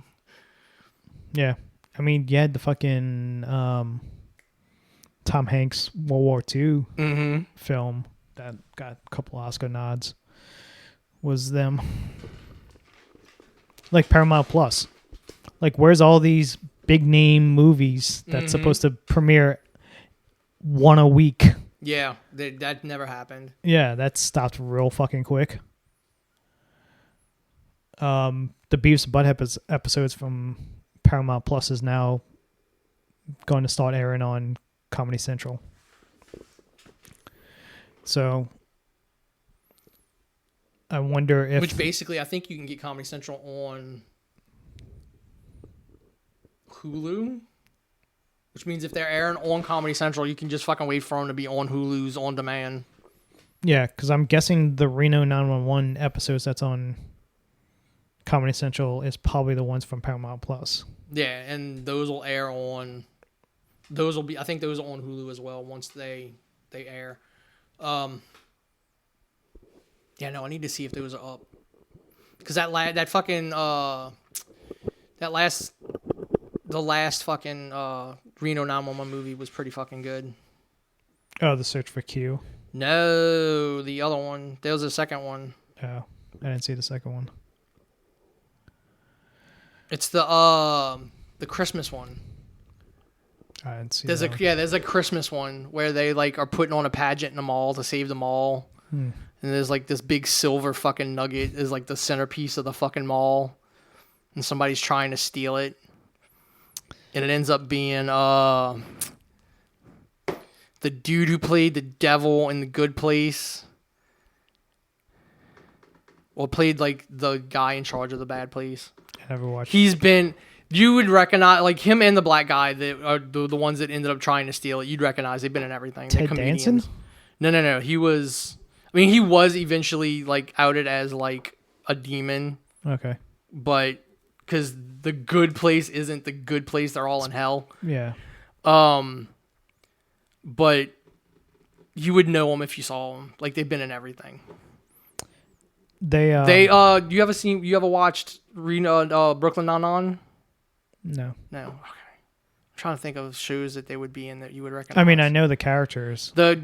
Yeah, I mean, you had the fucking Tom Hanks World War II film that got a couple Oscar nods. Was them like Paramount Plus? Like, where's all these big name movies that's supposed to premiere one a week. Yeah, that never happened. Yeah, that stopped real fucking quick. The Beavis and Butthead episodes from Paramount Plus is now going to start airing on Comedy Central. So I wonder if... Which basically, I think you can get Comedy Central on Hulu. Which means if they're airing on Comedy Central, you can just fucking wait for them to be on Hulu's on demand. Yeah, because I'm guessing the Reno 911 episodes that's on Comedy Central is probably the ones from Paramount Plus. Yeah, and those will air on... Those will be... I think those are on Hulu as well once they air. Yeah, no, I need to see if those are up. Because the last fucking Reno 911 movie was pretty fucking good. Oh, The Search for Q. No, the other one. There was a second one. Oh, I didn't see the second one. It's the Christmas one. I didn't see There's that one. there's a Christmas one where they like are putting on a pageant in the mall to save the mall. And there's like this big silver fucking nugget is like the centerpiece of the fucking mall. And somebody's trying to steal it. And it ends up being the dude who played the devil in The Good Place. Well, played like the guy in charge of The Bad Place. I never watched. You would recognize, like him and the black guy that are the ones that ended up trying to steal it. You'd recognize they've been in everything. They're Ted comedians. Danson? No. He was eventually like outed as like a demon, Okay. but because The Good Place isn't the good place, they're all in hell. Yeah. But you would know them if you saw them. Like they've been in everything. They You ever watched Reno Brooklyn Nine-Nine? No. No. Okay. I'm trying to think of shows that they would be in that you would recognize. I mean, I know the characters. The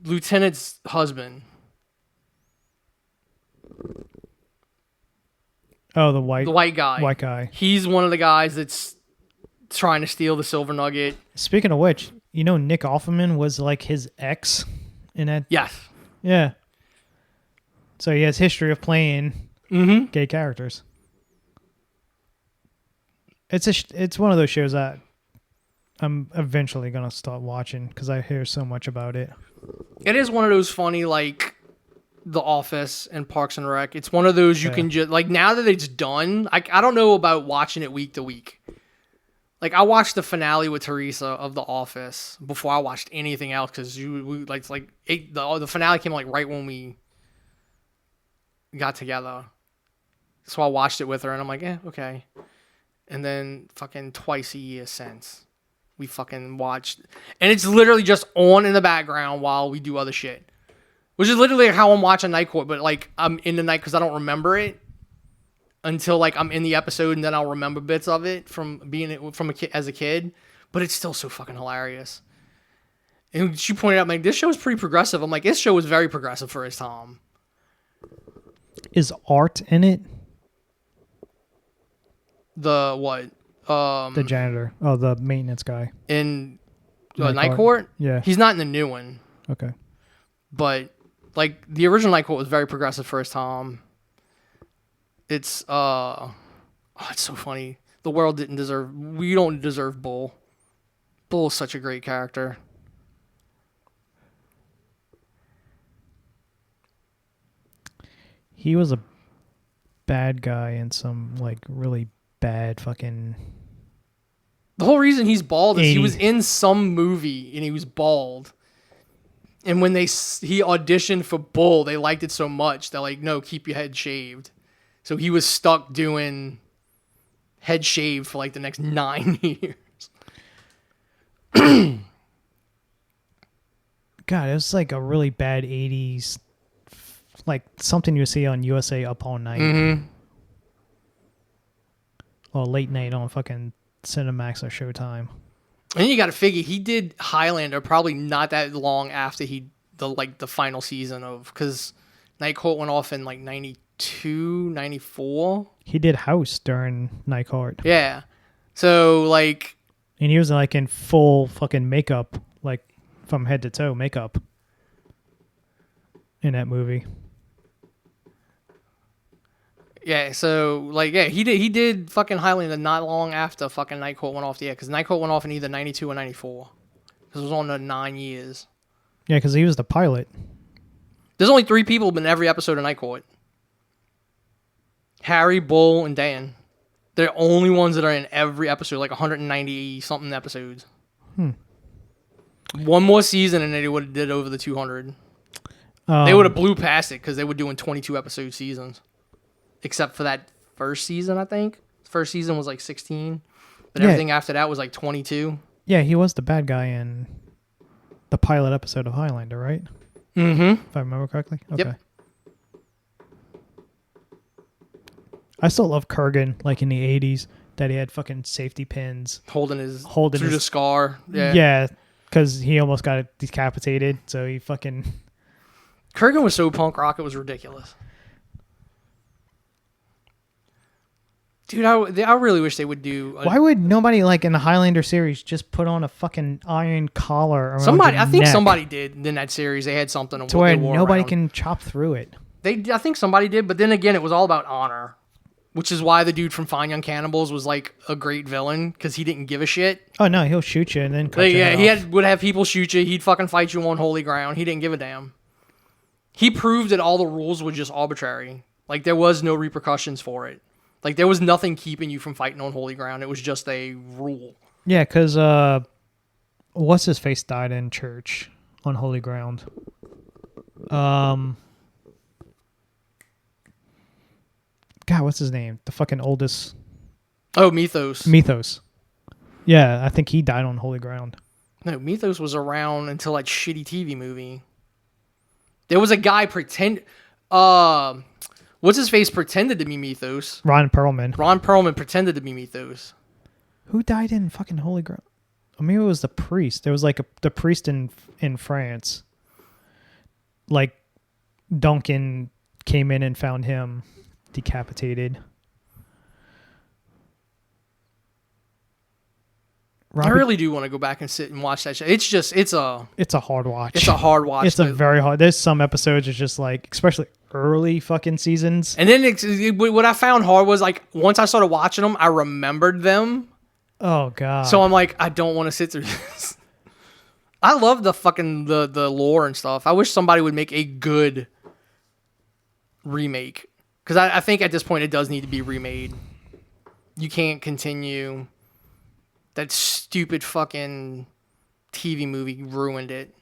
lieutenant's husband. Oh, the white guy. White guy. He's one of the guys that's trying to steal the silver nugget. Speaking of which, you know Nick Offerman was like his ex in that. Yes. Yeah. So he has history of playing gay characters. It's one of those shows that I'm eventually gonna start watching because I hear so much about it. It is one of those funny like The Office and Parks and Rec. It's one of those you can just like now that it's done. I don't know about watching it week to week. Like I watched the finale with Teresa of The Office before I watched anything else because the finale came like right when we got together. So I watched it with her and I'm like, okay. And then fucking twice a year since we fucking watched, and it's literally just on in the background while we do other shit, which is literally how I'm watching Night Court. But like I'm in the night because I don't remember it until like I'm in the episode, and then I'll remember bits of it from being from as a kid. But it's still so fucking hilarious. And she pointed out, like, this show is pretty progressive. I'm like, this show was very progressive for its time. Is Art in it? The what? The janitor. Oh, the maintenance guy. In Night Night Court? Yeah. He's not in the new one. Okay. But like the original Night Court was very progressive for its time. It's it's so funny. The world didn't deserve. We don't deserve Bull. Bull is such a great character. He was a bad guy in some like really bad fucking. The whole reason he's bald is he 80. was in some movie and he was bald. And when he auditioned for Bull, they liked it so much they're like, no, keep your head shaved. So he was stuck doing head shaved for like the next 9 years. God, it was like a really bad 80s, like something you see on USA Up All Night. Mm-hmm. Or late night on fucking Cinemax or Showtime. And then you got to figure he did Highlander probably not that long after the final season of, because Night Court went off in like 92 92, 94. He did House during Night Court. Yeah. So, like... And he was like in full fucking makeup, like from head to toe makeup in that movie. Yeah, so, like, yeah, he did fucking Highlander not long after fucking Night Court went off the air, because Night Court went off in either 92 or 94. Because it was on the 9 years. Yeah, because he was the pilot. There's only 3 people in every episode of Night Court. Harry, Bull, and Dan. They're the only ones that are in every episode, like 190-something episodes. One more season, and they would have did over the 200. They would have blew past it, because they were doing 22-episode seasons. Except for that first season, I think. First season was like 16. But everything after that was like 22. Yeah, he was the bad guy in the pilot episode of Highlander, right? Mm-hmm. If I remember correctly. Okay. Yep. I still love Kurgan, like in the 80s, that he had fucking safety pins. Holding through the scar. Yeah. Yeah, because he almost got decapitated, so he fucking... Kurgan was so punk rock, it was ridiculous. Dude, I really wish they would do... Why would nobody, like, in the Highlander series just put on a fucking iron collar around somebody? your I think neck somebody did in that series. They had something to where they wore nobody around. can chop through it. I think somebody did, but then again, it was all about honor. Which is why the dude from Fine Young Cannibals was, like, a great villain, because he didn't give a shit. Oh, no, he'll shoot you and then cut Like, your yeah, head he off. would have people shoot you. He'd fucking fight you on holy ground. He didn't give a damn. He proved that all the rules were just arbitrary. Like, there was no repercussions for it. Like, there was nothing keeping you from fighting on holy ground. It was just a rule. Yeah, because what's-his-face died in church on holy ground. God, what's his name? The fucking oldest... Oh, Mythos. Mythos. Yeah, I think he died on holy ground. No, Mythos was around until that shitty TV movie. There was a guy what's-his-face pretended to be Mythos. Ron Perlman. Ron Perlman pretended to be Mythos. Who died in fucking holy ground? I mean, it was the priest. There was like the priest in France. Like, Duncan came in and found him decapitated. I really do want to go back and sit and watch that show. It's a hard watch. It's a hard watch. It's a very hard. There's some episodes it's just like, especially early fucking seasons. And then what I found hard was, like, once I started watching them, I remembered them. Oh god. So I'm like, I don't want to sit through this. I love the fucking the lore and stuff. I wish somebody would make a good remake, because I think at this point it does need to be remade. You can't continue. That stupid fucking TV movie ruined it.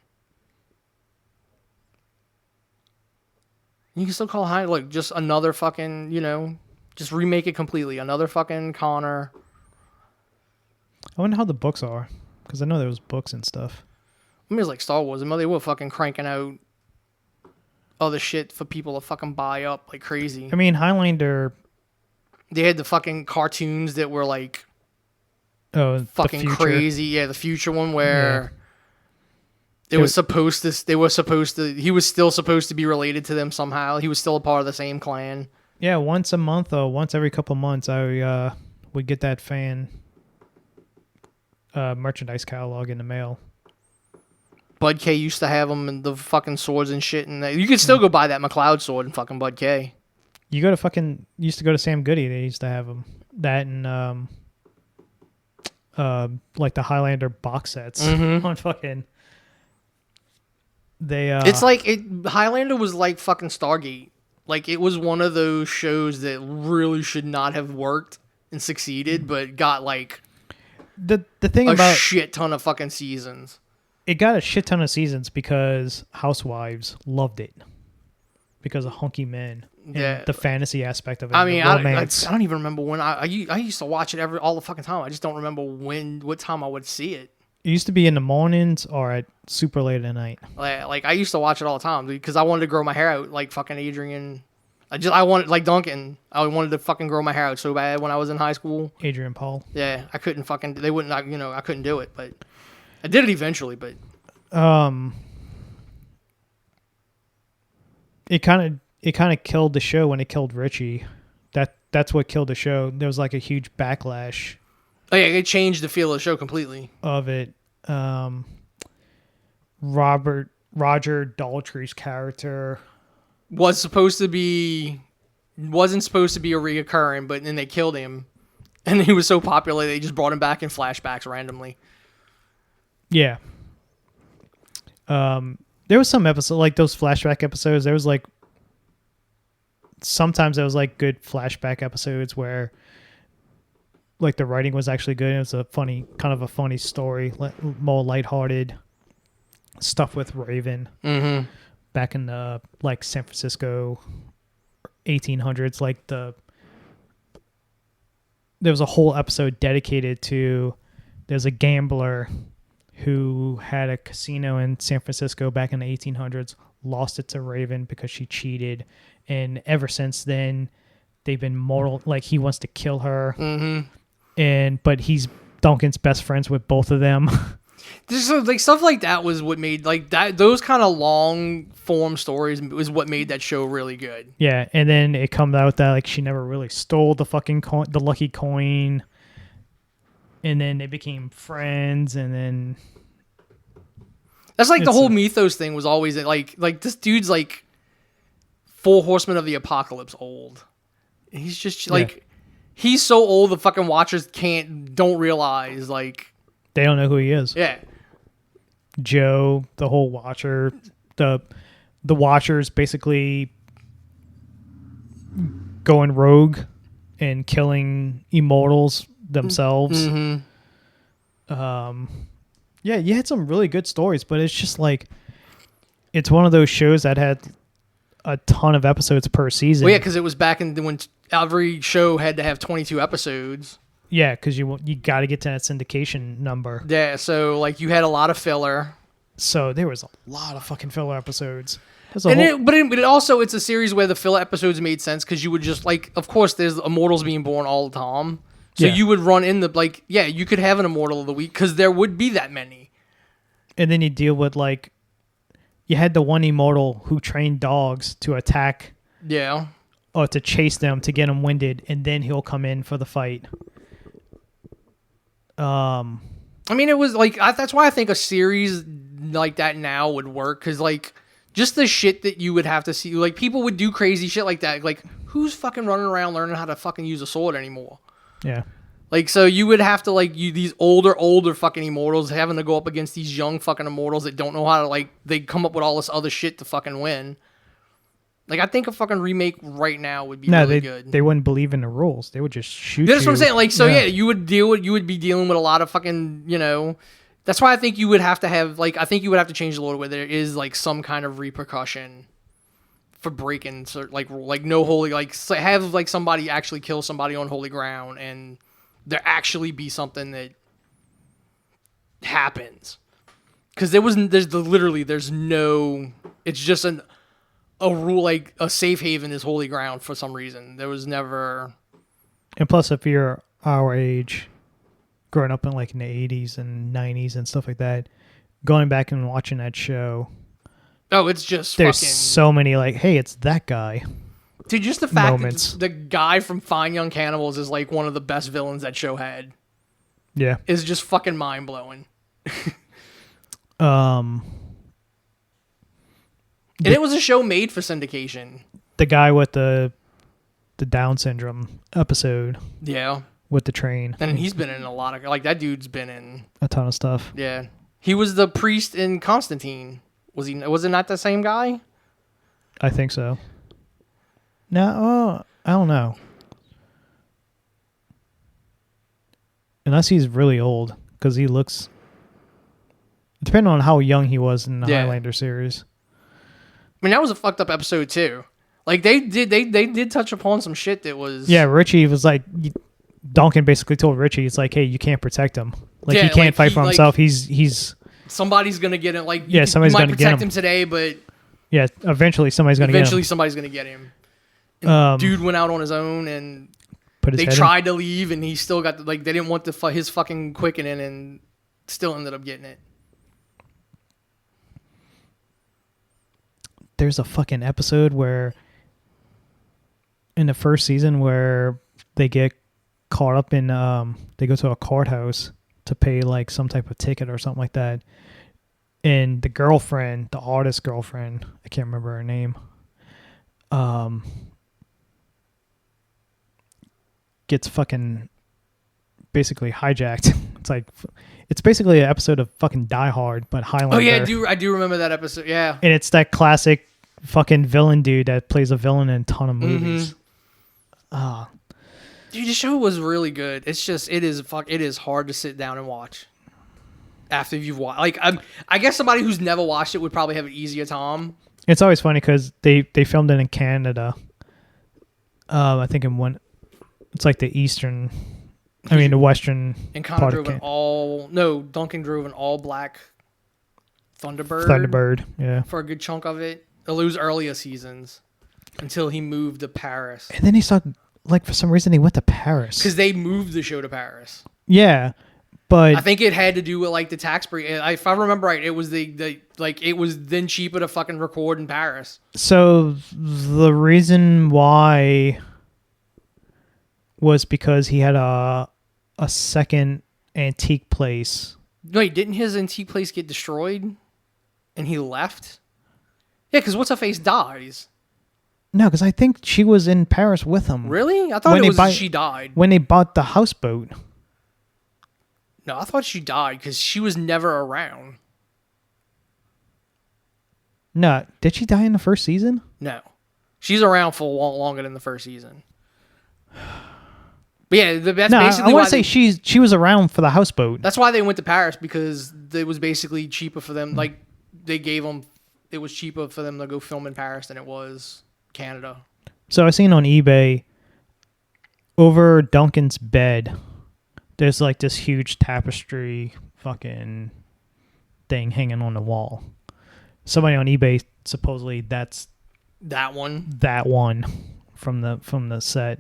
You can still call like just another fucking, just remake it completely. Another fucking Connor. I wonder how the books are, because I know there was books and stuff. I mean, it's like Star Wars. They were fucking cranking out other shit for people to fucking buy up like crazy. I mean, Highlander... They had the fucking cartoons that were like... fucking the crazy. Yeah, the future one where he was still supposed to be related to them somehow. He was still a part of the same clan. Yeah, once a month or once every couple months, I would get that fan merchandise catalog in the mail. Bud K used to have them and the fucking swords and shit, and you could still go buy that McLeod sword in fucking Bud K. You used to go to Sam Goody. They used to have them. That and like the Highlander box sets on fucking. It's like Highlander was like fucking Stargate. Like, it was one of those shows that really should not have worked and succeeded, but got like the thing a about shit ton of fucking seasons. It got a shit ton of seasons because Housewives loved it because of hunky men and the fantasy aspect of it. I mean, I romance. don't even remember when I used to watch it all the fucking time. I just don't remember what time I would see it. It used to be in the mornings or at super late at night. Like I used to watch it all the time because I wanted to grow my hair out like fucking Adrian. I wanted, like Duncan. I wanted to fucking grow my hair out so bad when I was in high school. Adrian Paul. Yeah, I couldn't fucking. They wouldn't. I couldn't do it, but I did it eventually. But it it kind of killed the show when it killed Richie. That's what killed the show. There was like a huge backlash Oh yeah, it changed the feel of the show completely. of it. Roger Daltrey's character. Wasn't supposed to be a reoccurring, but then they killed him, and he was so popular they just brought him back in flashbacks randomly. Yeah. There was some episode like those flashback episodes. There was like sometimes there was like good flashback episodes where like the writing was actually good. It was a funny story, more lighthearted stuff with Raven back in the like San Francisco 1800s. Like there was a whole episode dedicated to there's a gambler who had a casino in San Francisco back in the 1800s, lost it to Raven because she cheated, and ever since then they've been mortal. Like he wants to kill her, but he's Duncan's best friends with both of them. Just like stuff like that was what made like that those kind of long form stories was what made that show really good. Yeah, and then it comes out that like she never really stole the fucking the lucky coin, and then they became friends, and then that's like the whole mythos thing was always like this dude's like 4 Horsemen of the Apocalypse old. He's just like he's so old the fucking Watchers don't realize like they don't know who he is. Yeah. Joe, the whole Watcher, the Watchers basically going rogue and killing immortals themselves. Yeah, you had some really good stories, but it's just like it's one of those shows that had a ton of episodes per season. Well, yeah, because it was back in when every show had to have 22 episodes. Yeah, because you got to get to that syndication number. Yeah, so like you had a lot of filler. So there was a lot of fucking filler episodes. But it also it's a series where the filler episodes made sense because you would just like, of course, there's immortals being born all the time. So you would run in you could have an immortal of the week because there would be that many. And then you deal with like, you had the one immortal who trained dogs to attack. Yeah. Or to chase them to get them winded, and then he'll come in for the fight. I mean, it was like that's why I think a series like that now would work because like just the shit that you would have to see, like people would do crazy shit like that. Like who's fucking running around learning how to fucking use a sword anymore? Yeah. Like so you would have to like these older fucking immortals having to go up against these young fucking immortals that don't know how to like they come up with all this other shit to fucking win. Like, I think a fucking remake right now would be really good. They wouldn't believe in the rules. They would just shoot That's what I'm saying. Like, so you would be dealing with a lot of fucking, that's why I think you would have to have, like, I think you would have to change the law where there is, like, some kind of repercussion for breaking, like no holy, like, have, like, somebody actually kill somebody on holy ground and there actually be something that happens. Because there's no, it's just a rule, like a safe haven is holy ground for some reason. There was never. And plus, if you're our age, growing up in like in the 80s and 90s and stuff like that, going back and watching that show. Oh, it's just there's so many like, hey, it's that guy. Dude, just the fact that the guy from Fine Young Cannibals is like one of the best villains that show had. Yeah. Is just fucking mind blowing. And it was a show made for syndication. The guy with the Down syndrome episode. Yeah. With the train. And he's been in a lot of... Like, that dude's been in... a ton of stuff. Yeah. He was the priest in Constantine. Was it not the same guy? I think so. No, I don't know. Unless he's really old. Because he looks... Depending on how young he was in the Highlander series. I mean, that was a fucked up episode too. Like they did touch upon some shit that was. Yeah, Richie was like, Duncan basically told Richie, it's like, hey, you can't protect him. Like he can't fight for himself. He's somebody's gonna get him. Like somebody's gonna protect him today, but eventually somebody's gonna get him. Somebody's gonna get him. And dude went out on his own, and they tried to leave, and he still got they didn't want his fucking quickening, and still ended up getting it. There's a fucking episode where in the first season where they get caught up in they go to a courthouse to pay like some type of ticket or something like that, and the girlfriend, the artist girlfriend, I can't remember her name, gets fucking basically hijacked. It's basically an episode of fucking Die Hard, but Highlander. Oh yeah, I do remember that episode. Yeah, and it's that classic fucking villain dude that plays a villain in a ton of movies. Dude, the show was really good. It's just it is hard to sit down and watch after you've watched. Like I guess somebody who's never watched it would probably have an easier time. It's always funny because they filmed it in Canada. I think it's like the eastern. The western. And Connor drove Duncan drove an all black Thunderbird. Thunderbird, yeah. For a good chunk of it. It was earlier seasons until he moved to Paris. And then he saw, like, for some reason he went to Paris. Because they moved the show to Paris. Yeah, but I think it had to do with like the tax break. If I remember right, it was it was then cheaper to fucking record in Paris. So the reason why was because he had a second antique place. Wait, didn't his antique place get destroyed and he left? Yeah, because what's her face dies. No, because I think she was in Paris with him. Really? I thought she died. When they bought the houseboat. No, I thought she died because she was never around. No, did she die in the first season? No. She's around for longer than the first season. But yeah, that's basically I want to say she was around for the houseboat. That's why they went to Paris, because it was basically cheaper for them. Like, it was cheaper for them to go film in Paris than it was Canada. So I seen on eBay, over Duncan's bed, there's like this huge tapestry fucking thing hanging on the wall. Somebody on eBay, supposedly that's that one from the set.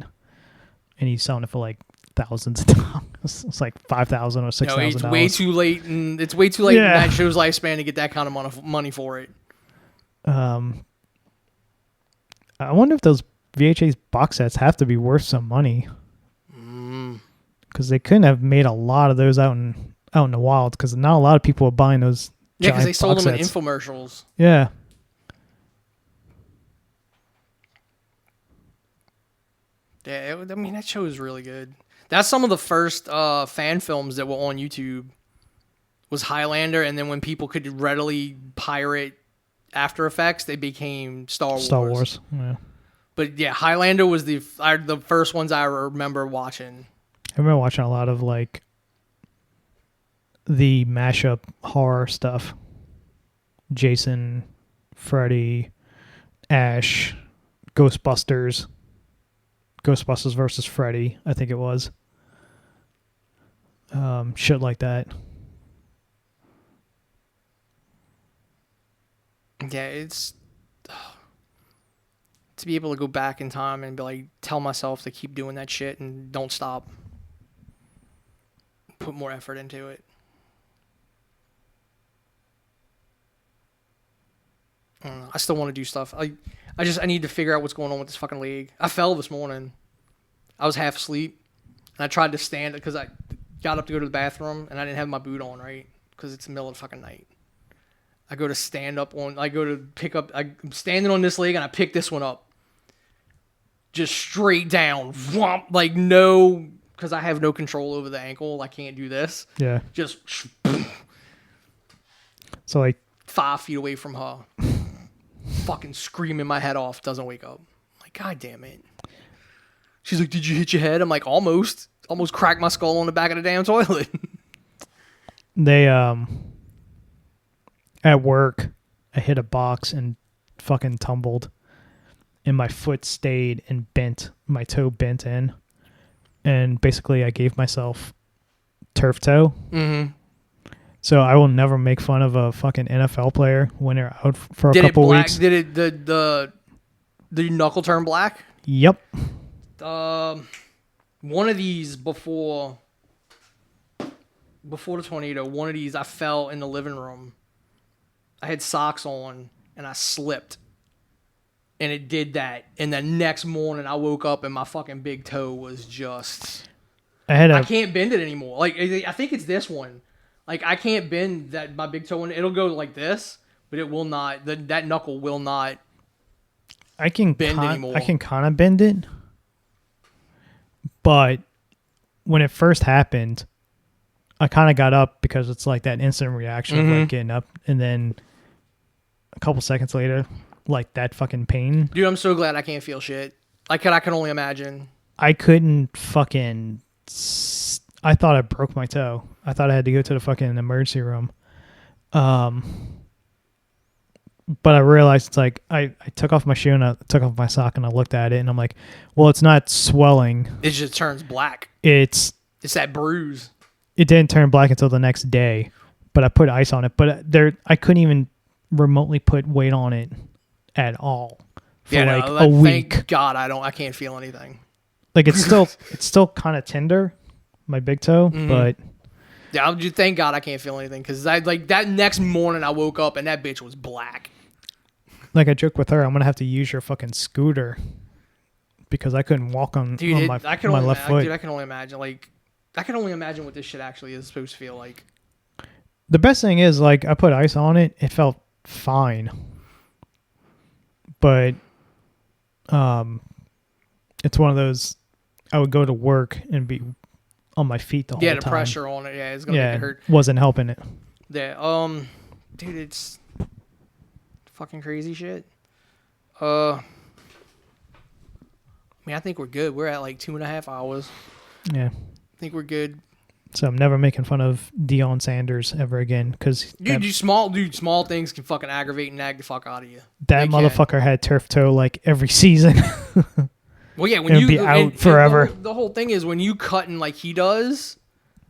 And he's selling it for like thousands of dollars. It's like $5,000 or $6,000. No, it's way too late, and it's way too late in that show's lifespan to get that kind of money for it. I wonder if those VHS box sets have to be worth some money, because they couldn't have made a lot of those out in the wild. Because not a lot of people are buying those. Yeah, because they sold them sets. in infomercials. Yeah. Yeah, that show is really good. That's some of the first fan films that were on YouTube. Was Highlander, and then when people could readily pirate After Effects, they became Star Wars. Star Wars, yeah. But yeah, Highlander was the first ones I remember watching. I remember watching a lot of like the mashup horror stuff. Jason, Freddy, Ash, Ghostbusters versus Freddy, I think it was. Shit like that. Yeah, it's to be able to go back in time and be like, tell myself to keep doing that shit and don't stop. Put more effort into it. I don't know. I still want to do stuff. I need to figure out what's going on with this fucking league. I fell this morning. I was half asleep, and I tried to stand because I got up to go to the bathroom, and I didn't have my boot on, right? Because it's the middle of the fucking night. I go to stand up on, I go to pick up, I'm standing on this leg, and I pick this one up. Just straight down. Whomp, like no, because I have no control over the ankle. I can't do this. Yeah. Just. So like 5 feet away from her. Fucking screaming my head off. Doesn't wake up. I'm like, God damn it. She's like, did you hit your head? I'm like, almost. Almost cracked my skull on the back of the damn toilet. They, at work, I hit a box and fucking tumbled. And my foot stayed and bent. My toe bent in. And basically, I gave myself turf toe. Mm-hmm. So I will never make fun of a fucking NFL player when they're out for a couple weeks. Did it the knuckle turn black? Yep. One of these before the tornado, one of these I fell in the living room. I had socks on and I slipped. and it did that. And the next morning, I woke up and my fucking big toe was just. I can't bend it anymore. Like I think it's this one. Like I can't bend that my big toe. It'll go like this, but it will not. That knuckle will not. I can bend anymore. I can kind of bend it, but when it first happened, I kind of got up because it's like that instant reaction of like getting up, and then a couple seconds later, like that fucking pain. Dude, I'm so glad I can't feel shit. I can only imagine. I couldn't fucking. I thought I broke my toe. I thought I had to go to the fucking emergency room. But I realized it's like I took off my shoe and I took off my sock and I looked at it and I'm like, well, it's not swelling. It just turns black. It's that bruise. It didn't turn black until the next day, but I put ice on it. But I couldn't even remotely put weight on it at all for a week. Thank God I can't feel anything. Like it's still kind of tender, my big toe, but. Yeah, thank God I can't feel anything because that next morning I woke up and that bitch was black. Like I joked with her, I'm gonna have to use your fucking scooter because I couldn't walk on my left foot. Dude, I can only imagine. Like, I can only imagine what this shit actually is supposed to feel like. The best thing is, like, I put ice on it; it felt fine. But, it's one of those. I would go to work and be on my feet the whole time. Yeah, the pressure on it. Yeah, it's gonna make it hurt. Wasn't helping it. Yeah. Dude, it's fucking crazy shit. I mean, I think we're good. We're at like 2.5 hours. Yeah. I think we're good. So I'm never making fun of Deion Sanders ever again because small things can fucking aggravate and nag the fuck out of you. That motherfucker had turf toe like every season. Well, yeah, when you be out forever. The whole thing is when you cutting like he does.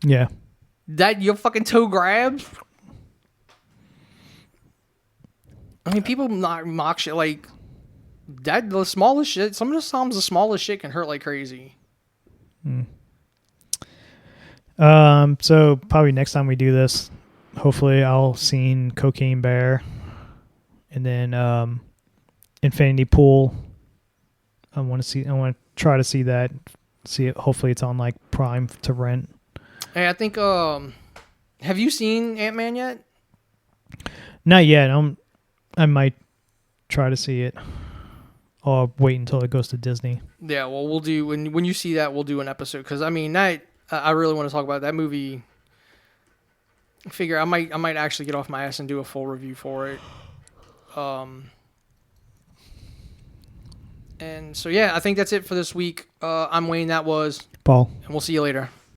Yeah. That your fucking toe grabs. I mean, people mock shit like that. The smallest shit. Sometimes the smallest shit can hurt like crazy. So probably next time we do this, hopefully I'll seen Cocaine Bear, and then Infinity Pool. I want to try to see that. See it. Hopefully it's on like Prime to rent. Hey, I think. Have you seen Ant-Man yet? Not yet. I might try to see it. Or wait until it goes to Disney. Yeah, well, we'll do when you see that, we'll do an episode because I mean, I really want to talk about that movie. I figure I might actually get off my ass and do a full review for it. And so yeah, I think that's it for this week. I'm Wayne. That was Paul, and we'll see you later.